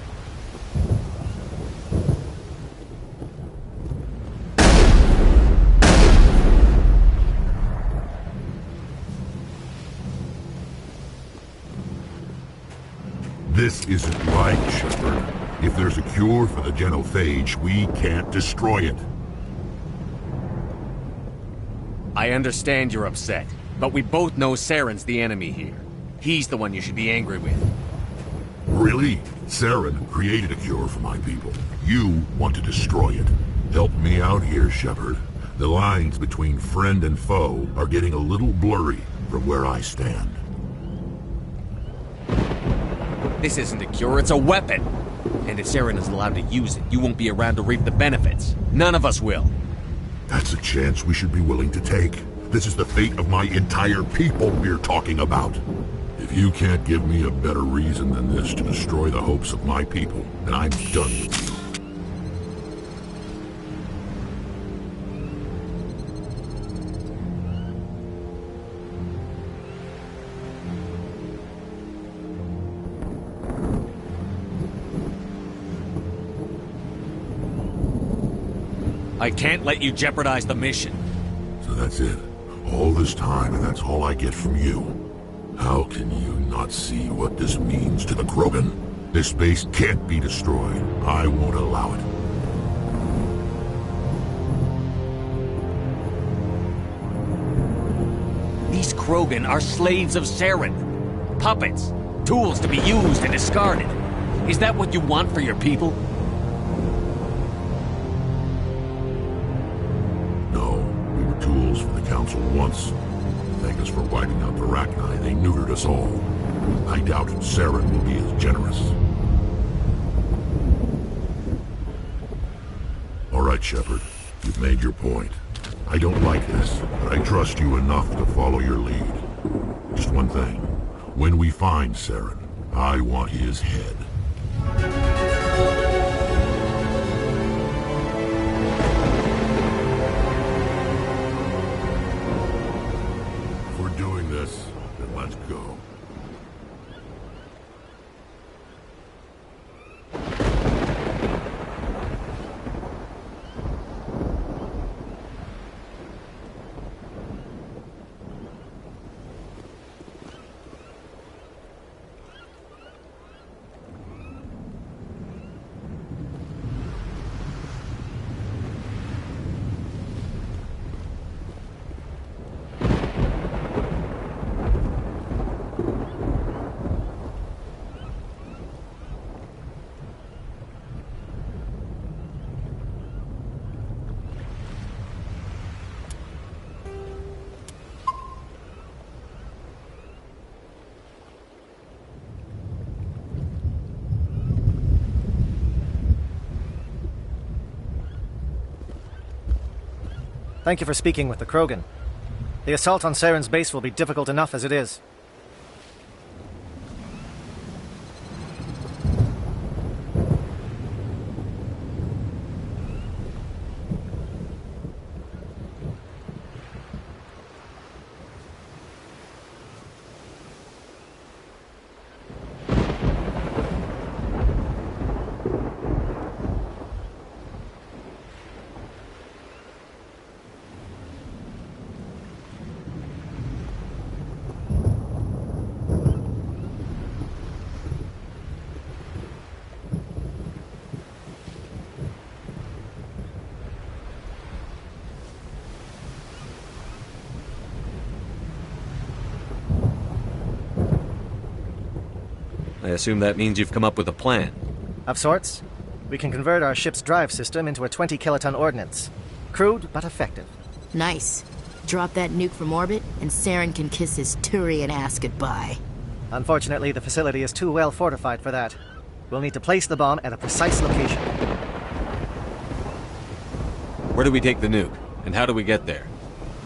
This isn't right, Shepard. If there's a cure for the genophage, we can't destroy it. I understand you're upset, but we both know Saren's the enemy here. He's the one you should be angry with. Really? Saren created a cure for my people. You want to destroy it. Help me out here, Shepard. The lines between friend and foe are getting a little blurry from where I stand. This isn't a cure, it's a weapon! And if Saren is allowed to use it, you won't be around to reap the benefits. None of us will. That's a chance we should be willing to take. This is the fate of my entire people we're talking about. If you can't give me a better reason than this to destroy the hopes of my people, then I'm done with you. I can't let you jeopardize the mission. So that's it. All this time, and that's all I get from you. How can you not see what this means to the Krogan? This base can't be destroyed. I won't allow it. These Krogan are slaves of Saren. Puppets. Tools to be used and discarded. Is that what you want for your people? Tools for the Council once. Thank us for wiping out the Rachni. They neutered us all. I doubt Saren will be as generous. All right, Shepard. You've made your point. I don't like this, but I trust you enough to follow your lead. Just one thing. When we find Saren, I want his head. Then let's go. Thank you for speaking with the Krogan. The assault on Saren's base will be difficult enough as it is. I assume that means you've come up with a plan. Of sorts. We can convert our ship's drive system into a 20-kiloton ordnance. Crude, but effective. Nice. Drop that nuke from orbit, and Saren can kiss his Turian ass goodbye. Unfortunately, the facility is too well fortified for that. We'll need to place the bomb at a precise location. Where do we take the nuke? And how do we get there?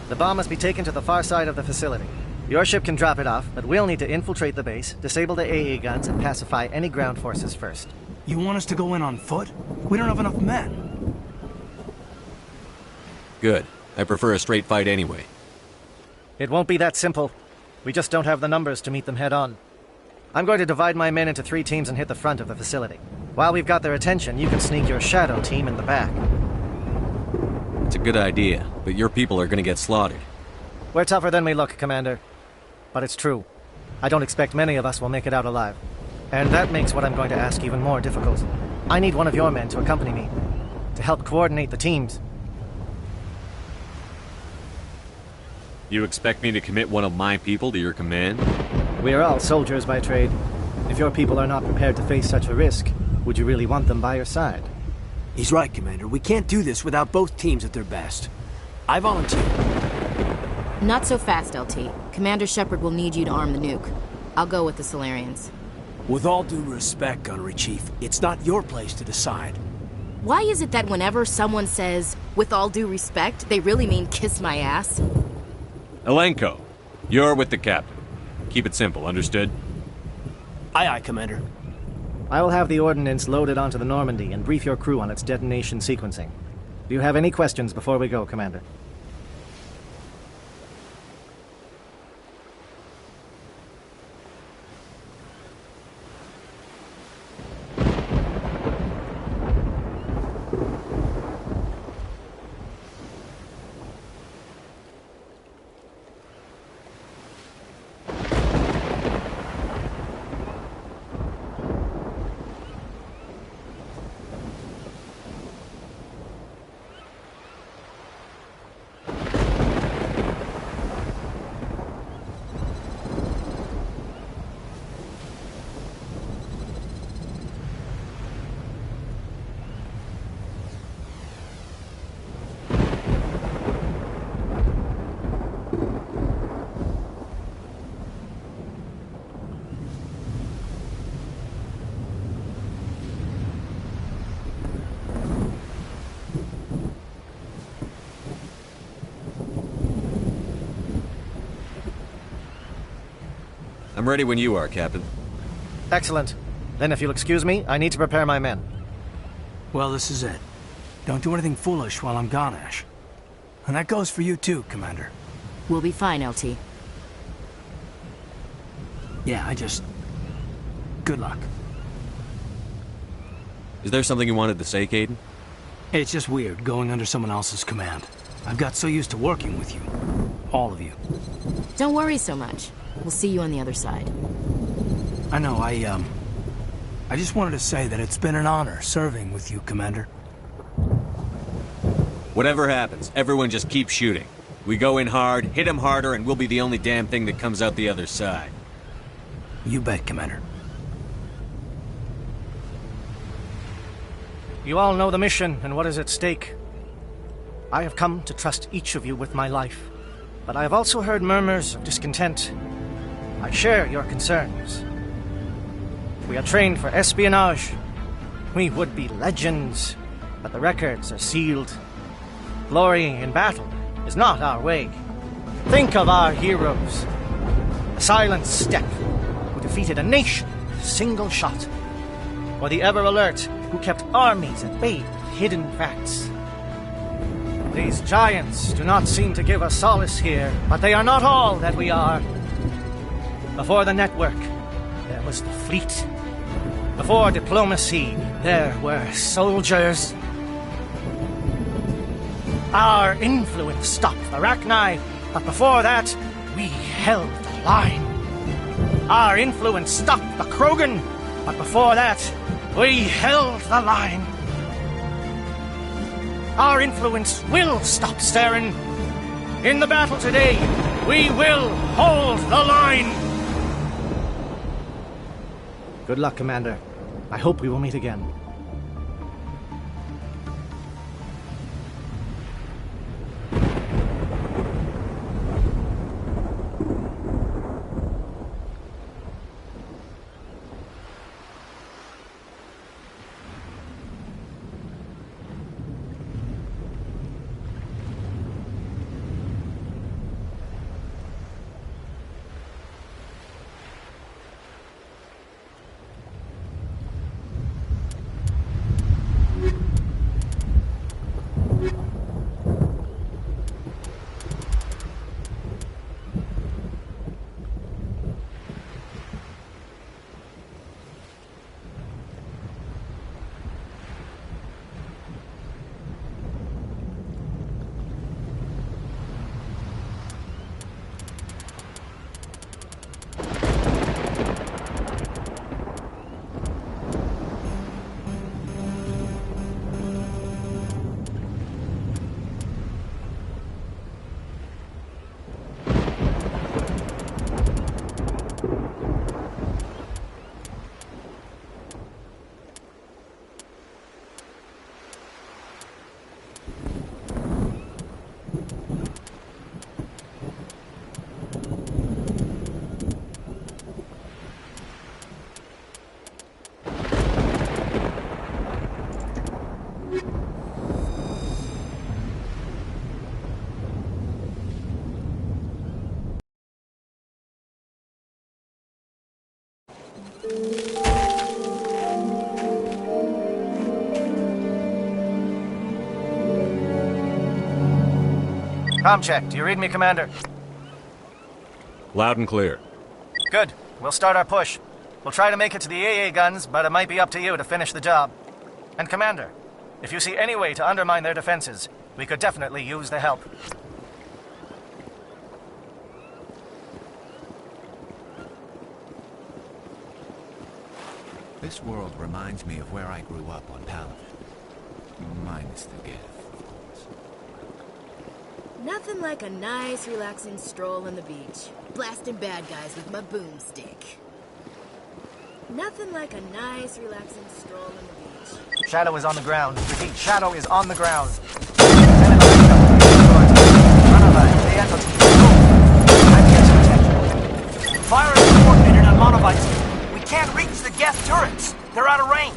The bomb must be taken to the far side of the facility. Your ship can drop it off, but we'll need to infiltrate the base, disable the AA guns, and pacify any ground forces first. You want us to go in on foot? We don't have enough men. Good. I prefer a straight fight anyway. It won't be that simple. We just don't have the numbers to meet them head-on. I'm going to divide my men into 3 teams and hit the front of the facility. While we've got their attention, you can sneak your shadow team in the back. It's a good idea, but your people are going to get slaughtered. We're tougher than we look, Commander. But it's true. I don't expect many of us will make it out alive. And that makes what I'm going to ask even more difficult. I need one of your men to accompany me, to help coordinate the teams. You expect me to commit one of my people to your command? We are all soldiers by trade. If your people are not prepared to face such a risk, would you really want them by your side? He's right, Commander. We can't do this without both teams at their best. I volunteer. Not so fast, LT. Commander Shepard will need you to arm the nuke. I'll go with the Solarians. With all due respect, Gunnery Chief, it's not your place to decide. Why is it that whenever someone says, with all due respect, they really mean kiss my ass? Alenko, you're with the captain. Keep it simple, understood? Aye, aye, Commander. I will have the ordnance loaded onto the Normandy and brief your crew on its detonation sequencing. Do you have any questions before we go, Commander? I'm ready when you are, Captain. Excellent. Then if you'll excuse me, I need to prepare my men. Well, this is it. Don't do anything foolish while I'm gone, Ash. And that goes for you too, Commander. We'll be fine, LT. Yeah, good luck. Is there something you wanted to say, Kaidan? It's just weird going under someone else's command. I've got so used to working with you. All of you. Don't worry so much. We'll see you on the other side. I know, I just wanted to say that it's been an honor serving with you, Commander. Whatever happens, everyone just keep shooting. We go in hard, hit them harder, and we'll be the only damn thing that comes out the other side. You bet, Commander. You all know the mission and what is at stake. I have come to trust each of you with my life, but I have also heard murmurs of discontent. I share your concerns. We are trained for espionage. We would be legends, but the records are sealed. Glory in battle is not our way. Think of our heroes. The silent step who defeated a nation with a single shot. Or the ever-alert who kept armies at bay with hidden facts. These giants do not seem to give us solace here, but they are not all that we are. Before the network, there was the fleet. Before diplomacy, there were soldiers. Our influence stopped the Rachni, but before that, we held the line. Our influence stopped the Krogan, but before that, we held the line. Our influence will stop Saren. In the battle today, we will hold the line. Good luck, Commander. I hope we will meet again. Comm check. Do you read me, Commander? Loud and clear. Good. We'll start our push. We'll try to make it to the AA guns, but it might be up to you to finish the job. And Commander, if you see any way to undermine their defenses, we could definitely use the help. This world reminds me of where I grew up on Palaven. Minus the gift. Nothing like a nice, relaxing stroll on the beach. Blasting bad guys with my boomstick. Nothing like a nice, relaxing stroll on the beach. Shadow is on the ground. Repeat, Shadow is on the ground. Fire is coordinated on Monobites. We can't reach the Geth turrets. They're out of range.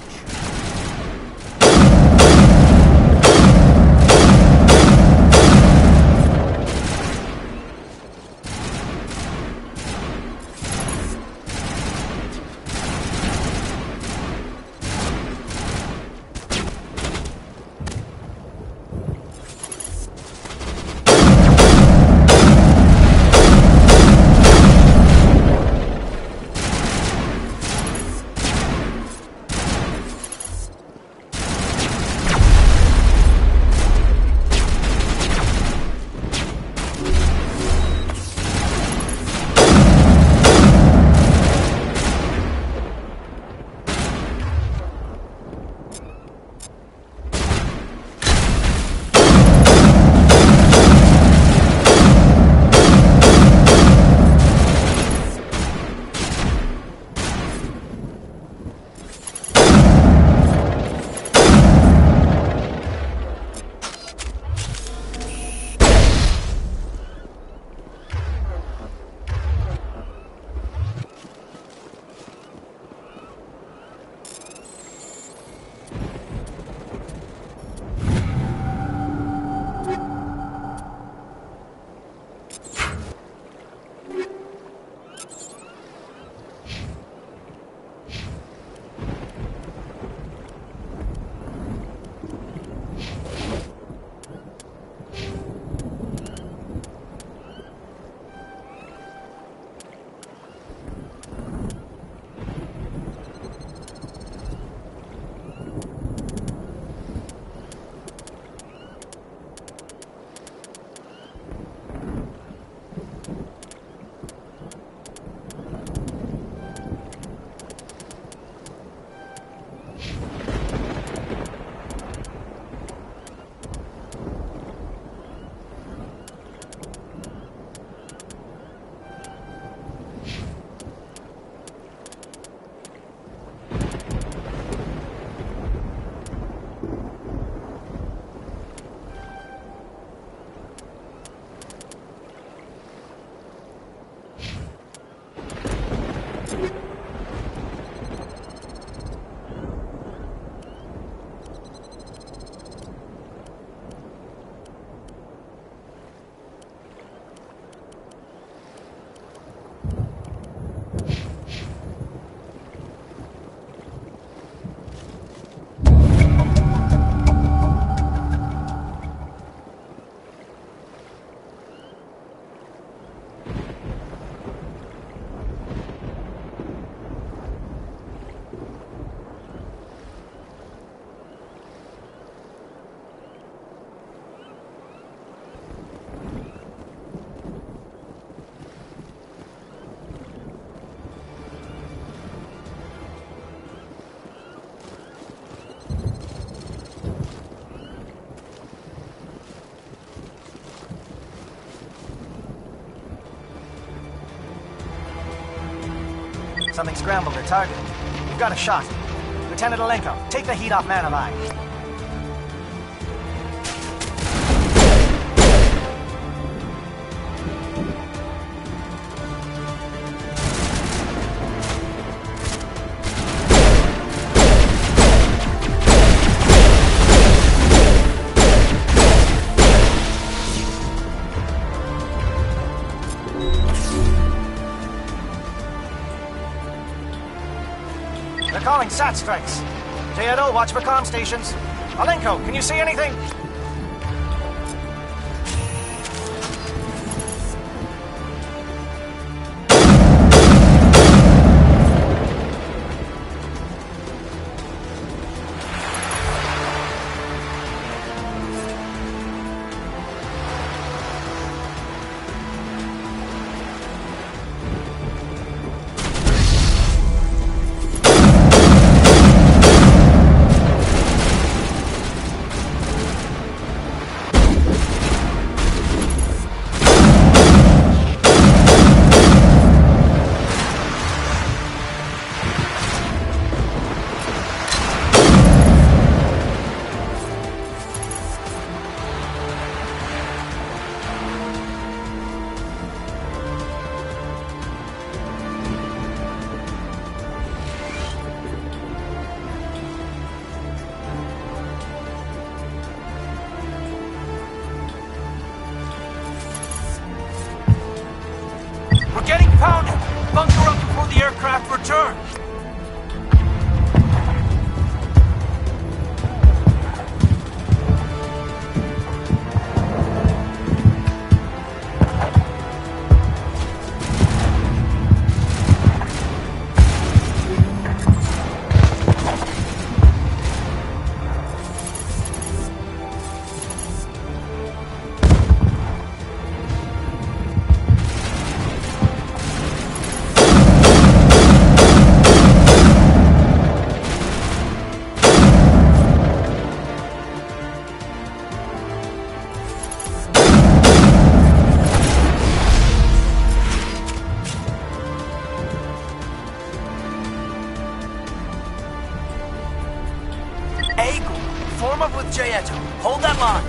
Something scrambled their target. We've got a shot. Lieutenant Alenko, take the heat off Manobai. They're calling SAT strikes. J-Edo, watch for comm stations. Alenko, can you see anything? We're getting pounded! Bunker up before the aircraft return! Form up with J-Edo. Hold that line.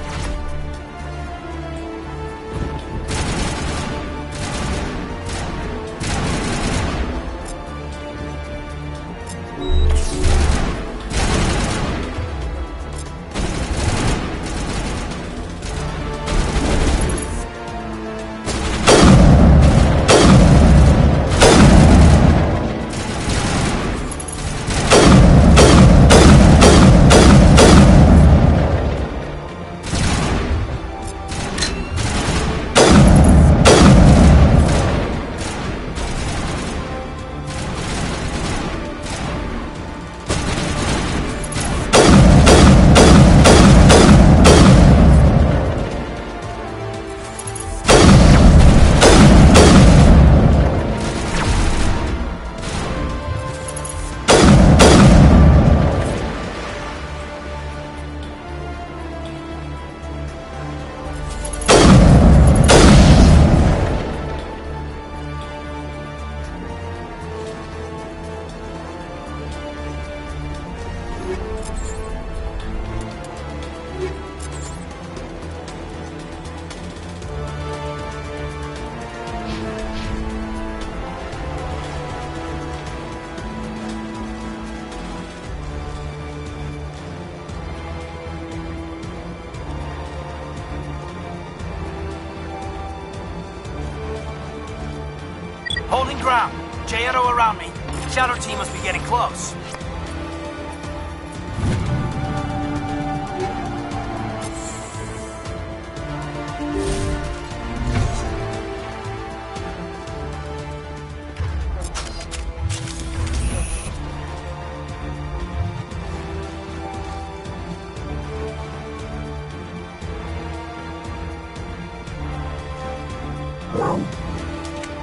Holding ground. J-Edo around me. Shadow team must be getting close.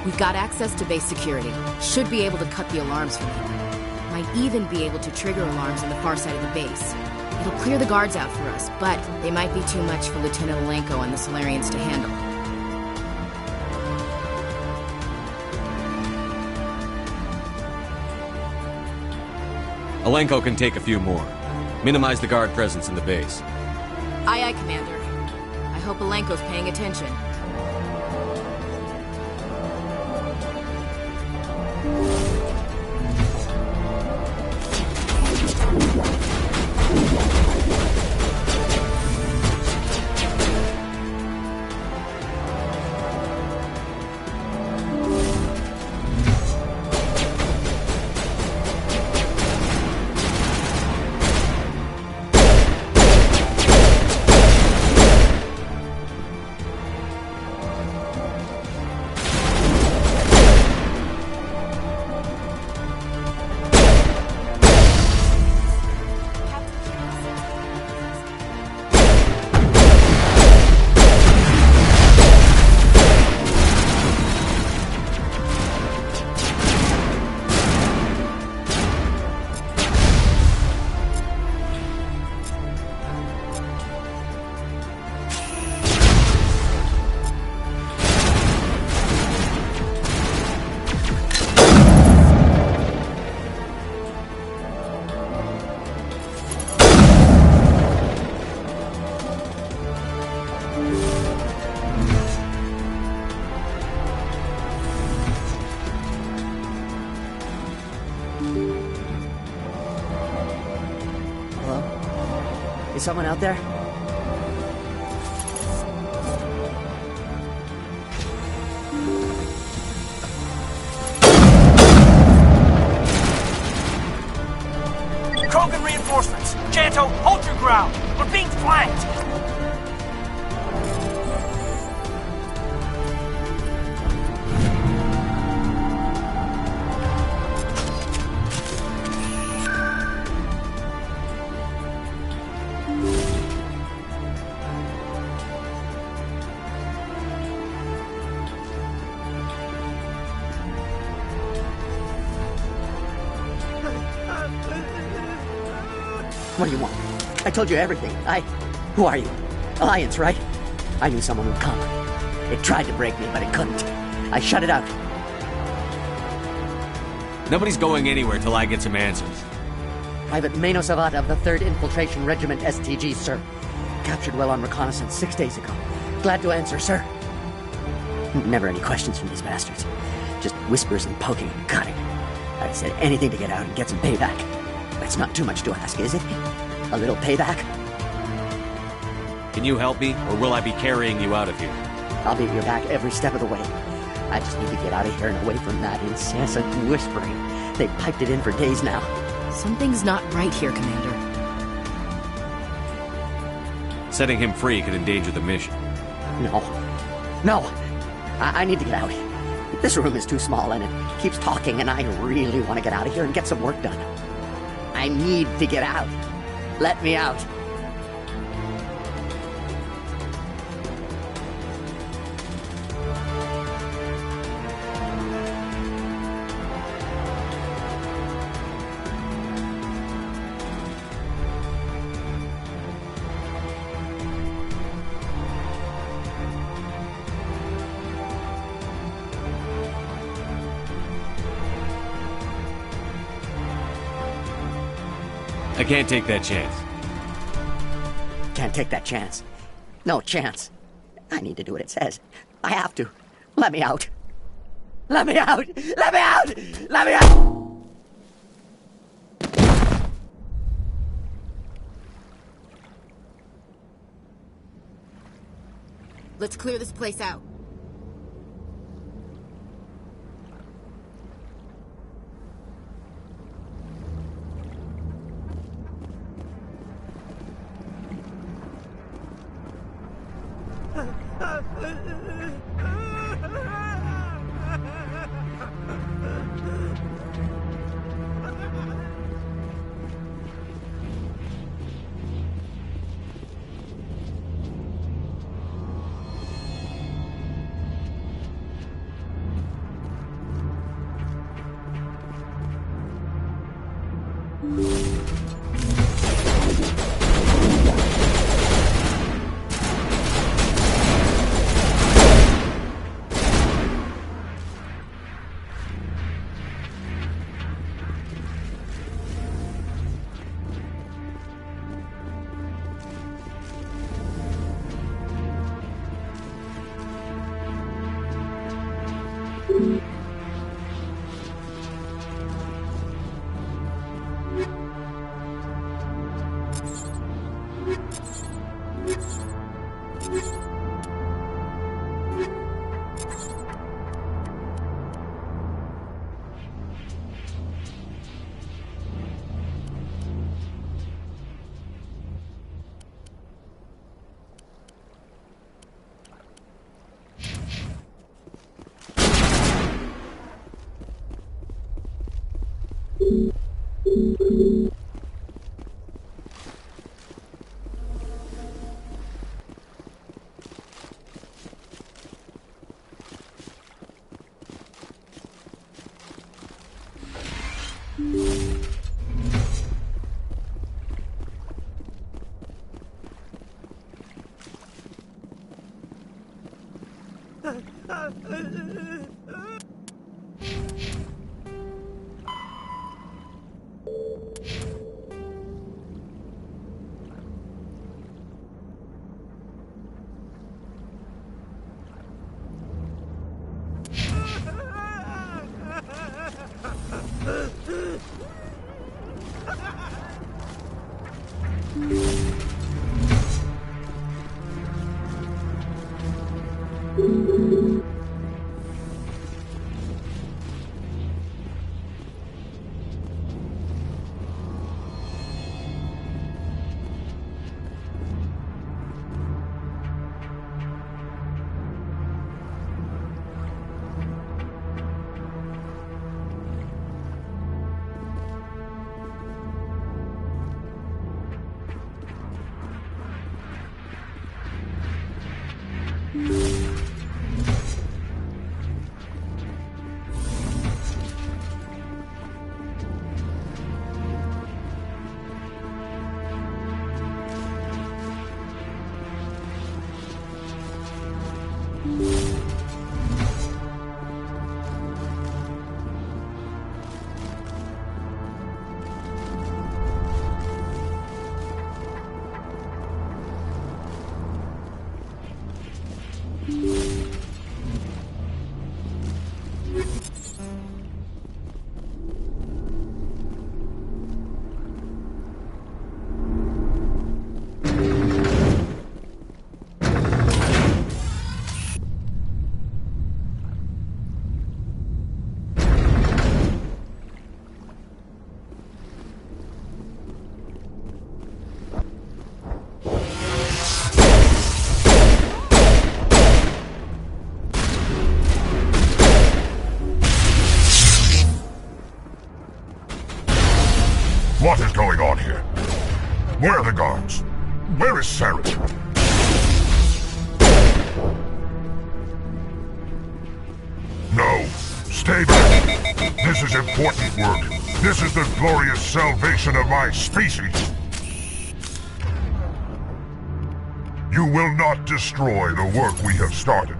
We've got access to base security. Should be able to cut the alarms from here. Might even be able to trigger alarms on the far side of the base. It'll clear the guards out for us, but they might be too much for Lieutenant Alenko and the Solarians to handle. Alenko can take a few more. Minimize the guard presence in the base. Aye, aye, Commander. I hope Alenko's paying attention. Is someone out there? Krogan reinforcements! Janto, hold your ground! We're being flanked! What do you want? I told you everything. Who are you? Alliance, right? I knew someone would come. It tried to break me, but it couldn't. I shut it out. Nobody's going anywhere till I get some answers. Private Mano Savat of the 3rd Infiltration Regiment STG, sir. Captured well on reconnaissance 6 days ago. Glad to answer, sir. Never any questions from these bastards. Just whispers and poking and cutting. I'd said anything to get out and get some payback. That's not too much to ask, is it? A little payback? Can you help me, or will I be carrying you out of here? I'll be at your back every step of the way. I just need to get out of here and away from that incessant whispering. They've piped it in for days now. Something's not right here, Commander. Setting him free could endanger the mission. No. I need to get out. This room is too small and it keeps talking, and I really want to get out of here and get some work done. I need to get out. Let me out. I can't take that chance. Can't take that chance. No chance. I need to do what it says. I have to. Let me out. Let me out! Let me out! Let me out! Let's clear this place out. What is going on here? Where are the guards? Where is Saren? No. Stay back. This is important work. This is the glorious salvation of my species. You will not destroy the work we have started.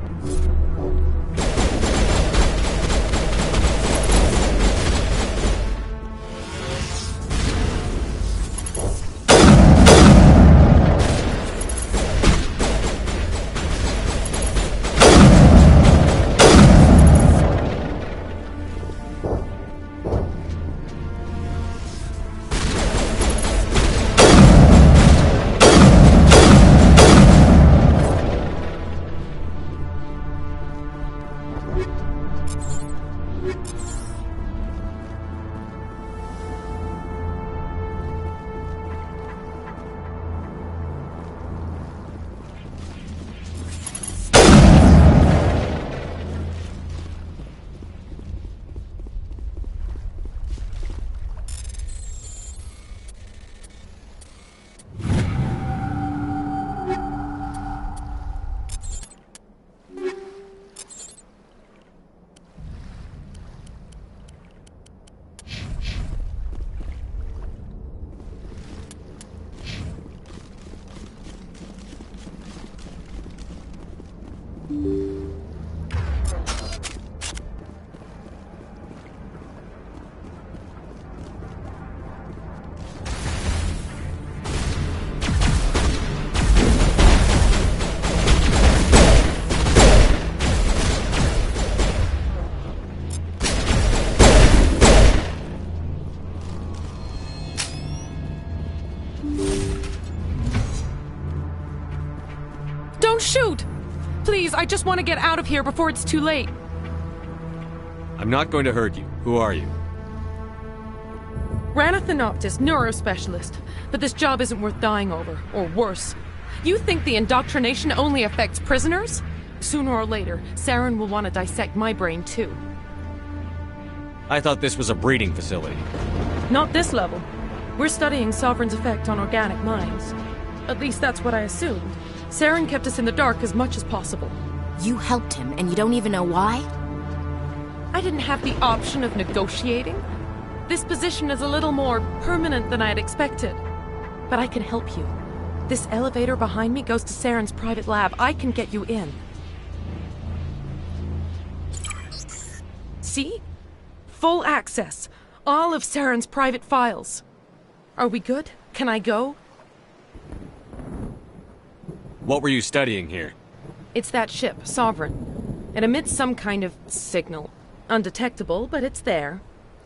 Don't shoot! Please, I just want to get out of here before it's too late. I'm not going to hurt you. Who are you? Rana Thanoptis, neurospecialist. But this job isn't worth dying over, or worse. You think the indoctrination only affects prisoners? Sooner or later, Saren will want to dissect my brain too. I thought this was a breeding facility. Not this level. We're studying Sovereign's effect on organic minds. At least that's what I assumed. Saren kept us in the dark as much as possible. You helped him, and you don't even know why? I didn't have the option of negotiating. This position is a little more permanent than I had expected. But I can help you. This elevator behind me goes to Saren's private lab. I can get you in. See? Full access. All of Saren's private files. Are we good? Can I go? What were you studying here? It's that ship, Sovereign. It emits some kind of signal. Undetectable, but it's there.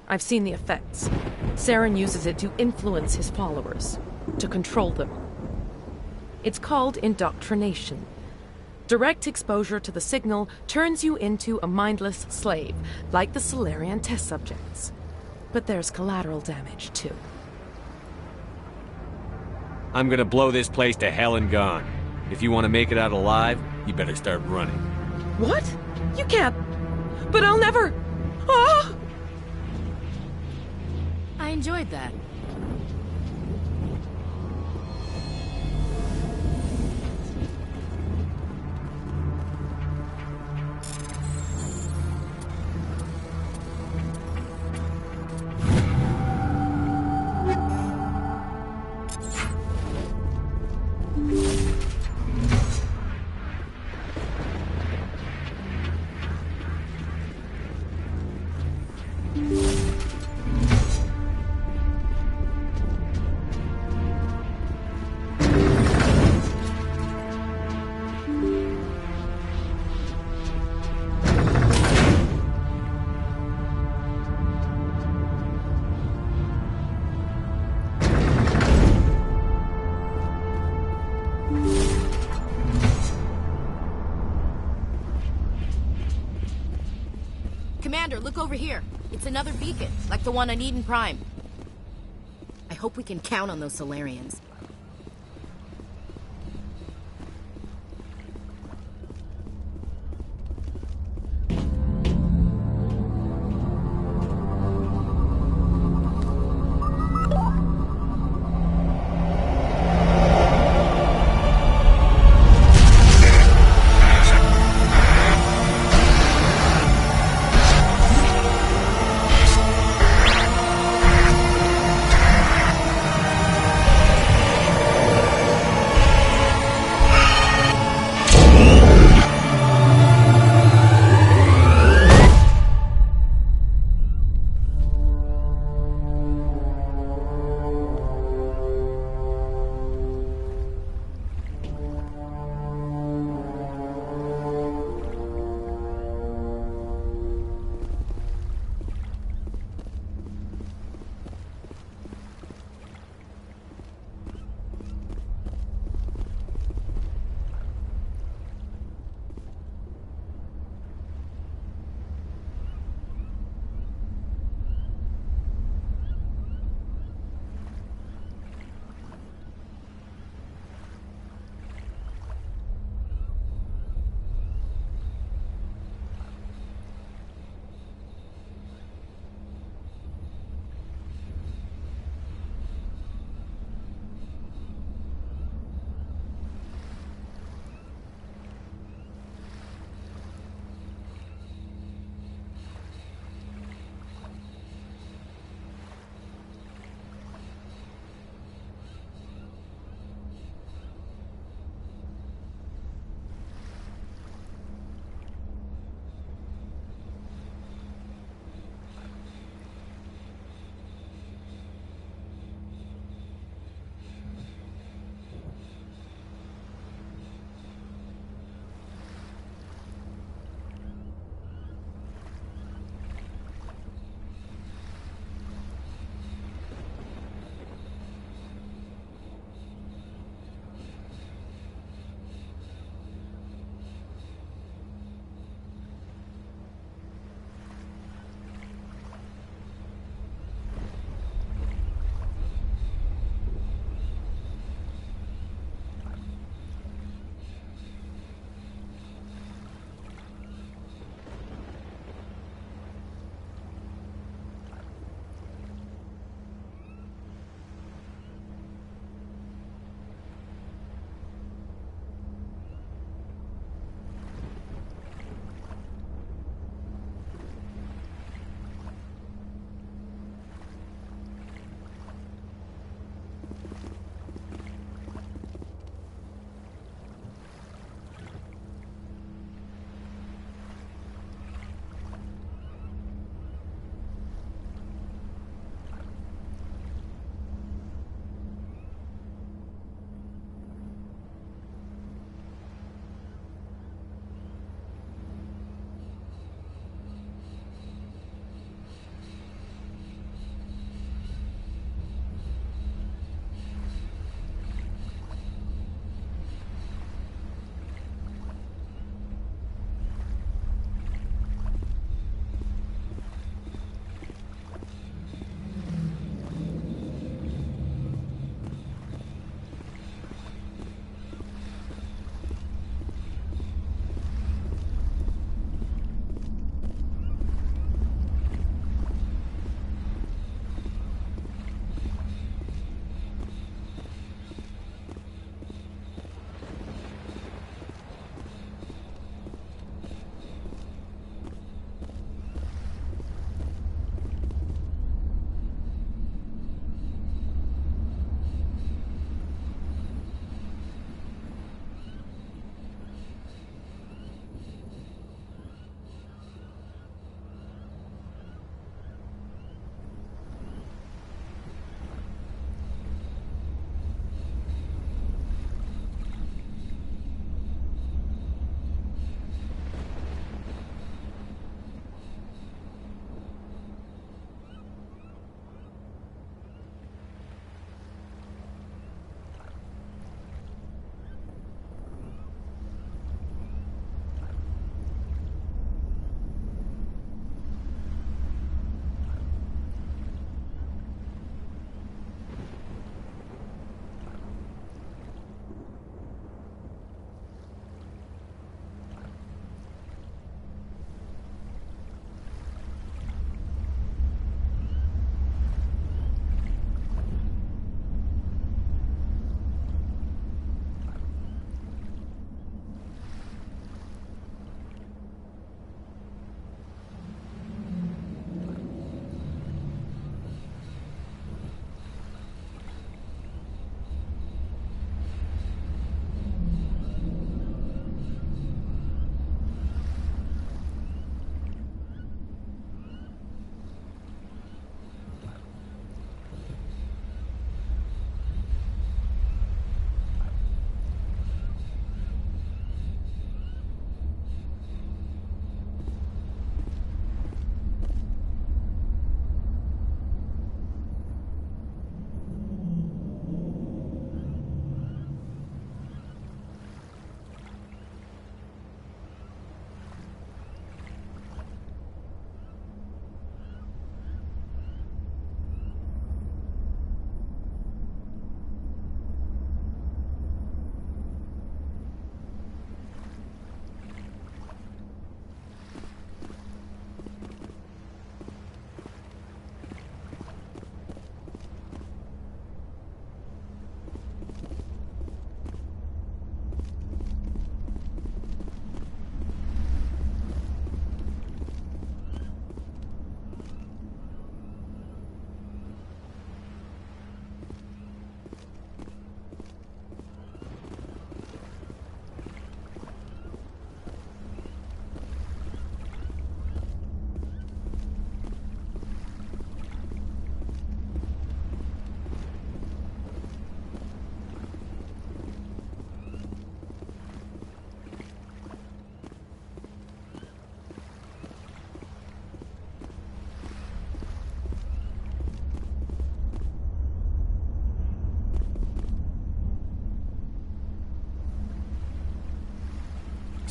I've seen the effects. Saren uses it to influence his followers, to control them. It's called indoctrination. Direct exposure to the signal turns you into a mindless slave, like the Salarian test subjects. But there's collateral damage, too. I'm gonna blow this place to hell and gone. If you want to make it out alive, you better start running. What? You can't. But I'll never. Ah! I enjoyed that. Commander, look over here. It's another beacon, like the one on Eden Prime. I hope we can count on those Salarians.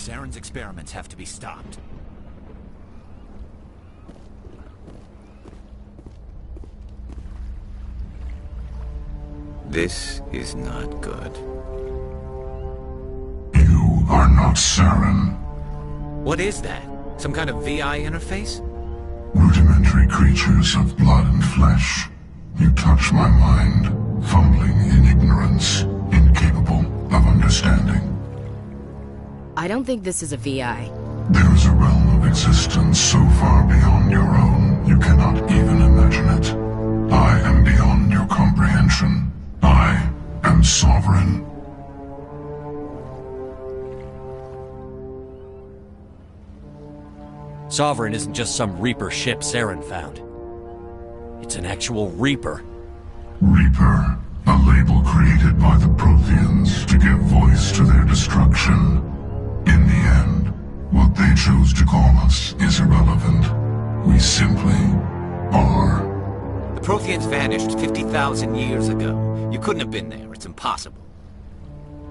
Saren's experiments have to be stopped. This is not good. You are not Saren. What is that? Some kind of VI interface? Rudimentary creatures of blood and flesh. You touch my mind, fumbling in ignorance, incapable of understanding. I don't think this is a VI. There is a realm of existence so far beyond your own, you cannot even imagine it. I am beyond your comprehension. I am sovereign. Sovereign isn't just some Reaper ship Saren found. It's an actual Reaper. Reaper, a label created by the Protheans to give voice to their destruction. In the end, what they chose to call us is irrelevant. We simply are. The Protheans vanished 50,000 years ago. You couldn't have been there. It's impossible.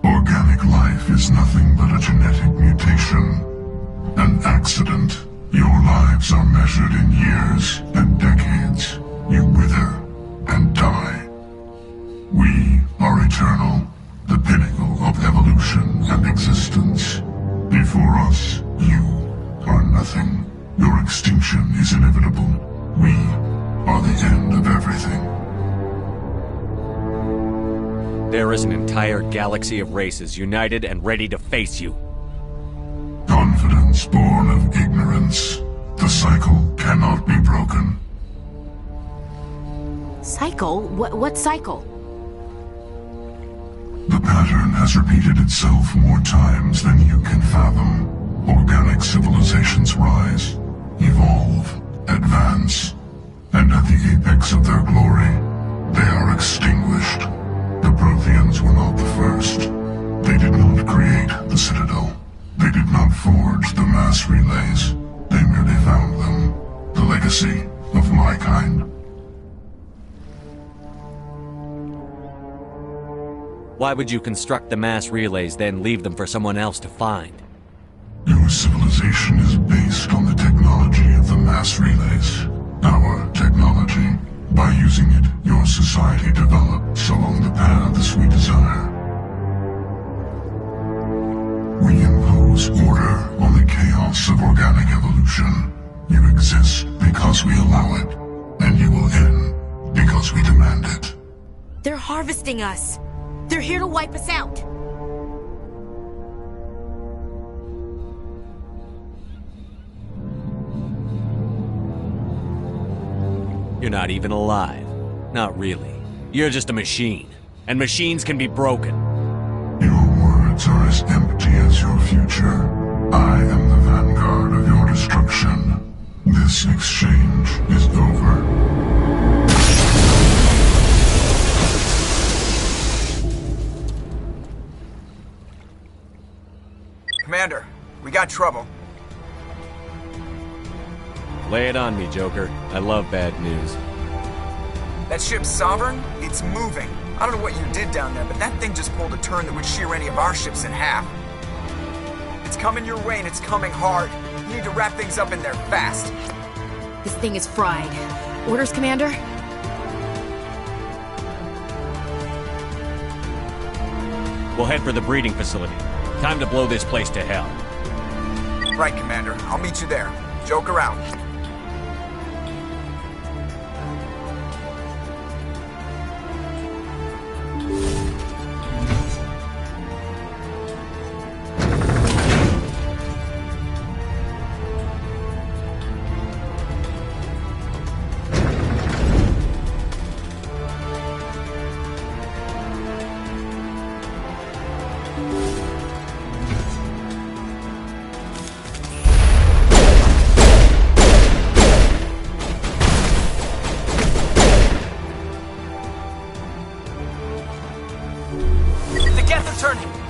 Organic life is nothing but a genetic mutation. An accident. Your lives are measured in years and decades. You wither and die. We are eternal, the pinnacle of evolution and existence. Before us, you are nothing. Your extinction is inevitable. We are the end of everything. There is an entire galaxy of races united and ready to face you. Confidence born of ignorance. The cycle cannot be broken. Cycle? What cycle? The pattern has repeated itself more times than you can fathom. Organic civilizations rise, evolve, advance, and at the apex of their glory, they are extinguished. The Protheans were not the first. They did not create the Citadel. They did not forge the mass relays. They merely found them. The legacy of my kind. Why would you construct the mass relays, then leave them for someone else to find? Your civilization is based on the technology of the mass relays. Our technology. By using it, your society develops along the paths we desire. We impose order on the chaos of organic evolution. You exist because we allow it, and you will end because we demand it. They're harvesting us. They're here to wipe us out. You're not even alive. Not really. You're just a machine. And machines can be broken. Your words are as empty as your future. I am the vanguard of your destruction. This exchange is over. Commander, we got trouble. Lay it on me, Joker. I love bad news. That ship's Sovereign? It's moving. I don't know what you did down there, but that thing just pulled a turn that would shear any of our ships in half. It's coming your way, and it's coming hard. You need to wrap things up in there fast. This thing is fried. Orders, Commander? We'll head for the breeding facility. Time to blow this place to hell. Right, Commander. I'll meet you there. Joker out.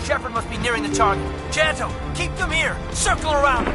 Shepard must be nearing the target. Janto, keep them here! Circle around!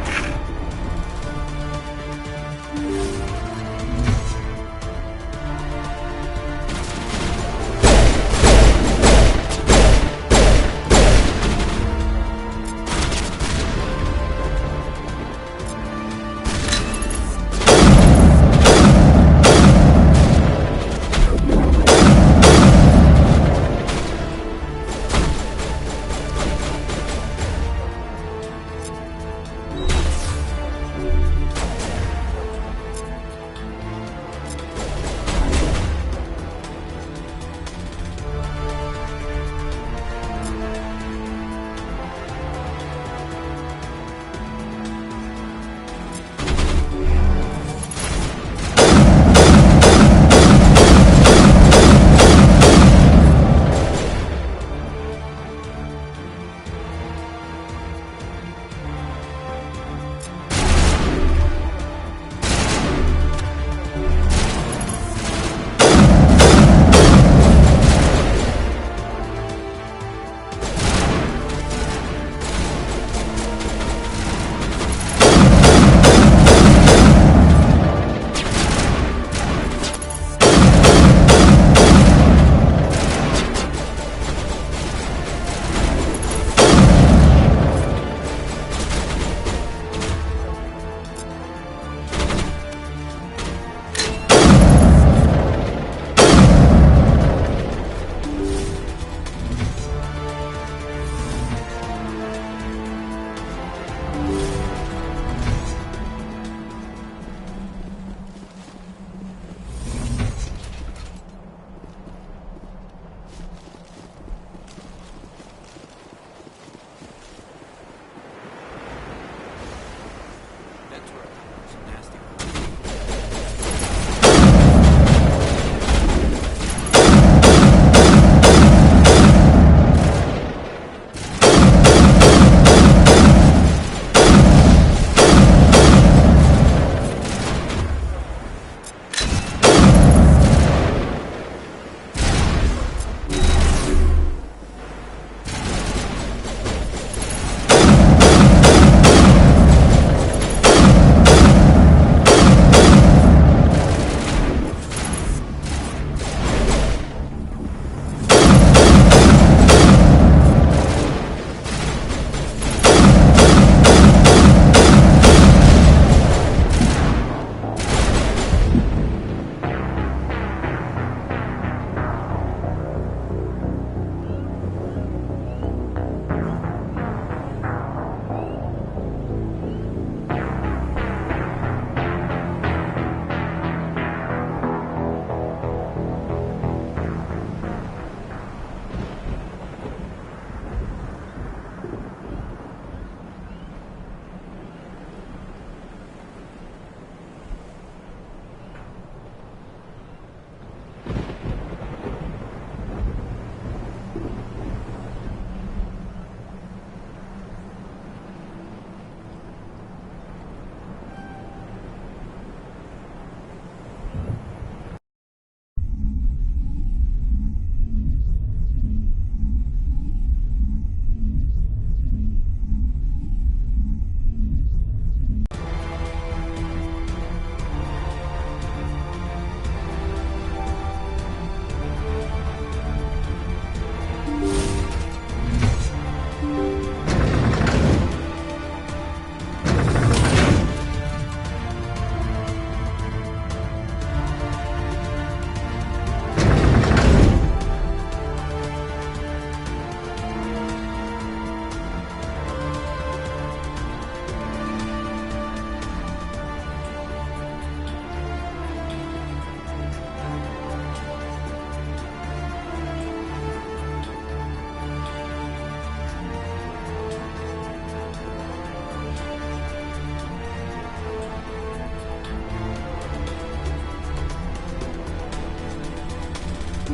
The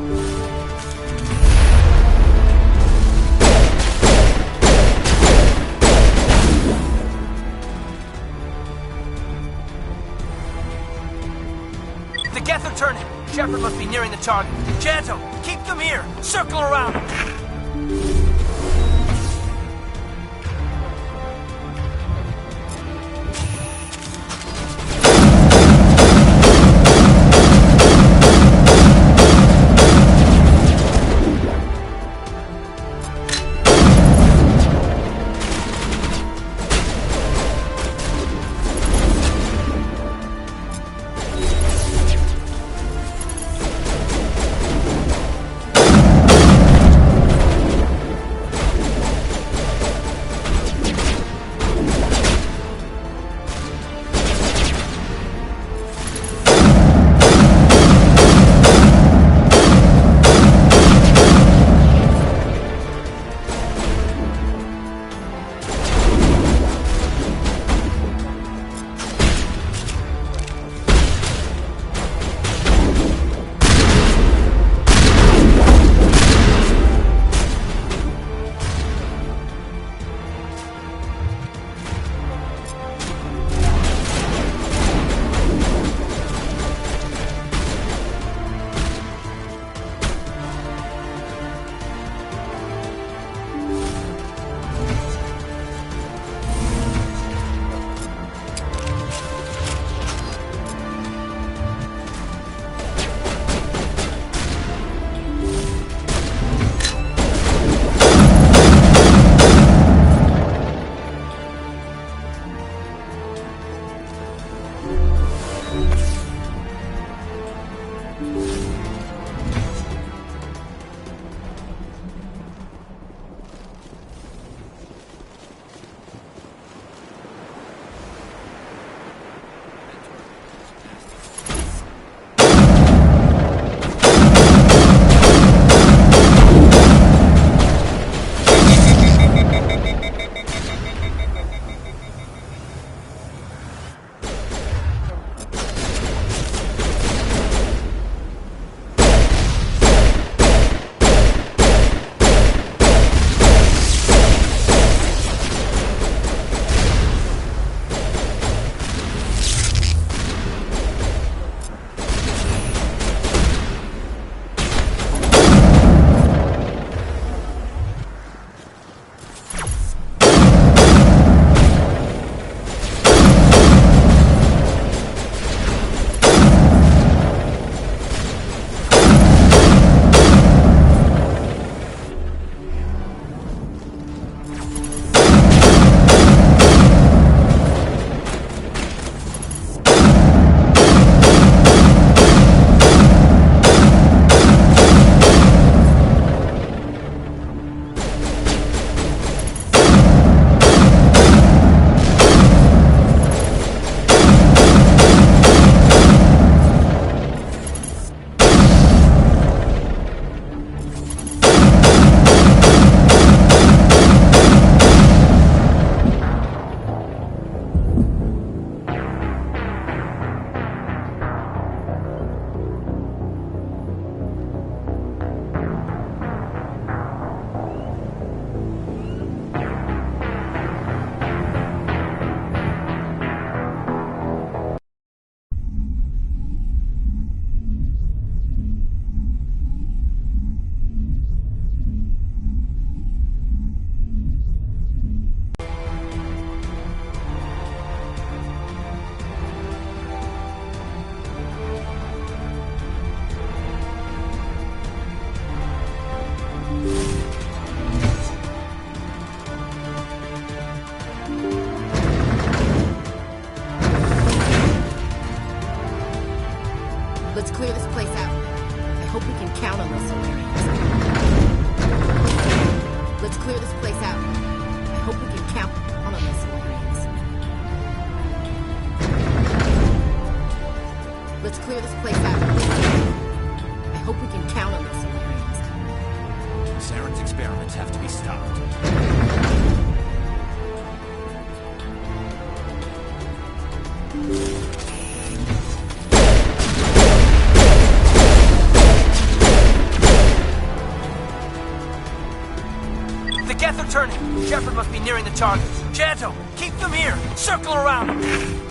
Geth are turning. Shepard must be nearing the target. Janto, keep them here. Circle around them. Let's clear this place out. I hope we can count on those Solarians. Let's clear this place out. I hope we can count on those Solarians. Let's clear this place out. I hope we can count on those Solarians. Saren's experiments have to be stopped. turning. Shepard must be nearing the target. Janto, keep them here. Circle around him.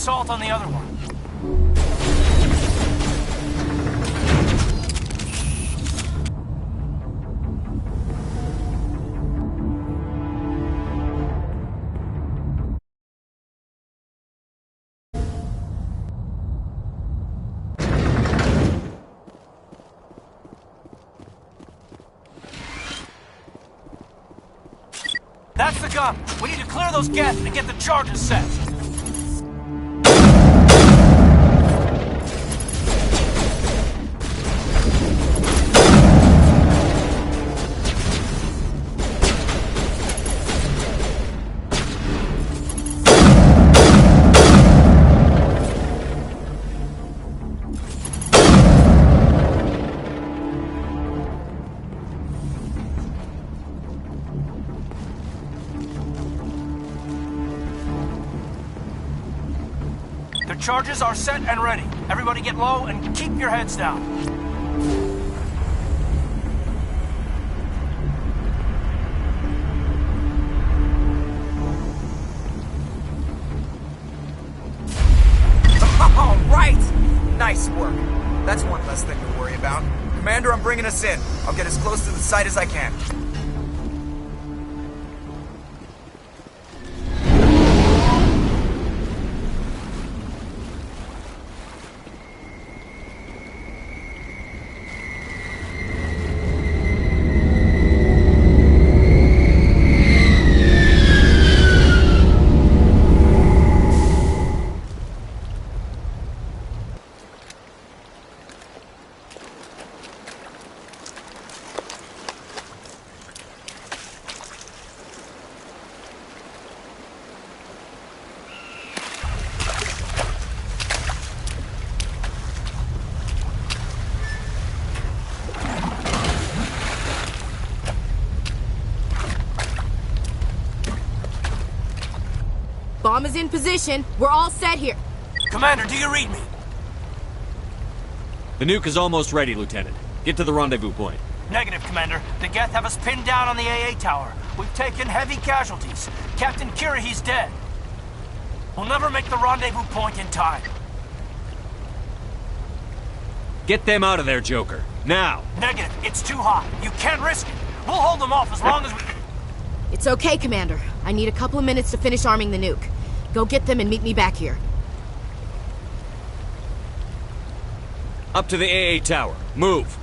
assault on the other one. That's the gun. We need to clear those geth and get the charges set. The charges are set and ready. Everybody get low and keep your heads down. All right! Nice work. That's one less thing to worry about. Commander, I'm bringing us in. I'll get as close to the site as I can. Bomb is in position. We're all set here. Commander, do you read me? The nuke is almost ready, Lieutenant. Get to the rendezvous point. Negative, Commander. The Geth have us pinned down on the AA tower. We've taken heavy casualties. Captain Kirahi's dead. We'll never make the rendezvous point in time. Get them out of there, Joker. Now! Negative. It's too hot. You can't risk it. We'll hold them off as long as we... It's okay, Commander. I need a couple of minutes to finish arming the nuke. Go get them and meet me back here. Up to the AA tower. Move!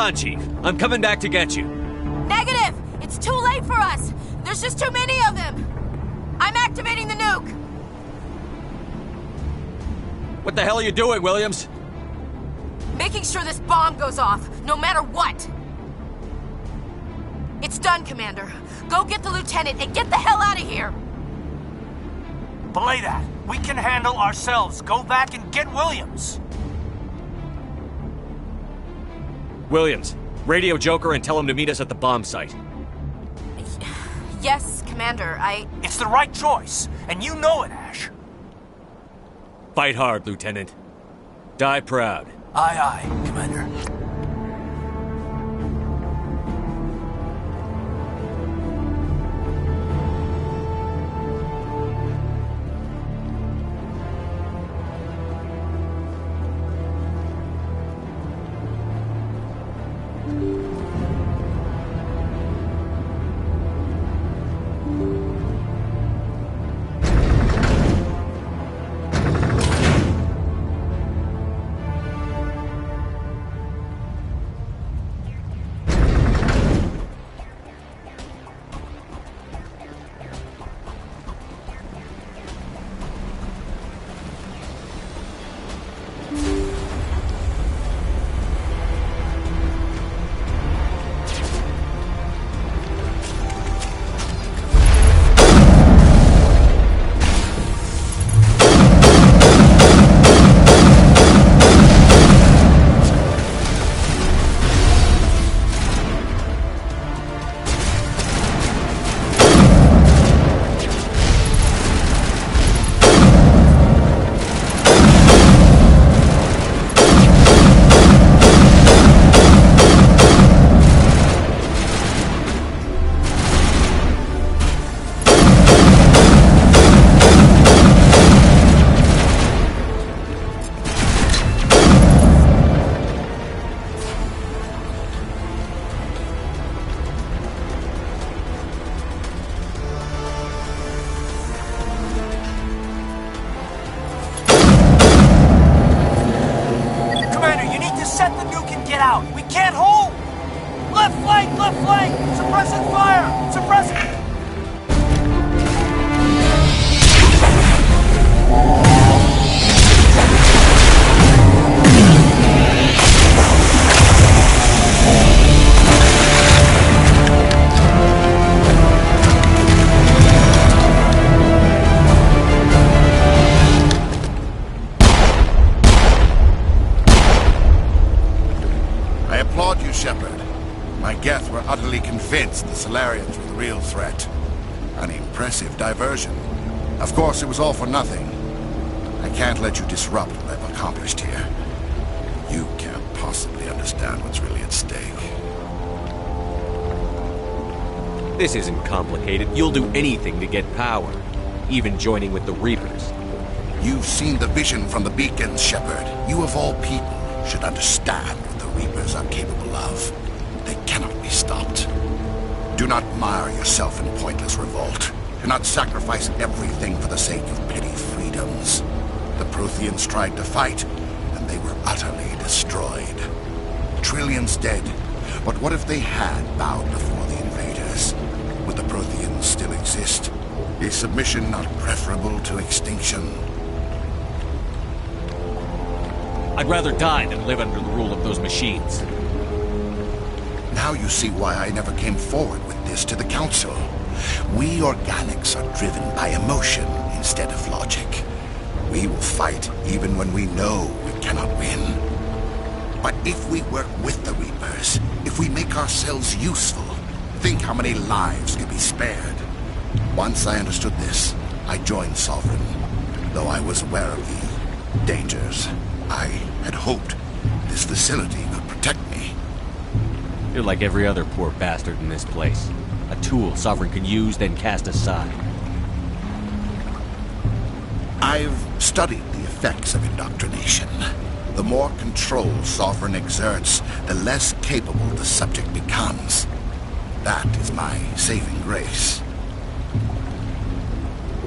on, Chief. I'm coming back to get you. Negative! It's too late for us! There's just too many of them! I'm activating the nuke! What the hell are you doing, Williams? Making sure this bomb goes off, no matter what! It's done, Commander. Go get the lieutenant and get the hell out of here! Belay that. We can handle ourselves. Go back and get Williams. Williams, radio Joker and tell him to meet us at the bomb site. Yes, Commander, It's the right choice, and you know it, Ash. Fight hard, Lieutenant. Die proud. Aye, aye, Commander. Convinced the Solarians were the real threat. An impressive diversion. Of course, it was all for nothing. I can't let you disrupt what I've accomplished here. You can't possibly understand what's really at stake. This isn't complicated. You'll do anything to get power, even joining with the Reapers. You've seen the vision from the beacons, Shepard. You of all people should understand what the Reapers are capable of. They cannot be stopped. Do not mire yourself in pointless revolt. Do not sacrifice everything for the sake of petty freedoms. The Protheans tried to fight, and they were utterly destroyed. Trillions dead, but what if they had bowed before the invaders? Would the Protheans still exist? Is submission not preferable to extinction? I'd rather die than live under the rule of those machines. Now you see why I never came forward with this to the Council. We organics are driven by emotion instead of logic. We will fight even when we know we cannot win. But if we work with the Reapers, if we make ourselves useful, think how many lives could be spared. Once I understood this, I joined Sovereign, though I was aware of the dangers. I had hoped this facility could protect me. You're like every other poor bastard in this place. A tool Sovereign can use, then cast aside. I've studied the effects of indoctrination. The more control Sovereign exerts, the less capable the subject becomes. That is my saving grace.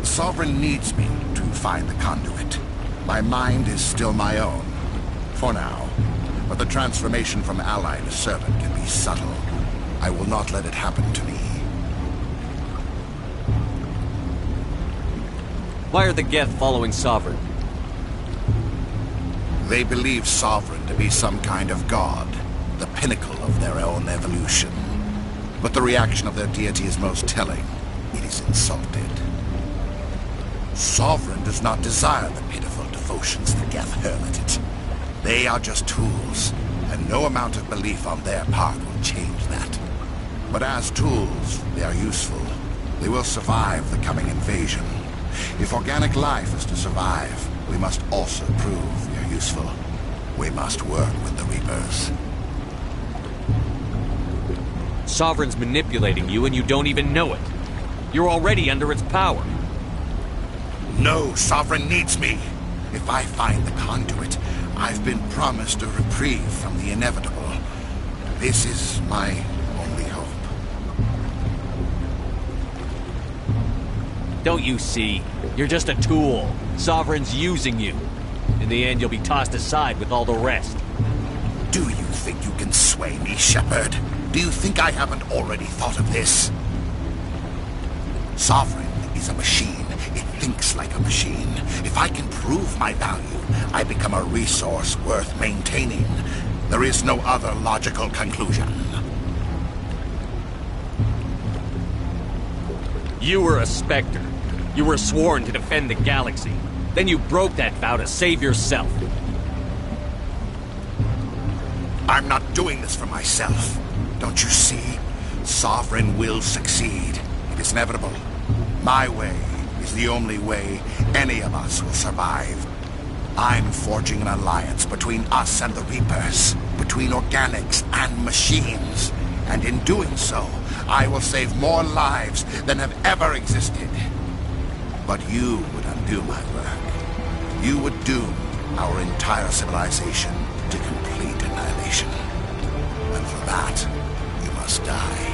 Sovereign needs me to find the conduit. My mind is still my own. For now. but the transformation from ally to servant can be subtle. I will not let it happen to me. Why are the Geth following Sovereign? They believe Sovereign to be some kind of god, the pinnacle of their own evolution. But the reaction of their deity is most telling. It is insulted. Sovereign does not desire the pitiful devotions the Geth hurl at it. They are just tools, and no amount of belief on their part will change that. But as tools, they are useful. They will survive the coming invasion. If organic life is to survive, we must also prove we are useful. We must work with the Reapers. Sovereign's manipulating you and you don't even know it. You're already under its power. No, Sovereign needs me. If I find the conduit, I've been promised a reprieve from the inevitable. This is my only hope. Don't you see? You're just a tool. Sovereign's using you. In the end, you'll be tossed aside with all the rest. Do you think you can sway me, Shepard? Do you think I haven't already thought of this? Sovereign is a machine. It thinks like a machine. If I can prove my value, I become a resource worth maintaining. There is no other logical conclusion. You were a Spectre. You were sworn to defend the galaxy. Then you broke that vow to save yourself. I'm not doing this for myself. Don't you see? Sovereign will succeed. It is inevitable. My way is the only way any of us will survive. I'm forging an alliance between us and the Reapers, between organics and machines. And in doing so, I will save more lives than have ever existed. But you would undo my work. You would doom our entire civilization to complete annihilation. And for that, you must die.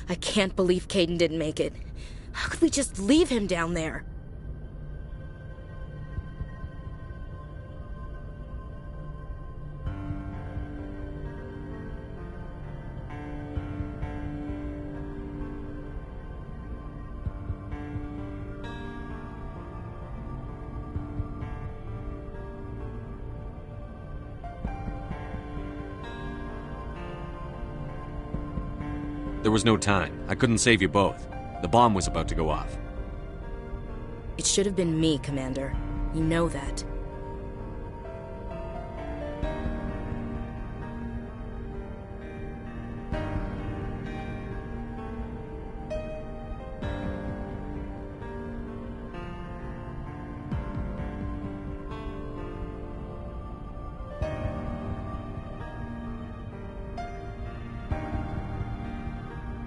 I can't believe Kaidan didn't make it. How could we just leave him down there? There was no time. I couldn't save you both. The bomb was about to go off. It should have been me, Commander. You know that.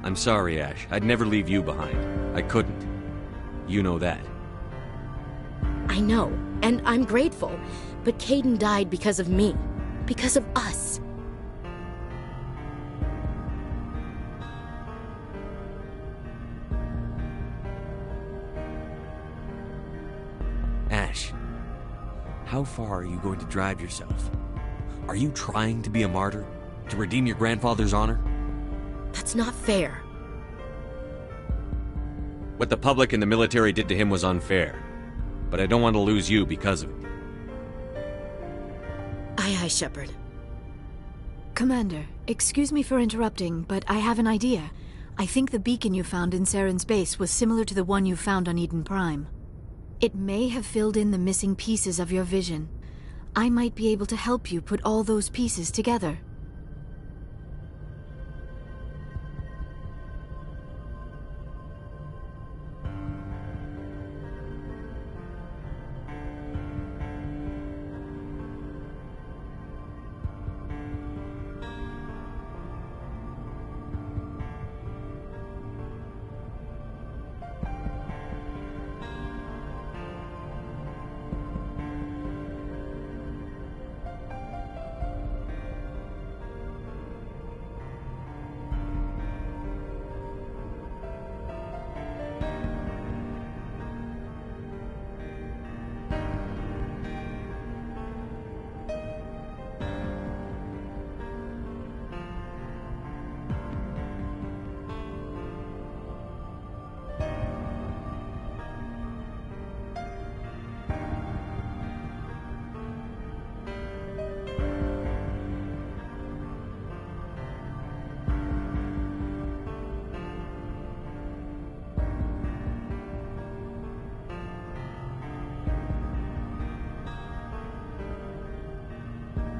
I'm sorry, Ash. I'd never leave you behind. I couldn't. You know that. I know, and I'm grateful. But Kaidan died because of me. Because of us. Ash, how far are you going to drive yourself? Are you trying to be a martyr? To redeem your grandfather's honor? That's not fair. What the public and the military did to him was unfair. But I don't want to lose you because of it. Aye, Shepard. Commander, excuse me for interrupting, but I have an idea. I think the beacon you found in Saren's base was similar to the one you found on Eden Prime. It may have filled in the missing pieces of your vision. I might be able to help you put all those pieces together.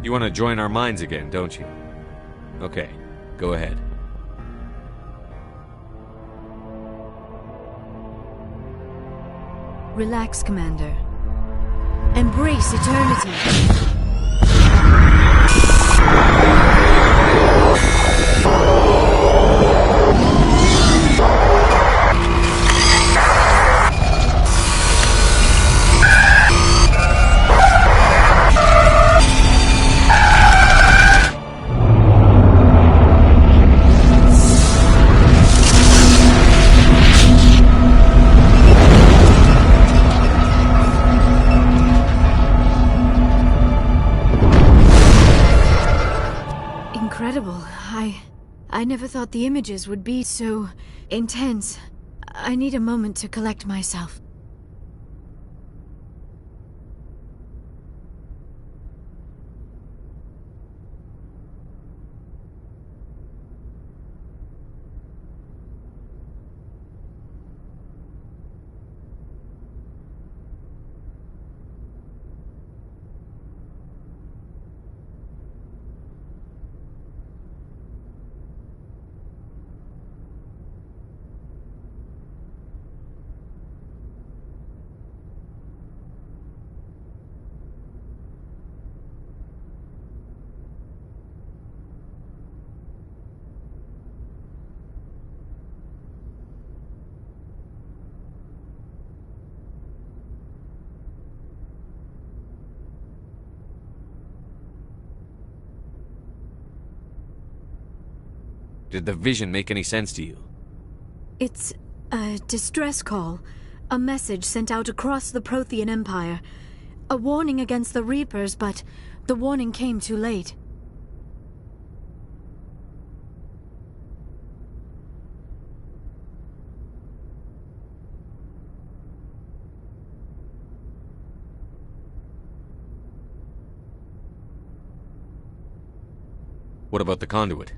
You want to join our minds again, don't you? Okay, go ahead. Relax, Commander. Embrace eternity. Incredible. I never thought the images would be so intense. I need a moment to collect myself. Did the vision make any sense to you? It's a distress call. A message sent out across the Prothean Empire. A warning against the Reapers, but the warning came too late. What about the conduit?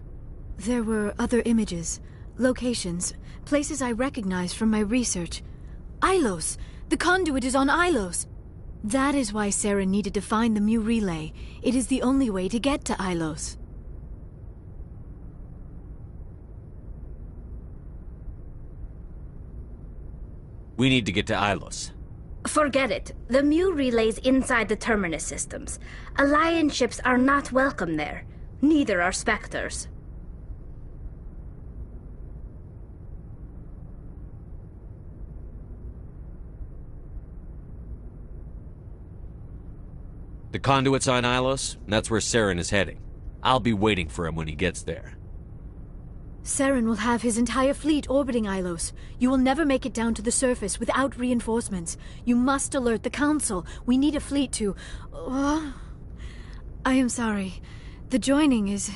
There were other images, locations, places I recognized from my research. Ilos! The conduit is on Ilos! That is why Saren needed to find the Mu relay. It is the only way to get to Ilos. We need to get to Ilos. Forget it. The Mu relay's inside the Terminus systems. Alliance ships are not welcome there. Neither are Spectres. The conduit's on Ilos, and that's where Saren is heading. I'll be waiting for him when he gets there. Saren will have his entire fleet orbiting Ilos. You will never make it down to the surface without reinforcements. You must alert the Council. We need a fleet to... I am sorry. The joining is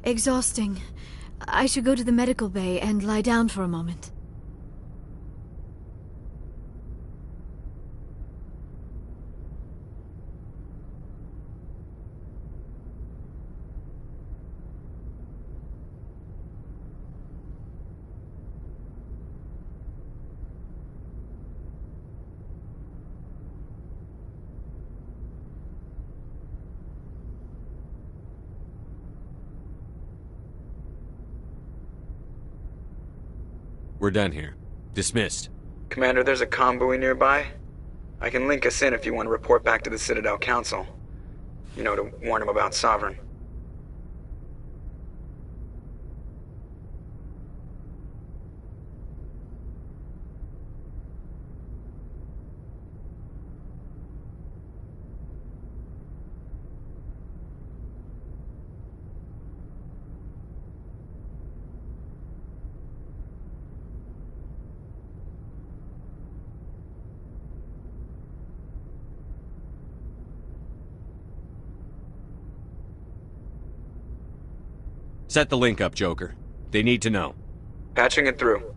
exhausting. I should go to the medical bay and lie down for a moment. We're done here. Dismissed. Commander, there's a convoy nearby. I can link us in if you want to report back to the Citadel Council. You know, to warn them about Sovereign. Set the link up, Joker. They need to know. Patching it through.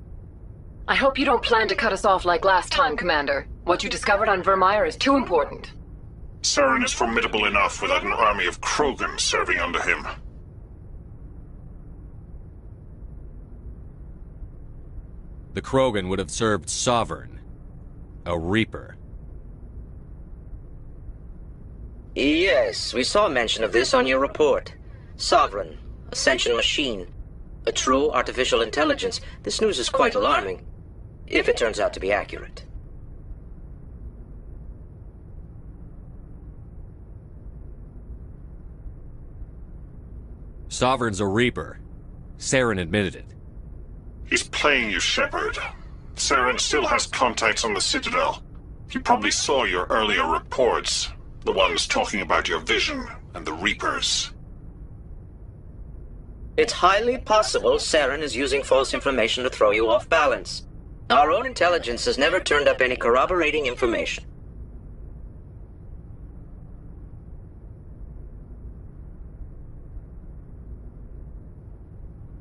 I hope you don't plan to cut us off like last time, Commander. What you discovered on Vermeer is too important. Saren is formidable enough without an army of Krogan serving under him. The Krogan would have served Sovereign, a Reaper. Yes, we saw mention of this on your report. Sovereign, Ascension machine, a true artificial intelligence. This news is quite alarming, if it turns out to be accurate. Sovereign's a Reaper. Saren admitted it. He's playing you, Shepard. Saren still has contacts on the Citadel. He probably saw your earlier reports, the ones talking about your vision and the Reapers. It's highly possible Saren is using false information to throw you off balance. Our own intelligence has never turned up any corroborating information.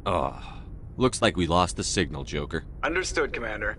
Oh, looks like we lost the signal, Joker. Understood, Commander.